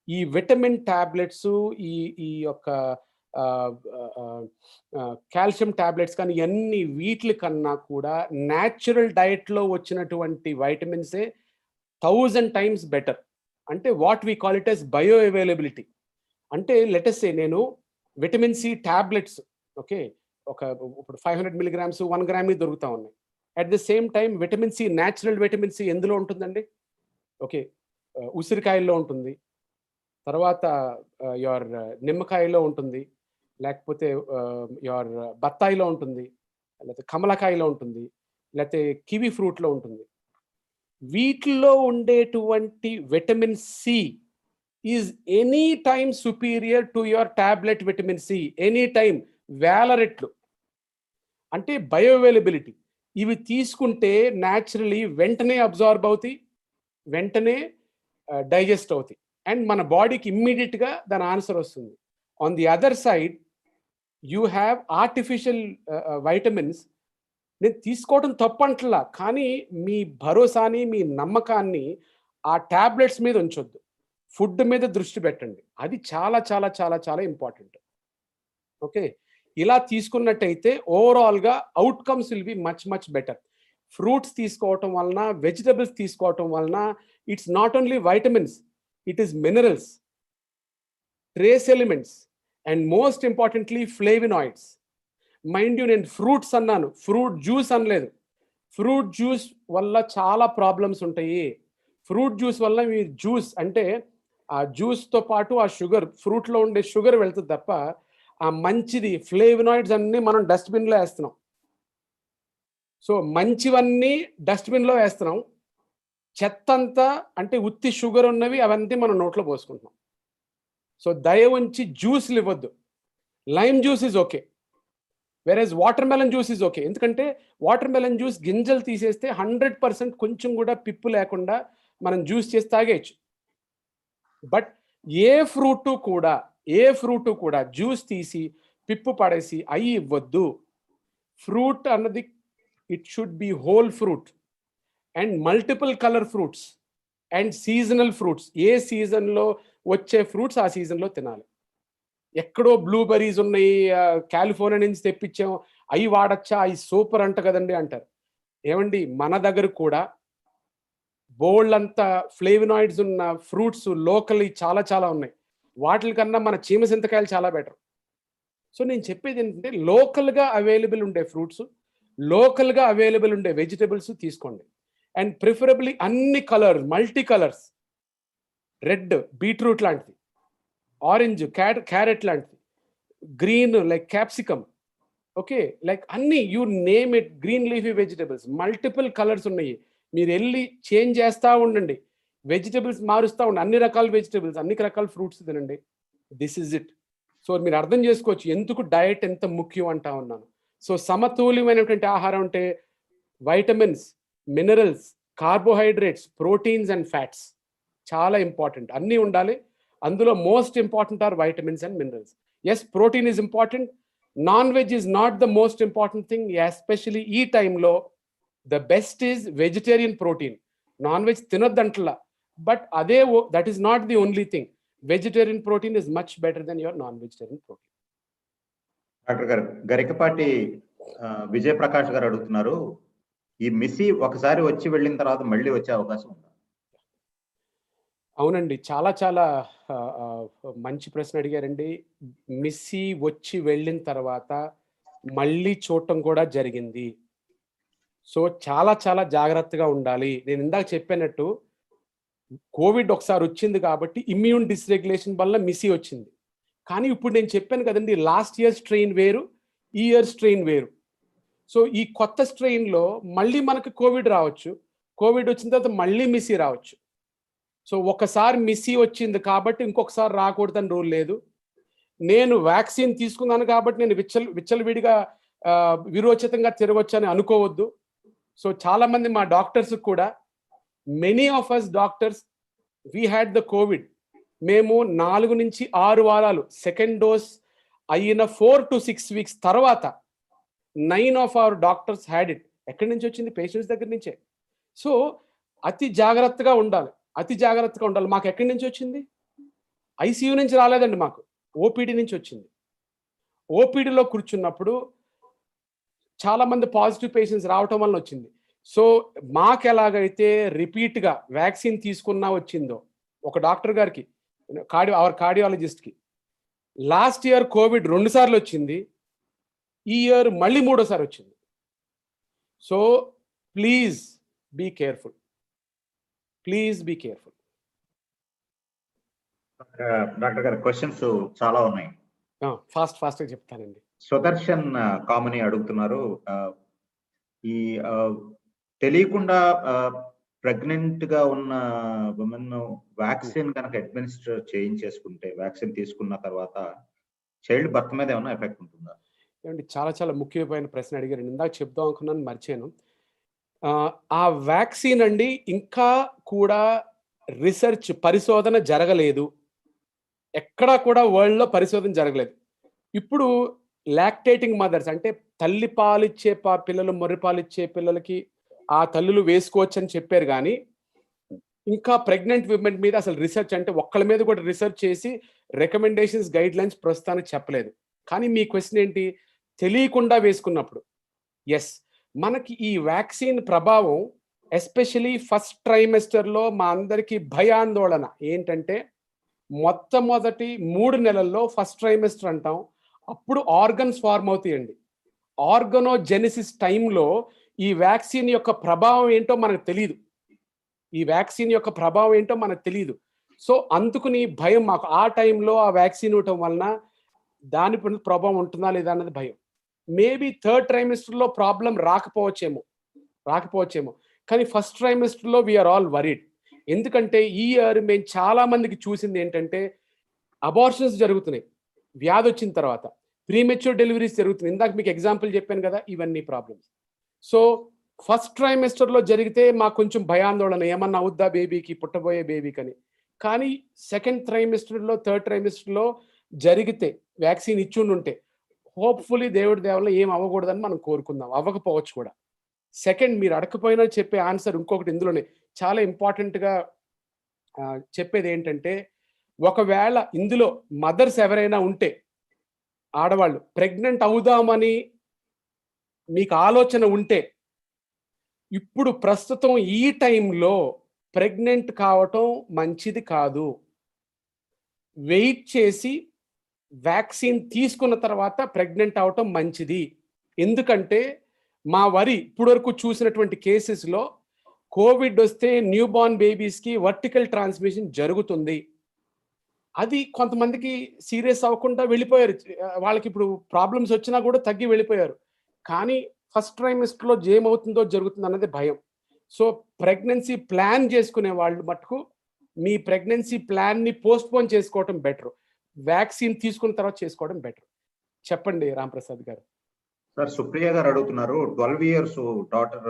ఈ విటమిన్ ట్యాబ్లెట్స్, ఈ ఈ యొక్క కాల్షియం ట్యాబ్లెట్స్ కానీ ఇవన్నీ వీటి కన్నా కూడా న్యాచురల్ డయట్లో వచ్చినటువంటి వైటమిన్సే 1000 times బెటర్. అంటే what we call it as bioavailability. అంటే లెటెస్ సే నేను విటమిన్ సి ట్యాబ్లెట్స్, ఓకే, ఇప్పుడు 500 milligrams 1 gram దొరుకుతా ఉన్నాయి. At the same time vitamin C, natural vitamin C ఎందులో ఉంటుందండి? ఓకే, ఉసిరికాయల్లో ఉంటుంది, తర్వాత యువర్ నిమ్మకాయలో ఉంటుంది, లేకపోతే యువర్ బత్తాయిలో ఉంటుంది, లేకపోతే కమలకాయలో ఉంటుంది, లేకపోతే కివి ఫ్రూట్లో ఉంటుంది. వీటిలో ఉండేటువంటి vitamin C is any time superior to your tablet vitamin C, any time, వేల రెట్లు. అంటే బయో అవైలబిలిటీ. ఇవి తీసుకుంటే న్యాచురలీ వెంటనే అబ్జార్బ్ అవుతాయి, వెంటనే డైజెస్ట్ అవుతాయి, అండ్ మన బాడీకి ఇమ్మీడియట్గా దాని ఆన్సర్ వస్తుంది. On the other side you have artificial vitamins. నేను తీసుకోవడం తప్పంటలా, కానీ మీ భరోసాని, మీ నమ్మకాన్ని ఆ ట్యాబ్లెట్స్ మీద ఉంచొద్దు, ఫుడ్ మీద దృష్టి పెట్టండి. అది చాలా చాలా చాలా చాలా ఇంపార్టెంట్. ఓకే, ఇలా తీసుకున్నట్టయితే ఓవరాల్గా outcomes will be much much better. Fruits తీసుకోవటం వలన, వెజిటబుల్స్ తీసుకోవటం వలన it's not only vitamins, it is minerals, trace elements, and most importantly flavonoids. Mind you, నేను ఫ్రూట్స్ అన్నాను, ఫ్రూట్ జ్యూస్ అనలేదు. ఫ్రూట్ జ్యూస్ వల్ల చాలా ప్రాబ్లమ్స్ ఉంటాయి. ఫ్రూట్ జ్యూస్ వల్ల మీ జ్యూస్ అంటే ఆ జ్యూస్తో పాటు ఆ షుగర్, ఫ్రూట్లో ఉండే షుగర్ వెళ్తుంది తప్ప ఆ మంచిది ఫ్లేవినాయిడ్స్ అన్నీ మనం డస్ట్బిన్లో వేస్తున్నాం. సో మంచివన్నీ డస్ట్బిన్లో వేస్తున్నాం, చెత్త అంతా అంటే ఉత్తి షుగర్ ఉన్నవి అవన్నీ మనం నోట్లో పోసుకుంటున్నాం. సో దయ ఉంచి జ్యూస్లు ఇవ్వద్దు. Lime juice is okay, versus watermelon juice is okay. ఎందుకంటే వాటర్ మెలన్ జ్యూస్ గింజలు తీసేస్తే 100% కొంచెం కూడా పిప్పు లేకుండా మనం జ్యూస్ చేసి తాగేయచ్చు. బట్ ఏ ఫ్రూట్ కూడా జ్యూస్ తీసి పిప్పు పడేసి అవి ఇవ్వద్దు. ఫ్రూట్ అన్నది it should be whole fruit and multiple colour fruits and seasonal fruits. ఏ సీజన్లో వచ్చే ఫ్రూట్స్ ఆ సీజన్లో తినాలి. ఎక్కడో బ్లూబెర్రీస్ ఉన్నాయి, కాలిఫోర్నియా నుంచి తెప్పించాం, అవి వాడచ్చా, అవి సూపర్ అంట కదండి అంటారు. ఏమండి, మన దగ్గర కూడా బోల్డ్ అంతా ఫ్లేవినాయిడ్స్ ఉన్న ఫ్రూట్స్ లోకల్లీ చాలా చాలా ఉన్నాయి. వాటి కన్నా మన చీమ సింతకాయలు చాలా బెటర్. సో నేను చెప్పేది ఏంటంటే, లోకల్గా అవైలబుల్ ఉండే ఫ్రూట్స్, లోకల్గా అవైలబుల్ ఉండే వెజిటబుల్స్ తీసుకోండి. అండ్ ప్రిఫరబుల్లీ అన్ని colours, multi colours, red beetroot లాంటిది, ఆరెంజ్ క్యారెట్ లాంటిది, green like capsicum, okay, like అన్ని you name it, green leafy vegetables, multiple colours ఉన్నాయి. మీరు వెళ్ళి చేంజ్ చేస్తూ ఉండండి, వెజిటబుల్స్ మారుస్తూ ఉండండి, అన్ని రకాల వెజిటబుల్స్, అన్ని రకాల ఫ్రూట్స్ తినండి. This is it. సో మీరు అర్థం చేసుకోవచ్చు ఎందుకు డయట్ ఎంత ముఖ్యం అంటా ఉన్నాను. సో సమతుల్యమైనటువంటి ఆహారం అంటే vitamins, minerals, carbohydrates, proteins and fats చాలా ఇంపార్టెంట్. అన్నీ ఉండాలి. అందులో most important are vitamins and minerals. Yes, protein is important. Non veg is not the most important thing, especially ఈ టైంలో. The best is vegetarian protein. Non veg తినొద్దంటలా, బట్ అదే that is not the only thing. Vegetarian protein is much better than your non vegetarian protein. Doctor గారు, గరికపాటి విజయప్రకాష్ గారు అడుగుతున్నారు, ఈ మిస్సి ఒకసారి వచ్చి వెళ్ళిన తర్వాత మళ్ళీ వచ్చే అవకాశం ఉందా? అవునండి, చాలా చాలా మంచి ప్రశ్న అడిగారండి. మిస్సి వచ్చి వెళ్ళిన తర్వాత మళ్ళీ చూడటం కూడా జరిగింది. సో చాలా చాలా జాగ్రత్తగా ఉండాలి. నేను ఇందాక చెప్పినట్టు కోవిడ్ ఒకసారి వచ్చింది కాబట్టి ఇమ్యూన్ డిస్రెగ్యులేషన్ వల్ల మిస్సీ వచ్చింది. కానీ ఇప్పుడు నేను చెప్పాను కదండి, లాస్ట్ ఇయర్ స్ట్రెయిన్ వేరు, ఈ ఇయర్ స్ట్రెయిన్ వేరు. సో ఈ కొత్త స్ట్రెయిన్లో మళ్ళీ మనకు కోవిడ్ రావచ్చు, కోవిడ్ వచ్చిన తర్వాత మళ్ళీ మిస్సీ రావచ్చు. సో ఒకసారి మిస్సీ వచ్చింది కాబట్టి ఇంకొకసారి రాకూడదని రూల్ లేదు. నేను వ్యాక్సిన్ తీసుకున్నాను కాబట్టి నేను విచ్చలవిడిగా విరోచితంగా తిరగొచ్చని అనుకోవద్దు. సో చాలా మంది మా డాక్టర్స్ కూడా, many of us doctors we had the COVID. మేము 4 నుంచి 6 వారాలు సెకండ్ డోస్ అయిన 4 to 6 weeks తర్వాత 9 of our doctors had it. ఎక్కడి నుంచి వచ్చింది? పేషెంట్స్ దగ్గర నుంచే. సో అతి జాగ్రత్తగా ఉండాలి, అతి జాగ్రత్తగా ఉండాలి. మాకు ఎక్కడి నుంచి వచ్చింది? ఐసీయూ నుంచి రాలేదండి, మాకు ఓపీడీ నుంచి వచ్చింది. ఓపీడీలో కూర్చున్నప్పుడు చాలా మంది పాజిటివ్ పేషెంట్స్ రావటం వల్ల వచ్చింది. సో మాకు ఎలాగైతే రిపీట్గా వ్యాక్సిన్ తీసుకున్నా వచ్చిందో, ఒక డాక్టర్ గారికి, అవర్ కార్డియాలజిస్ట్కి లాస్ట్ ఇయర్ కోవిడ్ 2 సార్లు వచ్చింది, ఈ ఇయర్ మళ్ళీ 3వ వచ్చింది. So please be careful, please be careful. Doctor గారు క్వశ్చన్స్ చాలా ఉన్నాయి, ఫాస్ట్గా చెప్తానండి. సుదర్శన్ కామని అడుగుతున్నారు, ఈ తెలియకుండా ప్రెగ్నెంట్ గా ఉన్న ఉమెన్ వ్యాక్సిన్ కనుక అడ్మినిస్టర్ చేయించేసుకుంటే, వ్యాక్సిన్ తీసుకున్న తర్వాత చైల్డ్ బర్త్ మీద ఏమైనా ఎఫెక్ట్ ఉంటుందా? ఏమండి, చాలా ముఖ్యమైన ప్రశ్న అడిగారు. ఇందాక చెప్దాం అనుకున్నాను, మర్చాను. ఆ వ్యాక్సిన్ అండి ఇంకా కూడా రిసర్చ్ పరిశోధన జరగలేదు, ఎక్కడా కూడా వరల్డ్లో పరిశోధన జరగలేదు. ఇప్పుడు లాక్టేటింగ్ మదర్స్ అంటే తల్లి పాలిచ్చే పిల్లలు, మొర్రి పాలిచ్చే పిల్లలకి ఆ తల్లులు వేసుకోవచ్చు అని చెప్పారు, కానీ ఇంకా ప్రెగ్నెంట్ విమెన్ మీద అసలు రిసర్చ్ అంటే ఒక్కళ్ళ మీద కూడా రిసర్చ్ చేసి రికమెండేషన్స్ గైడ్ లైన్స్ ప్రస్తుతానికి చెప్పలేదు. కానీ మీ క్వశ్చన్ ఏంటి? తెలియకుండా వేసుకున్నప్పుడు ఎస్, మనకి ఈ వ్యాక్సిన్ ప్రభావం ఎస్పెషలీ ఫస్ట్ ట్రైమెస్టర్లో మా అందరికీ భయాందోళన ఏంటంటే, మొట్టమొదటి 3 నెలల్లో ఫస్ట్ ట్రైమెస్టర్ అంటాం, అప్పుడు ఆర్గన్స్ ఫార్మ్ అవుతాయండి. ఆర్గనోజెనిసిస్ టైంలో ఈ వ్యాక్సిన్ యొక్క ప్రభావం ఏంటో మనకు తెలియదు, ఈ వ్యాక్సిన్ యొక్క ప్రభావం ఏంటో మనకు తెలియదు. సో అందుకుని భయం మాకు. ఆ టైంలో ఆ వ్యాక్సిన్ ఇవ్వటం వలన దాని ప్రభావం ఉంటుందా లేదా అన్నది భయం. మేబీ 3rd ట్రైమెస్టర్లో ప్రాబ్లం రాకపోవచ్చేమో, కానీ ఫస్ట్ ట్రైమెస్టర్లో వీఆర్ ఆల్ వరీడ్. ఎందుకంటే ఈ ఇయర్ మేము చాలా మందికి చూసింది ఏంటంటే, అబార్షన్స్ జరుగుతున్నాయి వ్యాధి వచ్చిన తర్వాత, ప్రీమెచ్యూర్ డెలివరీస్ జరుగుతున్నాయి. ఇందాక మీకు ఎగ్జాంపుల్ చెప్పాను కదా, ఇవన్నీ ప్రాబ్లమ్స్. సో ఫస్ట్ ట్రైమెస్టర్లో జరిగితే మాకు కొంచెం భయాందోళన, ఏమన్నా అవుద్దా బేబీకి, పుట్టబోయే బేబీకి అని. కానీ సెకండ్ ట్రైమెస్టర్లో, 3rd ట్రైమెస్టర్లో జరిగితే, వ్యాక్సిన్ ఇచ్చుండుంటే హోప్ఫుల్లీ దేవుడి దేవల్ల ఏం అవ్వకూడదని మనం కోరుకుందాం, అవ్వకపోవచ్చు కూడా. సెకండ్, మీరు అడగకపోయినా చెప్పే ఆన్సర్ ఇంకొకటి ఇందులోనే చాలా ఇంపార్టెంట్గా చెప్పేది ఏంటంటే, ఒకవేళ ఇందులో మదర్స్ ఎవరైనా ఉంటే, ఆడవాళ్ళు ప్రెగ్నెంట్ అవుదామని మీకు ఆలోచన ఉంటే, ఇప్పుడు ప్రస్తుతం ఈ టైంలో ప్రెగ్నెంట్ కావటం మంచిది కాదు. వెయిట్ చేసి వ్యాక్సిన్ తీసుకున్న తర్వాత ప్రెగ్నెంట్ అవటం మంచిది. ఎందుకంటే మా ఇప్పటివరకు చూసినటువంటి కేసెస్లో కోవిడ్ వస్తే న్యూ బార్న్ బేబీస్కి వర్టికల్ ట్రాన్స్మిషన్ జరుగుతుంది. అది కొంతమందికి సీరియస్ అవ్వకుండా వెళ్ళిపోయారు, వాళ్ళకి ఇప్పుడు ప్రాబ్లమ్స్ వచ్చినా కూడా తగ్గి వెళ్ళిపోయారు. కానీ ఫస్ట్ ట్రైమెస్టర్లో ఏమవుతుందో జరుగుతుంది అన్నది భయం. సో ప్రెగ్నెన్సీ ప్లాన్ చేసుకునే వాళ్ళు మటుకు మీ ప్రెగ్నెన్సీ ప్లాన్ని పోస్ట్పోన్ చేసుకోవడం బెటర్, వ్యాక్సిన్ తీసుకున్న తర్వాత చేసుకోవడం బెటర్. చెప్పండి రాంప్రసాద్ గారు. సార్, సుప్రియ గారు అడుగుతున్నారు, 12 years daughter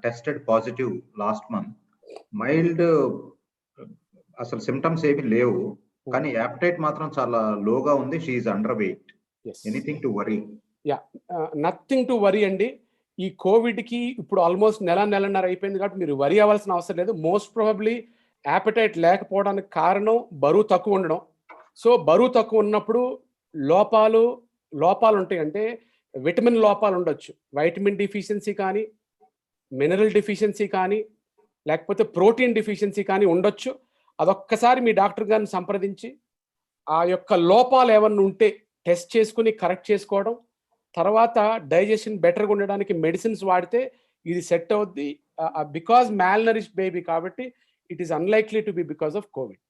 tested positive last month, mild అసలు సిమ్టమ్స్ ఏమి లేవు, కానీ యాప్టైట్ మాత్రం చాలా లోగా ఉంది, she is under weight, anything to worry? Nothing to worry అండి. ఈ కోవిడ్కి ఇప్పుడు ఆల్మోస్ట్ నెలన్నర అయిపోయింది కాబట్టి మీరు వరీ అవ్వాల్సిన అవసరం లేదు. మోస్ట్ ప్రాబబ్లీ యాపటైట్ లేకపోవడానికి కారణం బరువు తక్కువ ఉండడం. సో బరువు తక్కువ ఉన్నప్పుడు లోపాలు ఉంటాయి, అంటే విటమిన్ లోపాలు ఉండొచ్చు, వైటమిన్ డిఫిషియన్సీ కానీ, మినరల్ డిఫిషియన్సీ కానీ, లేకపోతే ప్రోటీన్ డిఫిషియన్సీ కానీ ఉండొచ్చు. అదొక్కసారి మీ డాక్టర్ గారిని సంప్రదించి ఆ యొక్క లోపాలు ఏమన్నా ఉంటే టెస్ట్ చేసుకుని కరెక్ట్ చేసుకోవడం, తర్వాత డైజెషన్ బెటర్గా ఉండడానికి మెడిసిన్స్ వాడితే ఇది సెట్ అవుద్ది. బికాజ్ మ్యాల్నరిష్ బేబీ కాబట్టి it is unlikely to be because of Covid.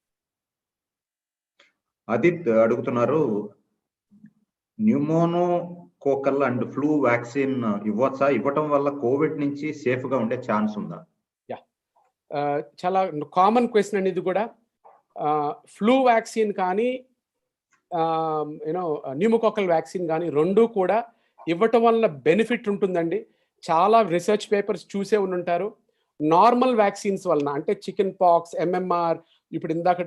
Adit అడుగుతున్నారు, న్యూమోనోకోకల్ అండ్ ఫ్లూ వ్యాక్సిన్ ఇవ్వచ్చా? ఇవ్వటం వల్ల కోవిడ్ నుంచి సేఫ్ గా ఉండే ఛాన్స్ ఉందా? చాలా కామన్ క్వశ్చన్ అండి ఇది కూడా. ఫ్లూ వ్యాక్సిన్ కానీ న్యూమోకోకల్ వ్యాక్సిన్ కానీ రెండు కూడా ఇవ్వటం వల్ల బెనిఫిట్ ఉంటుందండి. చాలా రీసెర్చ్ పేపర్స్ చూసే ఉంటారు. నార్మల్ వ్యాక్సిన్స్ వలన అంటే చికెన్ పాక్స్, ఎంఎంఆర్, ఇప్పుడు ఇందాక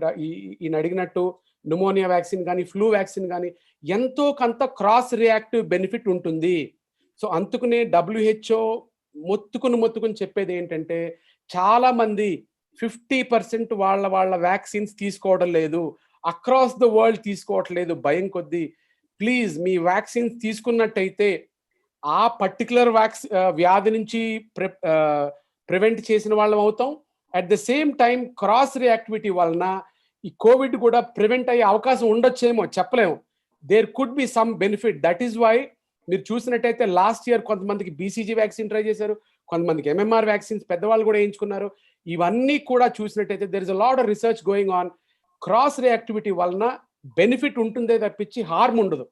ఈయన అడిగినట్టు న్యూమోనియా వ్యాక్సిన్ కానీ ఫ్లూ వ్యాక్సిన్ కానీ ఎంతో కొంత క్రాస్ రియాక్టివ్ బెనిఫిట్ ఉంటుంది. సో అందుకనే WHO మొత్తుకుని చెప్పేది ఏంటంటే, చాలా మంది 50% వాళ్ళ వ్యాక్సిన్స్ తీసుకోవడం లేదు, అక్రాస్ ద వరల్డ్ తీసుకోవట్లేదు భయం కొద్దీ. ప్లీజ్ మీ వ్యాక్సిన్స్ తీసుకున్నట్టయితే ఆ పర్టికులర్ వ్యాధి నుంచి ప్రివెంట్ చేసిన వాళ్ళం అవుతాం. At the same time cross reactivity వలన ఈ కోవిడ్ కూడా ప్రివెంట్ అయ్యే అవకాశం ఉండొచ్చేమో, చెప్పలేము. There could be some benefit. That is why మీరు చూసినట్టయితే లాస్ట్ ఇయర్ కొంతమందికి BCG వ్యాక్సిన్ ట్రై చేశారు, కొంతమందికి MMR వ్యాక్సిన్స్ పెద్దవాళ్ళు కూడా వేయించుకున్నారు. ఇవన్నీ కూడా చూసినట్టయితే there is a lot of research going on. Cross reactivity వలన బెనిఫిట్ ఉంటుందే తప్పించి హార్మ్ ఉండదు.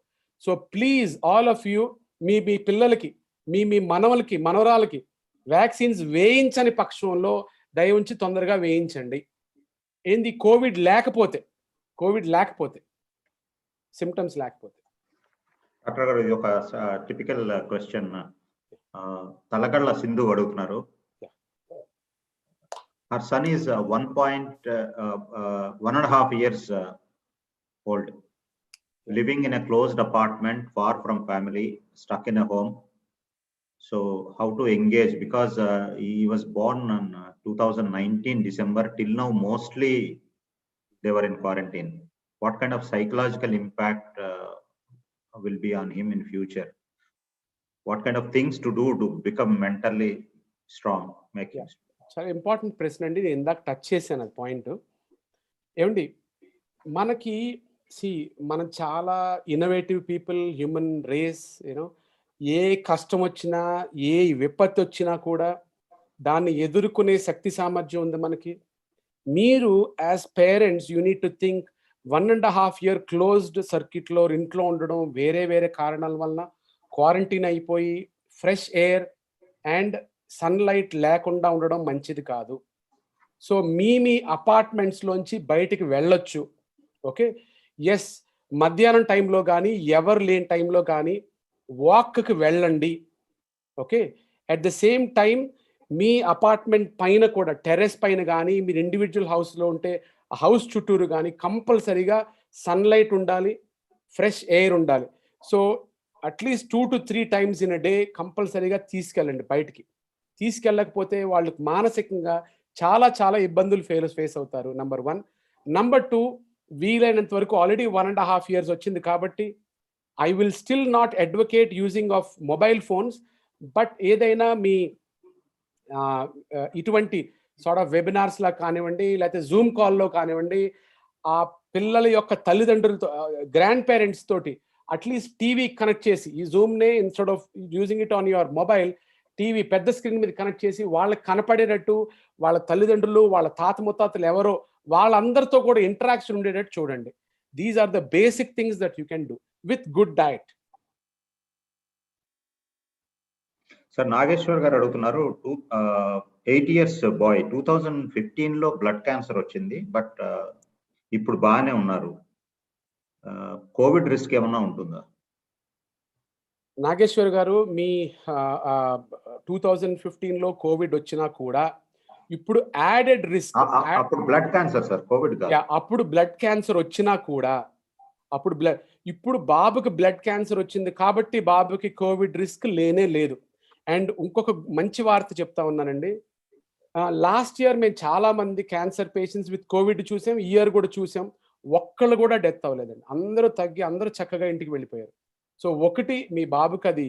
So please all of you మీ పిల్లలకి, మీ మనవలకి, మనవరాలకి వ్యాక్సిన్స్ వేయించని పక్షంలో దయ ఉంచి తొందరగా వేయించండి. ఏంది కోవిడ్ లేకపోతే సిమ్టమ్స్ లేకపోతే. డాక్టర్ గారు, ఇది ఒక టిపికల్ క్వశ్చన్. తలకళ్ళ సింధు అడుగుతున్నారు. Her son is 1.5 years old, living in a closed apartment, far from family, stuck in a home. So how to engage? Because he was born in 2019 December. Till now, mostly they were in quarantine. What kind of psychological impact will be on him in future? What kind of things to do to become mentally strong? చాలా ఇంపార్టెంట్ ప్రశ్న అండి. నేను ఇందాక టచ్ చేశాను అది పాయింట్. ఏమండి, మనం చాలా ఇన్నోవేటివ్ పీపుల్, హ్యూమన్ రేస్. ఏ కష్టం వచ్చినా, ఏ విపత్తు వచ్చినా కూడా దాన్ని ఎదుర్కొనే శక్తి సామర్థ్యం ఉంది మనకి. మీరు as parents you need to think, 1.5 year closed సర్క్యూట్లో ఇంట్లో ఉండడం, వేరే కారణాల వలన క్వారంటైన్ అయిపోయి ఫ్రెష్ ఎయిర్ అండ్ సన్లైట్ లేకుండా ఉండడం మంచిది కాదు. సో మీ అపార్ట్మెంట్స్లోంచి బయటికి వెళ్ళొచ్చు. ఓకే, ఎస్, మధ్యాహ్నం టైంలో కానీ ఎవరు లేని టైంలో కానీ వాక్కి వెళ్ళండి. Okay, at the same time me apartment పైన కూడా, టెర్రస్ పైన కానీ, మీరు ఇండివిజువల్ హౌస్లో ఉంటే ఆ హౌస్ చుట్టూరు కానీ కంపల్సరీగా సన్లైట్ ఉండాలి, ఫ్రెష్ ఎయిర్ ఉండాలి. So at least 2 to 3 times in a day కంపల్సరీగా తీసుకెళ్ళండి బయటికి. తీసుకెళ్ళకపోతే వాళ్ళకి మానసికంగా చాలా ఇబ్బందులు ఫేస్ అవుతారు. నంబర్ 1. నంబర్ 2, వీలైనంత వరకు ఆల్రెడీ 1.5 years వచ్చింది కాబట్టి I will still not advocate using of mobile phones. But ఏదైనా మీ ఇటువంటి సార్ట్ ఆఫ్ వెబినార్స్ లా కానివ్వండి, లేకపోతే జూమ్ కాల్లో కానివ్వండి, ఆ పిల్లల యొక్క తల్లిదండ్రులతో, గ్రాండ్ పేరెంట్స్ తోటి అట్లీస్ట్ టీవీ కనెక్ట్ చేసి, ఈ జూమ్నే instead of using it on your mobile, TV పెద్ద స్క్రీన్ మీద కనెక్ట్ చేసి వాళ్ళకి కనపడేటట్టు, వాళ్ళ తల్లిదండ్రులు, వాళ్ళ తాత ముత్తాతలు ఎవరో వాళ్ళందరితో కూడా ఇంటరాక్షన్ ఉండేటట్టు చూడండి. These are the basic things that you can do with good diet. Sir, Nageshwar గారు అడుగుతున్నారు, 8 years బాయ్ 2015లో బ్లడ్ క్యాన్సర్ వచ్చింది, బట్ ఇప్పుడు బాగానే ఉన్నారు. కోవిడ్ రిస్క్ ఏమన్నా ఉంటుందా? నాగేశ్వర్ గారు, మీ 2015లో కోవిడ్ వచ్చినా కూడా ఇప్పుడు యాడెడ్ రిస్క్, అప్పుడు బ్లడ్ క్యాన్సర్ సార్, కోవిడ్ కాదు. అప్పుడు బ్లడ్ క్యాన్సర్ వచ్చినా కూడా ఇప్పుడు బాబుకి బ్లడ్ క్యాన్సర్ వచ్చింది కాబట్టి బాబుకి కోవిడ్ రిస్క్ లేనే లేదు. అండ్ ఇంకొక మంచి వార్త చెప్తా ఉన్నానండి. లాస్ట్ ఇయర్ మేము చాలా మంది క్యాన్సర్ పేషెంట్స్ విత్ కోవిడ్ చూసాం, ఈ ఇయర్ కూడా చూసాం. ఒక్కళ్ళు కూడా డెత్ అవ్వలేదండి. అందరూ తగ్గి అందరూ చక్కగా ఇంటికి వెళ్ళిపోయారు. సో ఒకటి, మీ బాబుకి అది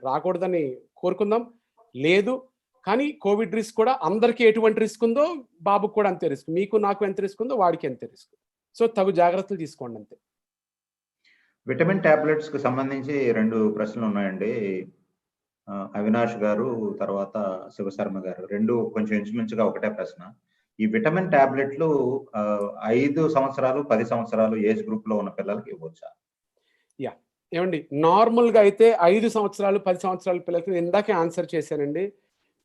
రాకూడదని కోరుకుందాం. లేదు కానీ కోవిడ్ రిస్క్ కూడా అందరికీ ఎటువంటి రిస్క్ ఉందో బాబుకి కూడా అంతే రిస్క్. మీకు నాకు ఎంత రిస్క్ ఉందో వాడికి అంతే రిస్క్. సో తగు జాగ్రత్తలు తీసుకోండి అంతే. విటమిన్ టాబ్లెట్స్ కి సంబంధించి 2 ప్రశ్నలు ఉన్నాయండి. అవినాష్ గారు, తర్వాత శివశర్మ గారు, 2 కొంచెం ఇంచుమించుగా ఒకటే ప్రశ్న. ఈ విటమిన్ టాబ్లెట్లు 5 సంవత్సరాలు 10 సంవత్సరాలు ఏజ్ గ్రూప్ లో ఉన్న పిల్లలకి ఇవ్వచ్చా? యా ఏమండి, నార్మల్గా అయితే 5 సంవత్సరాలు 10 సంవత్సరాల పిల్లలకి ఇందాకే ఆన్సర్ చేశానండి.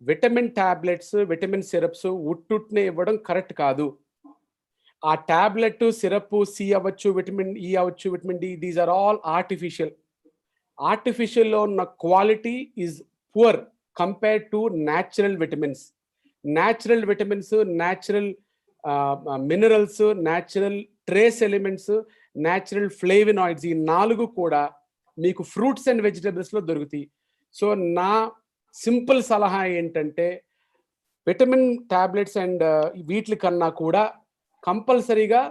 విటమిన్ టాబ్లెట్స్, విటమిన్ సిరప్స్ ఉట్టుట్నే ఇవ్వడం కరెక్ట్ కాదు. ఆ టాబ్లెట్, సిరప్, సి అవ్వచ్చు, విటమిన్ ఈ అవ్వచ్చు, vitamin D, these are all artificial. ఆర్టిఫిషియల్లో ఉన్న quality is poor compared to natural vitamins. Natural vitamins, natural minerals, natural trace elements, natural flavonoids, ఈ 4 కూడా మీకు ఫ్రూట్స్ అండ్ వెజిటబుల్స్లో దొరుకుతాయి. సో నా సింపుల్ సలహా ఏంటంటే విటమిన్ టాబ్లెట్స్ అండ్ వీటి కన్నా కూడా కంపల్సరీగా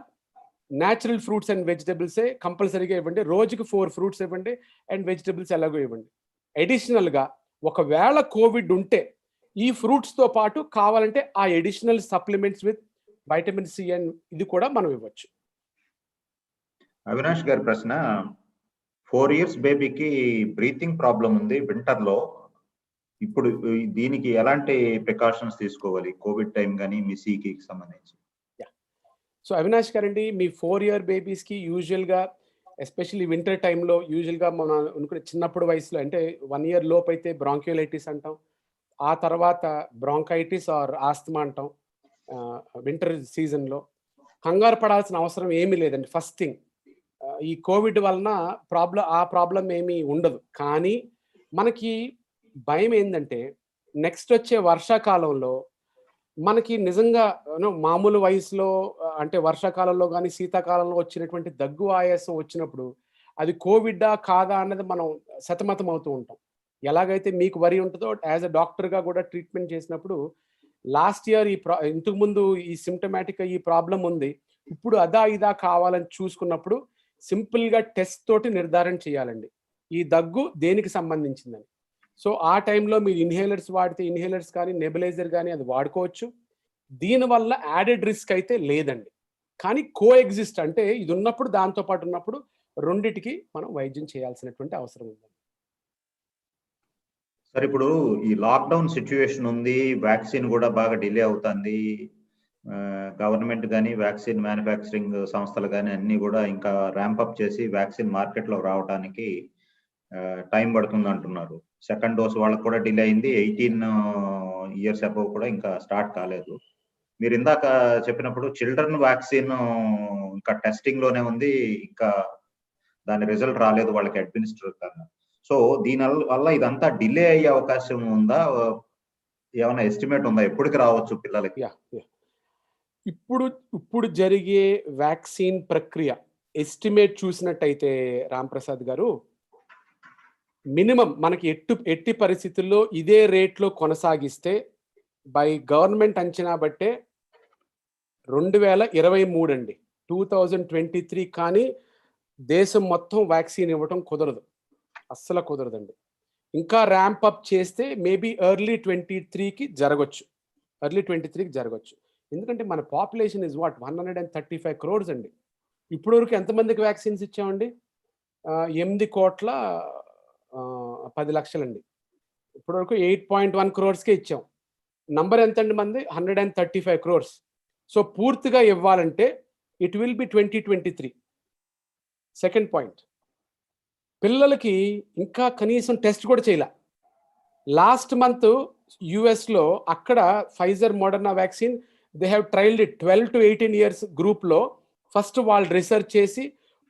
న్యాచురల్ ఫ్రూట్స్ అండ్ వెజిటబుల్సే కంపల్సరీగా ఇవ్వండి. రోజుకి 4 ఫ్రూట్స్ ఇవ్వండి అండ్ వెజిటబుల్స్ ఎలాగో ఇవ్వండి. అడిషనల్గా ఒకవేళ కోవిడ్ ఉంటే ఈ ఫ్రూట్స్తో పాటు కావాలంటే ఆ additional supplements with vitamin C and ఇది కూడా మనం ఇవ్వచ్చు. అవినాష్ గారి ప్రశ్న, 4 years బేబీకి బ్రీతింగ్ ప్రాబ్లం ఉంది వింటర్ లో. ఇప్పుడు దీనికి ఎలాంటి ప్రికాషన్స్ తీసుకోవాలి కోవిడ్ టైం కానీ మీ సీకి సంబంధించి? సో అవినాష్ గారండి, మీ 4 year బేబీస్కి యూజువల్గా ఎస్పెషల్లీ వింటర్ టైంలో యూజువల్గా మనం అనుకునే చిన్నప్పుడు వయసులో అంటే 1 year లోపు అయితే బ్రాంక్యులైటిస్ అంటాం, ఆ తర్వాత బ్రాంకైటిస్ ఆర్ ఆస్తమా అంటాం. వింటర్ సీజన్లో కంగారు పడాల్సిన అవసరం ఏమీ లేదండి. ఫస్ట్ థింగ్, ఈ కోవిడ్ వలన ప్రాబ్లం ఏమీ ఉండదు. కానీ మనకి భయం ఏంటంటే నెక్స్ట్ వచ్చే వర్షాకాలంలో మనకి నిజంగా మామూలు వయసులో అంటే వర్షాకాలంలో కానీ శీతాకాలంలో వచ్చినటువంటి దగ్గు ఆయాసం వచ్చినప్పుడు అది కోవిడ్డా కాదా అన్నది మనం సతమతం అవుతూ ఉంటాం. ఎలాగైతే మీకు వరి ఉంటుందో యాజ్ అ డాక్టర్గా కూడా ట్రీట్మెంట్ చేసినప్పుడు లాస్ట్ ఇయర్ ఇంతకుముందు ఈ సిమ్టమాటిక్ ఈ ప్రాబ్లం ఉంది, ఇప్పుడు అదా ఇదా కావాలని చూసుకున్నప్పుడు సింపుల్గా టెస్ట్ తోటి నిర్ధారణ చేయాలండి ఈ దగ్గు దేనికి సంబంధించిందని. సో ఆ టైంలో మీరు ఇన్హేలర్స్ వాడితే ఇన్హేలర్స్ కానీ నెబులైజర్ కానీ అది వాడుకోవచ్చు. దీనివల్ల యాడెడ్ రిస్క్ అయితే లేదండి. కానీ కోఎగ్జిస్ట్ అంటే ఇది ఉన్నప్పుడు దాంతో పాటు ఉన్నప్పుడు రెండిటికి మనం వైద్యం చేయాల్సినటువంటి అవసరం ఉంది. సార్, ఇప్పుడు ఈ లాక్డౌన్ సిచ్యువేషన్ ఉంది, వ్యాక్సిన్ కూడా బాగా డిలే అవుతుంది. గవర్నమెంట్ కానీ వ్యాక్సిన్ మ్యానుఫ్యాక్చరింగ్ సంస్థలు కానీ అన్నీ కూడా ఇంకా ర్యాంపప్ చేసి వ్యాక్సిన్ మార్కెట్లో రావడానికి టైం పడుతుంది అంటున్నారు. సెకండ్ డోస్ వాళ్ళకి కూడా డిలే అయింది. 18 years అబౌవ్ కూడా ఇంకా స్టార్ట్ కాలేదు. మీరు ఇందాక చెప్పినప్పుడు చిల్డ్రన్ వ్యాక్సిన్ ఇంకా టెస్టింగ్ లోనే ఉంది, ఇంకా దాని రిజల్ట్ రాలేదు వాళ్ళకి అడ్మినిస్టర్ కన్నా. సో దీని వల్ల ఇదంతా డిలే అయ్యే అవకాశం ఉందా? ఏమైనా ఎస్టిమేట్ ఉందా ఎప్పటికి రావచ్చు పిల్లలకి? ఇప్పుడు జరిగే వ్యాక్సిన్ ప్రక్రియ ఎస్టిమేట్ చూసినట్టయితే రాంప్రసాద్ గారు, మినిమం మనకి ఎట్టి పరిస్థితుల్లో ఇదే రేట్లో కొనసాగిస్తే బై గవర్నమెంట్ అంచనా బట్టే 2023 అండి, 2023 కానీ దేశం మొత్తం వ్యాక్సిన్ ఇవ్వటం కుదరదు, అస్సలు కుదరదండి. ఇంకా ర్యాంప్ అప్ చేస్తే మేబీ ఎర్లీ 23కి జరగచ్చు. ఎందుకంటే మన పాపులేషన్ ఇస్ 135 crores అండి. ఇప్పుడు వరకు ఎంతమందికి వ్యాక్సిన్స్ ఇచ్చామండి? 8,10,00,000 అండి. ఇప్పటి వరకు 8.1 crores ఇచ్చాం. నంబర్ ఎంత అండి మంది? 135 crores. సో పూర్తిగా ఇవ్వాలంటే it will be 2023. Second point, పిల్లలకి ఇంకా కనీసం టెస్ట్ కూడా చేయలే. లాస్ట్ మంత్ యుఎస్లో అక్కడ Pfizer Moderna vaccine they have trialled it 12 to 18 years గ్రూప్లో. ఫస్ట్ వాళ్ళు రీసెర్చ్ చేసి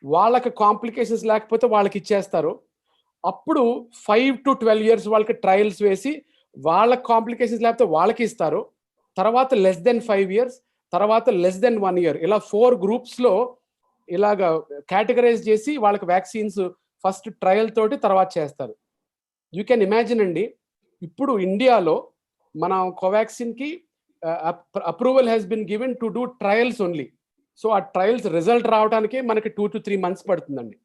వాళ్ళకి కాంప్లికేషన్స్ లేకపోతే వాళ్ళకి ఇచ్చేస్తారు. అప్పుడు 5 to 12 years వాళ్ళకి ట్రయల్స్ వేసి వాళ్ళకి కాంప్లికేషన్స్ లేకపోతే వాళ్ళకి ఇస్తారు. తర్వాత less than 5 years, తర్వాత less than 1 year, ఇలా 4 గ్రూప్స్లో ఇలాగ కేటగరైజ్ చేసి వాళ్ళకి వ్యాక్సిన్స్ ఫస్ట్ ట్రయల్ తోటి తర్వాత చేస్తారు. యూ కెన్ ఇమాజిన్ అండి, ఇప్పుడు ఇండియాలో మన కోవాక్సిన్కి approval has been given to do trials only. So ఆ ట్రయల్స్ రిజల్ట్ రావడానికి మనకి 2 to 3 months పడుతుందండి.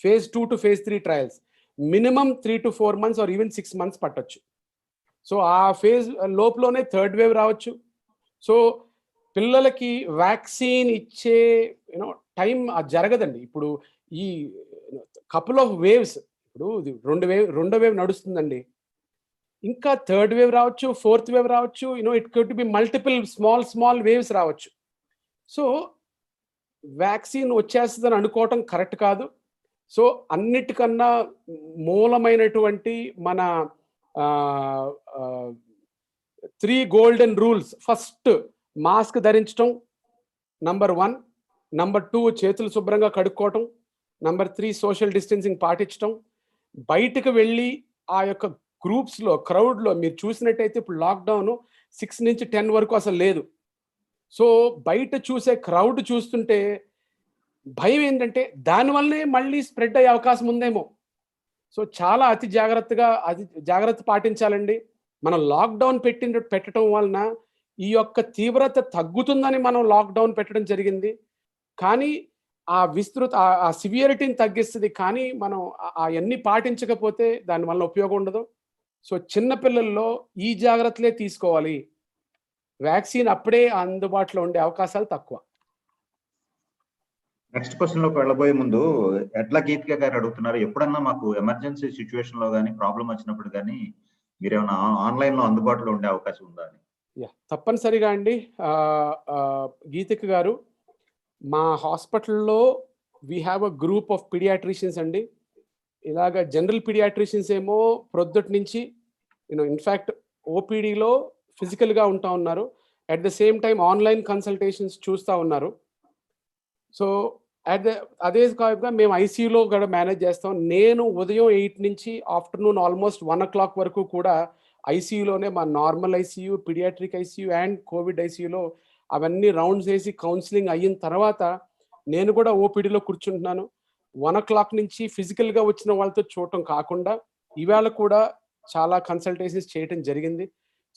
phase 2 to phase 3 trials minimum 3 to 4 months or even 6 months పట్టొచ్చు. సో ఆ ఫేజ్ లోపలనే థర్డ్ వేవ్ రావచ్చు. సో పిల్లలకి వ్యాక్సిన్ ఇచ్చే టైం జరగదండి. ఇప్పుడు ఈ కపుల్ ఆఫ్ వేవ్స్, ఇప్పుడు రెండో వేవ్ నడుస్తుందండి. ఇంకా థర్డ్ వేవ్ రావచ్చు, ఫోర్త్ వేవ్ రావచ్చు, it could be multiple small waves రావచ్చు. సో వ్యాక్సిన్ వచ్చేస్తుందని అనుకోవటం కరెక్ట్ కాదు. సో అన్నిటికన్నా మూలమైనటువంటి మన 3 గోల్డెన్ రూల్స్. ఫస్ట్ మాస్క్ ధరించటం, నంబర్ 1. నంబర్ 2 చేతులు శుభ్రంగా కడుక్కోవటం. నంబర్ 3 సోషల్ డిస్టెన్సింగ్ పాటించటం. బయటకు వెళ్ళి ఆ యొక్క గ్రూప్స్లో, క్రౌడ్లో మీరు చూసినట్టయితే ఇప్పుడు లాక్డౌన్ 6 నుంచి 10 వరకు అసలు లేదు. సో బయట చూసే క్రౌడ్ చూస్తుంటే భయం ఏంటంటే దానివల్లనే మళ్ళీ స్ప్రెడ్ అయ్యే అవకాశం ఉందేమో. సో చాలా అతి జాగ్రత్త పాటించాలండి. మనం లాక్డౌన్ పెట్టడం వలన ఈ యొక్క తీవ్రత తగ్గుతుందని మనం లాక్డౌన్ పెట్టడం జరిగింది. కానీ ఆ సివియరిటీని తగ్గిస్తుంది. కానీ మనం అవన్నీ పాటించకపోతే దానివల్ల ఉపయోగం ఉండదు. సో చిన్నపిల్లల్లో ఈ జాగ్రత్తలే తీసుకోవాలి. వ్యాక్సిన్ అప్పుడే అందుబాటులో ఉండే అవకాశాలు తక్కువ. నెక్స్ట్ క్వశ్చన్ లోకి వెళ్ళబోయే ముందు ఎడ్ల గీతిక గారు అడుగుతున్నారు, ఎప్పుడన్నా మాకు ఎమర్జెన్సీ సిచ్యువేషన్ లో కానీ ప్రాబ్లం వచ్చినప్పుడు కానీ మీరేమైనా ఆన్లైన్ లో అందుబాటులో ఉండే అవకాశం ఉందా అని? తప్పనిసరిగా అండి. గీతిక గారు, మా హాస్పిటల్లో we have a group of paediatricians అండి. ఇలాగ జనరల్ పీడియాట్రిషియన్స్ ఏమో ప్రొద్దుటి నుంచి ఇన్ఫ్యాక్ట్ ఓపీడీలో ఫిజికల్గా ఉంటా ఉన్నారు. At the same time online consultations చూస్తూ ఉన్నారు. సో అదే కాకుండా మేము ఐసీయూలో కూడా మేనేజ్ చేస్తాం. నేను ఉదయం 8 నుంచి ఆఫ్టర్నూన్ ఆల్మోస్ట్ 1 o'clock వరకు కూడా ఐసీయూలోనే, మా normal ICU, paediatric ICU and COVID ఐసీయూలో అవన్నీ రౌండ్స్ వేసి కౌన్సిలింగ్ అయిన తర్వాత నేను కూడా ఓపీడీలో కూర్చుంటున్నాను. 1 o'clock నుంచి ఫిజికల్గా వచ్చిన వాళ్ళతో చూడటం కాకుండా ఇవాళ కూడా చాలా కన్సల్టేషన్స్ చేయటం జరిగింది.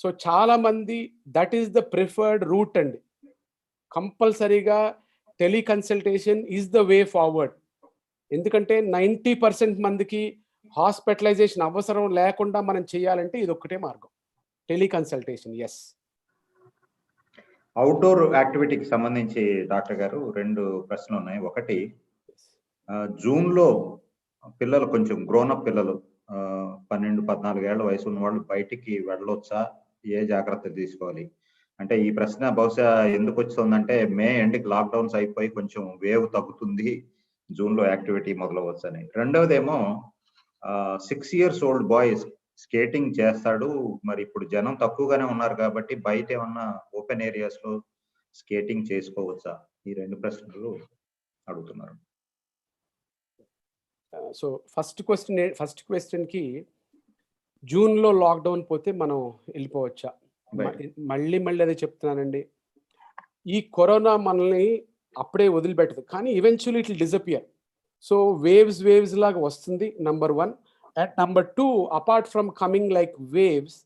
సో చాలామంది that is the preferred route అండి. కంపల్సరీగా teleconsultation is the way forward. ఎందుకంటే 90% మందికి హాస్పిటలైజేషన్ అవసరం లేకుండా మనం చేయాలంటే ఇది ఒక్కటే మార్గం, టెలికన్సల్టేషన్. ఎస్. అవుట్డోర్ యాక్టివిటీకి సంబంధించి డాక్టర్ గారు 2 ప్రశ్నలు ఉన్నాయి. ఒకటి, జూన్ లో పిల్లలు, కొంచెం గ్రోనప్ పిల్లలు 12-14 ఏళ్ల వయసు ఉన్న వాళ్ళు బయటికి వెళ్ళొచ్చా? ఏ జాగ్రత్త తీసుకోవాలి? అంటే ఈ ప్రశ్న బహుశా ఎందుకు వస్తుందంటే మే ఎండ్కి లాక్డౌన్స్ అయిపోయి కొంచెం వేవ్ తగ్గుతుంది, జూన్ లో యాక్టివిటీ మొదలవచ్చు అని. రెండవదేమో 6 years old బాయ్ స్కేటింగ్ చేస్తాడు. మరి ఇప్పుడు జనం తక్కువగానే ఉన్నారు కాబట్టి బయట ఏమన్నా ఓపెన్ ఏరియాస్ లో స్కేటింగ్ చేసుకోవచ్చా? ఈ 2 ప్రశ్నలు అడుగుతున్నారు. సో ఫస్ట్ క్వశ్చన్కి జూన్లో లాక్డౌన్ పోతే మనం వెళ్ళిపోవచ్చా? మళ్ళీ అదే చెప్తున్నానండి. ఈ కరోనా మనల్ని అప్పుడే వదిలిపెట్టదు, కానీ eventually it will disappear. So waves లాగా వస్తుంది, number 1. And number 2, apart from coming like waves,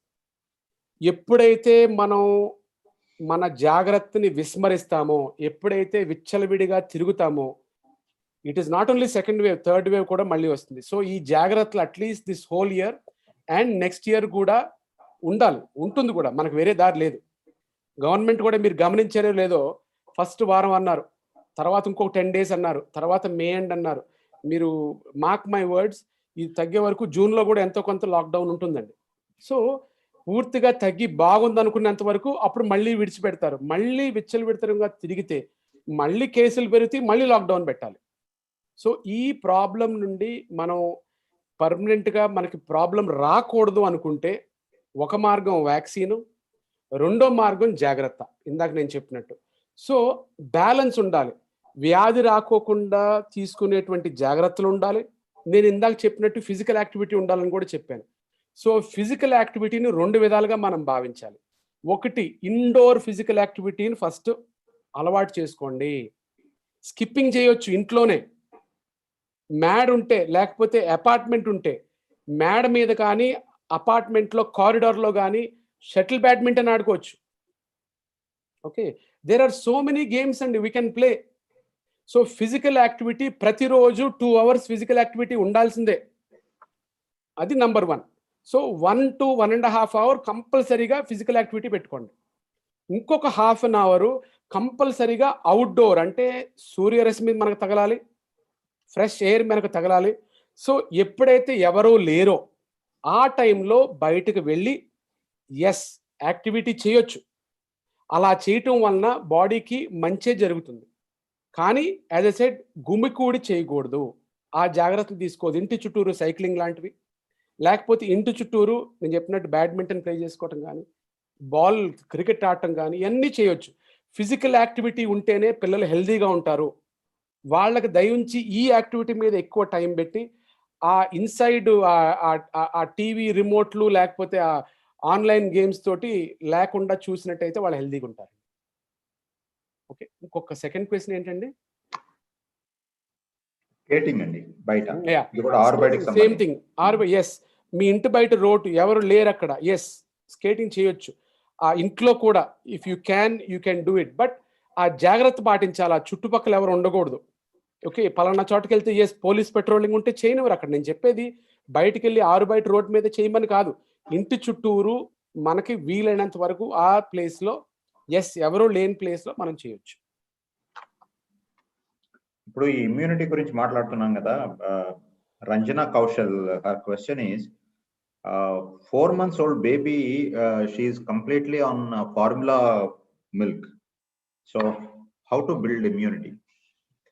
ఎప్పుడైతే మనం మన జాగ్రత్తని విస్మరిస్తామో, ఎప్పుడైతే విచ్చలవిడిగా తిరుగుతామో, it is not only second wave, third wave కూడా మళ్ళీ వస్తుంది. సో ఈ జాగ్రత్తలు at least this whole year and next year కూడా ఉంటుంది కూడా, మనకు వేరే దారి లేదు. గవర్నమెంట్ కూడా మీరు గమనించారో లేదో, ఫస్ట్ వారం అన్నారు, తర్వాత ఇంకొక 10 days అన్నారు, తర్వాత మే ఎండ్ అన్నారు. మీరు మార్క్ మై వర్డ్స్, ఇది తగ్గే వరకు జూన్లో కూడా ఎంతో కొంత లాక్డౌన్ ఉంటుందండి. సో పూర్తిగా తగ్గి బాగుంది అనుకున్నంత వరకు అప్పుడు మళ్ళీ విడిచిపెడతారు. మళ్ళీ విచ్చలవిడతరంగా తిరిగితే మళ్ళీ కేసులు పెరిగితే మళ్ళీ లాక్డౌన్ పెట్టాలి. సో ఈ ప్రాబ్లం నుండి మనం పర్మనెంట్గా మనకి ప్రాబ్లం రాకూడదు అనుకుంటే ఒక మార్గం వ్యాక్సిన్, రెండో మార్గం జాగ్రత్త, ఇందాక నేను చెప్పినట్టు. సో బ్యాలెన్స్ ఉండాలి, వ్యాధి రాకోకుండా తీసుకునేటువంటి జాగ్రత్తలు ఉండాలి. నేను ఇందాక చెప్పినట్టు ఫిజికల్ యాక్టివిటీ ఉండాలని కూడా చెప్పాను. సో ఫిజికల్ యాక్టివిటీని 2 విధాలుగా మనం భావించాలి. ఒకటి, ఇండోర్ ఫిజికల్ యాక్టివిటీని ఫస్ట్ అలవాటు చేసుకోండి. స్కిప్పింగ్ చేయొచ్చు ఇంట్లోనే, మ్యాడ్ ఉంటే, లేకపోతే అపార్ట్మెంట్ ఉంటే మేడ మీద కానీ అపార్ట్మెంట్లో కారిడార్లో కానీ షటిల్ బ్యాడ్మింటన్ ఆడుకోవచ్చు. Okay, there are so many games and we can play. So physical activity ప్రతిరోజు 2 hours ఫిజికల్ యాక్టివిటీ ఉండాల్సిందే. అది నంబర్ 1. సో 1 to 1.5 hours కంపల్సరీగా ఫిజికల్ యాక్టివిటీ పెట్టుకోండి. ఇంకొక 1/2 hour కంపల్సరీగా అవుట్డోర్, అంటే సూర్యరశ్మి మనకు తగలాలి, ఫ్రెష్ ఎయిర్ మనకు తగలాలి. సో ఎప్పుడైతే ఎవరో లేరో, ఆ టైంలో బయటకు వెళ్ళి యాక్టివిటీ చేయొచ్చు. అలా చేయటం వలన బాడీకి మంచే జరుగుతుంది. కానీ యాజ్ ఎ సెడ్ గుమికూడి చేయకూడదు. ఆ జాగ్రత్తలు తీసుకోవద్దు. ఇంటి చుట్టూరు సైక్లింగ్ లాంటివి, లేకపోతే ఇంటి చుట్టూరు నేను చెప్పినట్టు బ్యాడ్మింటన్ ప్లే చేసుకోవటం కానీ, క్రికెట్ ఆడటం కానీ ఇవన్నీ చేయొచ్చు. ఫిజికల్ యాక్టివిటీ ఉంటేనే పిల్లలు హెల్దీగా ఉంటారు. వాళ్ళకి దయించి ఈ యాక్టివిటీ మీద ఎక్కువ టైం పెట్టి ఆ ఇన్సైడ్ ఆ టీవీ రిమోట్లు లేకపోతే ఆ ఆన్లైన్ గేమ్స్ తోటి లేకుండా చూసినట్టయితే వాళ్ళు హెల్దీగా ఉంటారు. ఓకే, ఇంకొక సెకండ్ క్వశ్చన్ ఏంటండి? స్కేటింగ్ అండి బయట. ఇది కూడా ఆరుబయటకి సేమ్ సంబంధించి. థింగ్. మీ ఇంటి బయట రోడ్డు ఎవరు లేరు అక్కడ, స్కేటింగ్ చేయొచ్చు. ఆ ఇంట్లో కూడా if you can do it. But ఆ జాగ్రత్త పాటించాలి. ఆ చుట్టుపక్కల ఎవరు ఉండకూడదు. ఓకే, పలానా చోటుకి వెళ్తే పోలీస్ పెట్రోలింగ్ ఉంటే చేయనివ్వరు అక్కడ. నేను చెప్పేది బయటికి వెళ్ళి ఆరుబయట రోడ్డు మీద చేయమని కాదు. ఇంటి చుట్టూరు మనకి వీలైనంత వరకు ఆ ప్లేస్లో ఎవరు లేని ప్లేస్లో మనం చేయొచ్చు. ఇప్పుడు ఈ ఇమ్యూనిటీ గురించి మాట్లాడుతున్నాం కదా. Ranjana Kaushal, her question is 4 months old baby, she is completely on formula milk. So how to build immunity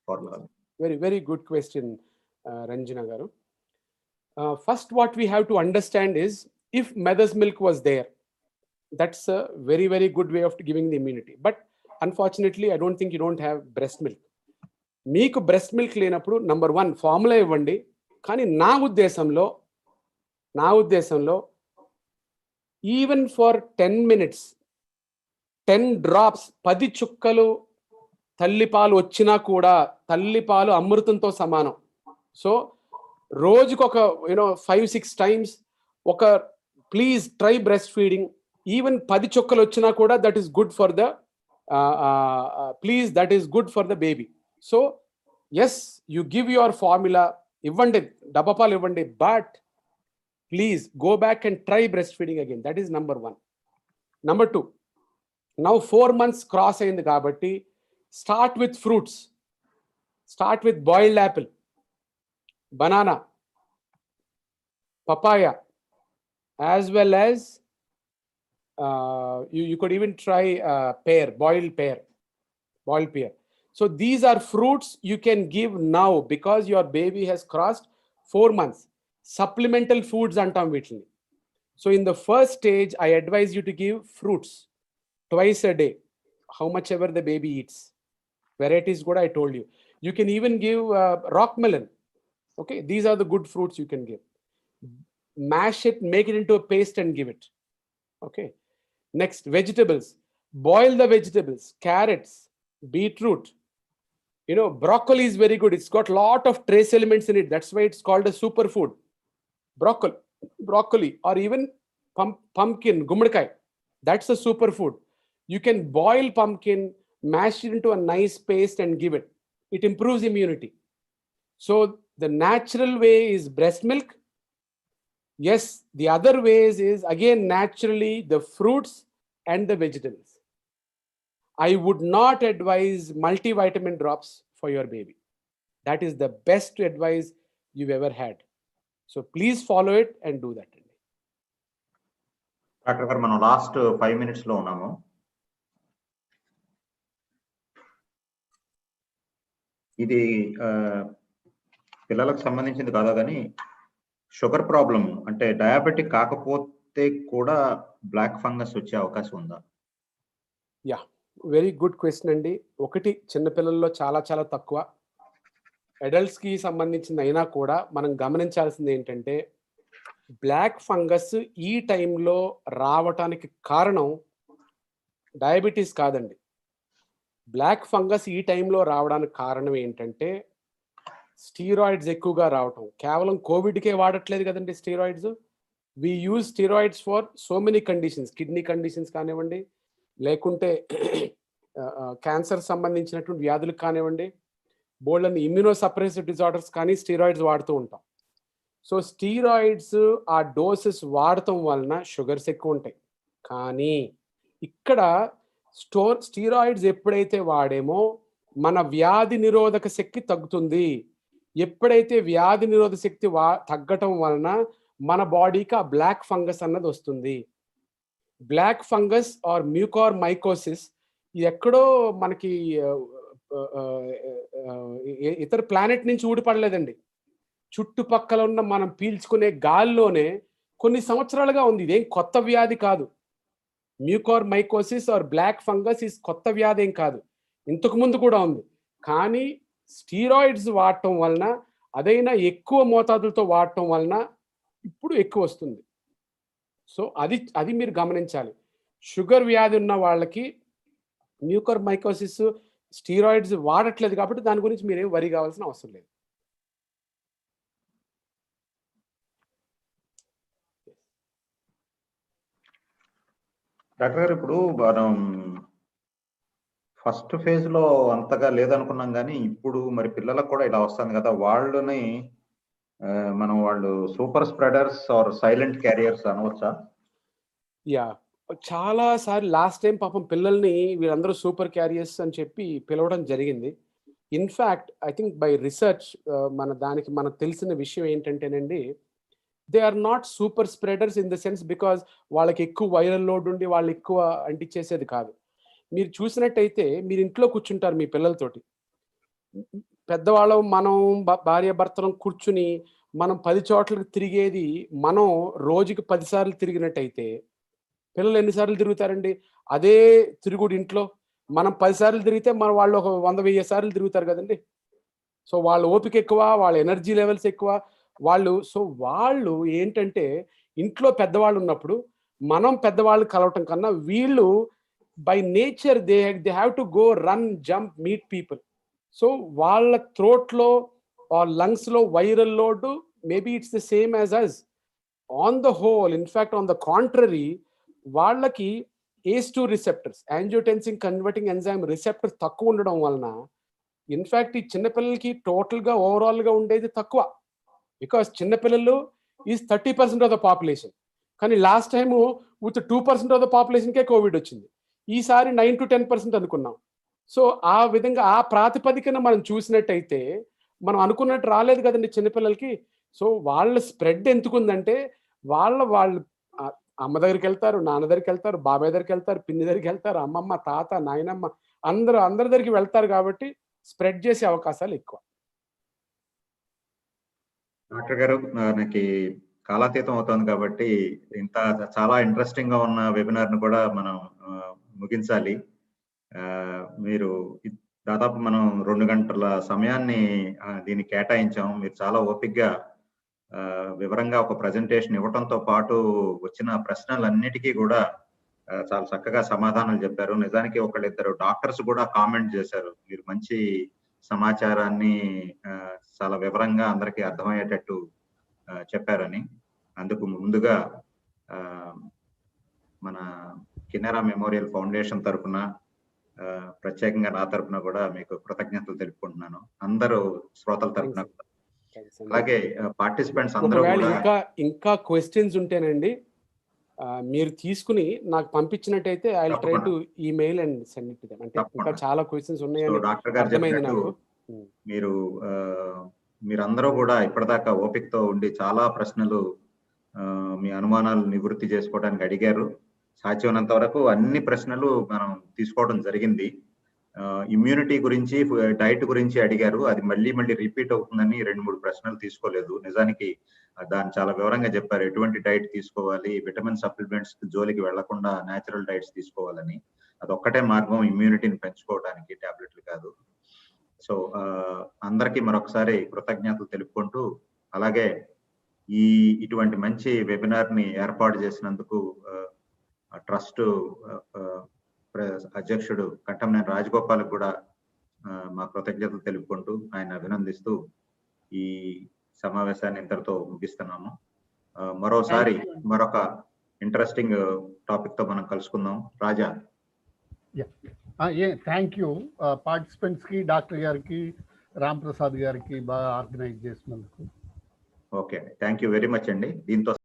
for her? Very, very good question, Ranjana garu. First, what we have to understand is, if mother's milk was there, that's a very, very good way of giving the immunity. But unfortunately, I don't think you don't have breast milk. మీకు బ్రెస్ట్ మిల్క్ లేనప్పుడు నంబర్ 1 ఫార్ములా ఇవ్వండి. కానీ నా ఉద్దేశంలో ఈవెన్ ఫర్ 10 minutes 10 drops 10 చుక్కలు తల్లిపాలు వచ్చినా కూడా తల్లిపాలు అమృతంతో సమానం. సో రోజుకొక 5-6 times please try breast feeding. Even 10 చుక్కలు వచ్చినా కూడా that is good for the baby. So you give your formula, ఇవ్వండి, డబ్బపాలు ఇవ్వండి, but please go back and try breast feeding again. That is number 1. Number 2, now 4 months cross అయింది కాబట్టి start with fruits. Start with boiled Apple, banana, papaya, as well as you could even try boiled pear. So these are fruits you can give now because your baby has crossed 4 months. Supplemental foods antam veetini. So in the first stage, I advise you to give fruits twice a day, how much ever the baby eats. Varieties good, I told you. You can even give rock melon. Okay, these are the good fruits you can give. Mash it, make it into a paste and give it. Okay, next, vegetables. Boil the vegetables, carrots, beetroot. Broccoli is very good. It's got lot of trace elements in it. That's why it's called a superfood. Broccoli or even pumpkin, gummadkai, that's a superfood. You can boil pumpkin, mash it into a nice paste and give it. It improves immunity. So the natural way is breast milk. Yes, the other ways is again naturally the fruits and the vegetables. I would not advise multivitamin drops for your baby. That is the best advice you've ever had. So please follow it and do that. Doctor గారు, మనం లాస్ట్ 5 minutes లో ఉన్నాము. ఇది పిల్లలకు సంబంధించింది కాదా, కానీ షుగర్ ప్రాబ్లం అంటే డయాబెటిక్ కాకపోతే కూడా బ్లాక్ ఫంగస్ వచ్చే అవకాశం ఉందా? యా, వెరీ గుడ్ క్వశ్చన్ అండి. ఒకటి, చిన్నపిల్లల్లో చాలా చాలా తక్కువ. అడల్ట్స్కి సంబంధించింది అయినా కూడా మనం గమనించాల్సింది ఏంటంటే, బ్లాక్ ఫంగస్ ఈ టైంలో రావటానికి కారణం డయాబెటీస్ కాదండి. బ్లాక్ ఫంగస్ ఈ టైంలో రావడానికి కారణం ఏంటంటే స్టీరాయిడ్స్ ఎక్కువగా రావటం. కేవలం కోవిడ్కే వాడట్లేదు కదండి steroids. We use steroids for so many conditions, kidney conditions కానివ్వండి, లేకుంటే క్యాన్సర్ సంబంధించినటువంటి వ్యాధులకు కానివ్వండి, బోల్డన్ ఇమ్యూనోసప్రెసివ్ డిజార్డర్స్ కానీ స్టీరాయిడ్స్ వాడుతూ ఉంటాం. సో స్టీరాయిడ్స్ ఆ డోసెస్ వాడటం వలన షుగర్స్ ఎక్కువ ఉంటాయి. కానీ ఇక్కడ స్టీరాయిడ్స్ ఎప్పుడైతే వాడేమో మన వ్యాధి నిరోధక శక్తి తగ్గుతుంది. ఎప్పుడైతే వ్యాధి నిరోధక శక్తి తగ్గటం వలన మన బాడీకి ఆ బ్లాక్ ఫంగస్ అన్నది వస్తుంది. Black fungus or mucormycosis ఇది ఎక్కడో మనకి ఇతర ప్లానెట్ నుంచి ఊడిపడలేదండి. చుట్టుపక్కల ఉన్న మనం పీల్చుకునే గాల్లోనే కొన్ని సంవత్సరాలుగా ఉంది. ఇదేం కొత్త వ్యాధి కాదు. Mucormycosis or black fungus is కొత్త వ్యాధి ఏం కాదు. ఇంతకు ముందు కూడా ఉంది. కానీ స్టీరాయిడ్స్ వాడటం వలన, అదైనా ఎక్కువ మోతాదులతో వాడటం వలన ఇప్పుడు ఎక్కువ వస్తుంది. సో అది మీరు గమనించాలి. షుగర్ వ్యాధి ఉన్న వాళ్ళకి మ్యూకార్ మైకోసిస్ స్టీరాయిడ్స్ వాడట్లేదు కాబట్టి దాని గురించి మీరేం వరి కావాల్సిన అవసరం లేదు. డాక్టర్ గారు, ఇప్పుడు మనం ఫస్ట్ ఫేజ్ లో అంతగా లేదనుకున్నాం, కానీ ఇప్పుడు మరి పిల్లలకు కూడా ఇలా వస్తుంది కదా, వాళ్ళని మనం వాళ్ళు super spreaders or silent carriers అనవచ్చా? యా, చాలా సార్లు లాస్ట్ టైం పాపం పిల్లల్ని వీళ్ళందరూ సూపర్ క్యారియర్స్ అని చెప్పి పిలవడం జరిగింది. In fact I think by research మనకు తెలిసిన విషయం ఏంటంటేనండి, they are not super spreaders in the sense because వాళ్ళకి ఎక్కువ వైరల్ లోడ్ ఉండి వాళ్ళు ఎక్కువ అంటించేసేది కాదు. మీరు చూసినట్టయితే మీరు ఇంట్లో కూర్చుంటారు మీ పిల్లలతోటి, పెద్దవాళ్ళం మనం భార్య భర్తలం కూర్చుని మనం 10 చోట్లకు తిరిగేది మనం రోజుకి 10 సార్లు తిరిగినట్టయితే పిల్లలు ఎన్నిసార్లు తిరుగుతారండి? అదే తిరుగుడు ఇంట్లో మనం 10 సార్లు తిరిగితే వాళ్ళు ఒక 100,000 సార్లు తిరుగుతారు కదండి. సో వాళ్ళ ఓపిక ఎక్కువ, వాళ్ళ ఎనర్జీ లెవెల్స్ ఎక్కువ. వాళ్ళు ఏంటంటే ఇంట్లో పెద్దవాళ్ళు ఉన్నప్పుడు మనం పెద్దవాళ్ళు కలవటం కన్నా వీళ్ళు by nature they have to go run jump meet people. So వాళ్ళ థ్రోట్లో లంగ్స్ లో viral load maybe it's the same as us. On the whole, in fact on the contrary, వాళ్ళకి ACE2 receptors, angiotensin converting enzyme receptors తక్కువ ఉండడం వలన ఇన్ఫాక్ట్ ఈ చిన్నపిల్లలకి టోటల్గా ఓవరాల్గా ఉండేది తక్కువ. బికాస్ చిన్నపిల్లలు ఈజ్ 30% ఆఫ్ ద పాపులేషన్. కానీ last time with 2% of the పాపులేషన్కే కోవిడ్ వచ్చింది. ఈసారి 9 to 10% అనుకున్నాం. సో ఆ విధంగా ఆ ప్రాతిపదికన మనం చూసినట్టయితే మనం అనుకున్నట్టు రాలేదు కదండి చిన్నపిల్లలకి. సో వాళ్ళ స్ప్రెడ్ ఎందుకుందంటే వాళ్ళు అమ్మ దగ్గరికి వెళ్తారు, నాన్న దగ్గరికి వెళ్తారు, బాబాయ్ దగ్గరికి వెళ్తారు, పిన్ని దగ్గరికి వెళ్తారు, అమ్మమ్మ, తాత, నాయనమ్మ అందరి దగ్గరికి వెళ్తారు కాబట్టి స్ప్రెడ్ చేసే అవకాశాలు ఎక్కువ. డాక్టర్ గారు, నాకు కాలాతీతం అవుతుంది కాబట్టి చాలా ఇంట్రెస్టింగ్ గా ఉన్న వెబినార్ ను కూడా మనం ముగించాలి. మీరు దాదాపు మనం 2 గంటల సమయాన్ని దీన్ని కేటాయించాం. మీరు చాలా ఓపికగా వివరంగా ఒక ప్రజెంటేషన్ ఇవ్వడంతో పాటు వచ్చిన ప్రశ్నలన్నిటికీ కూడా చాలా చక్కగా సమాధానాలు చెప్పారు. నిజానికి ఒకళ్ళిద్దరు డాక్టర్స్ కూడా కామెంట్ చేశారు, మీరు మంచి సమాచారాన్ని చాలా వివరంగా అందరికీ అర్థమయ్యేటట్టు చెప్పారని. అందుకు ముందుగా మన కిన్నెరా మెమోరియల్ ఫౌండేషన్ తరఫున, ప్రత్యేకంగా నా తరఫున కూడా మీకు కృతజ్ఞతలు తెలుపుకుంటున్నాను, అందరూ శ్రోతల తరఫున. అలాగే పార్టిసిపెంట్స్ అందరూ కూడా ఇంకా క్వశ్చన్స్ ఉంటేనండి మీరు తీసుకుని నాకు పంపించినట్టయితే I will try to email and send it to them. అంటే ఇంకా చాలా క్వశ్చన్స్ ఉన్నాయని డాక్టర్ గారు అర్థమైంది నాకు. మీరందరూ కూడా ఇప్పటిదాకా ఓపికతో ఉండి చాలా ప్రశ్నలు మీ అనుమానాలు నివృత్తి చేసుకోవడానికి అడిగారు. సాధ్యమైనంత వరకు అన్ని ప్రశ్నలు మనం తీసుకోవడం జరిగింది. ఇమ్యూనిటీ గురించి, డైట్ గురించి అడిగారు, అది మళ్ళీ రిపీట్ అవుతుందని 2-3 ప్రశ్నలు తీసుకోలేదు. నిజానికి దాన్ని చాలా వివరంగా చెప్పారు, ఎటువంటి డైట్ తీసుకోవాలి, విటమిన్ సప్లిమెంట్స్ జోలికి వెళ్లకుండా న్యాచురల్ డైట్స్ తీసుకోవాలని. అదొక్కటే మార్గం ఇమ్యూనిటీని పెంచుకోవడానికి, టాబ్లెట్లు కాదు. సో అందరికీ మరొకసారి కృతజ్ఞతలు తెలుపుకుంటూ, అలాగే ఇటువంటి మంచి వెబినార్ ని ఏర్పాటు చేసినందుకు ట్రస్ట్ అధ్యక్షుడు కంఠంనేని రాజగోపాల్ కూడా మా కృతజ్ఞతలు తెలుపుకుంటూ, ఆయన అభినందిస్తూ ఈ సమావేశాన్ని ఇంతటితో ముగిస్తున్నాము. మరోసారి మరొక ఇంట్రెస్టింగ్ టాపిక్ తో మనం కలుసుకుందాం. రాజా. థ్యాంక్ యూ పార్టిసిపెంట్స్ కి, డాక్టర్ గారికి, రామ్ ప్రసాద్ గారికి బాగా ఆర్గనైజ్ చేసినందుకు. Okay, thank you very much అండి. దీంతో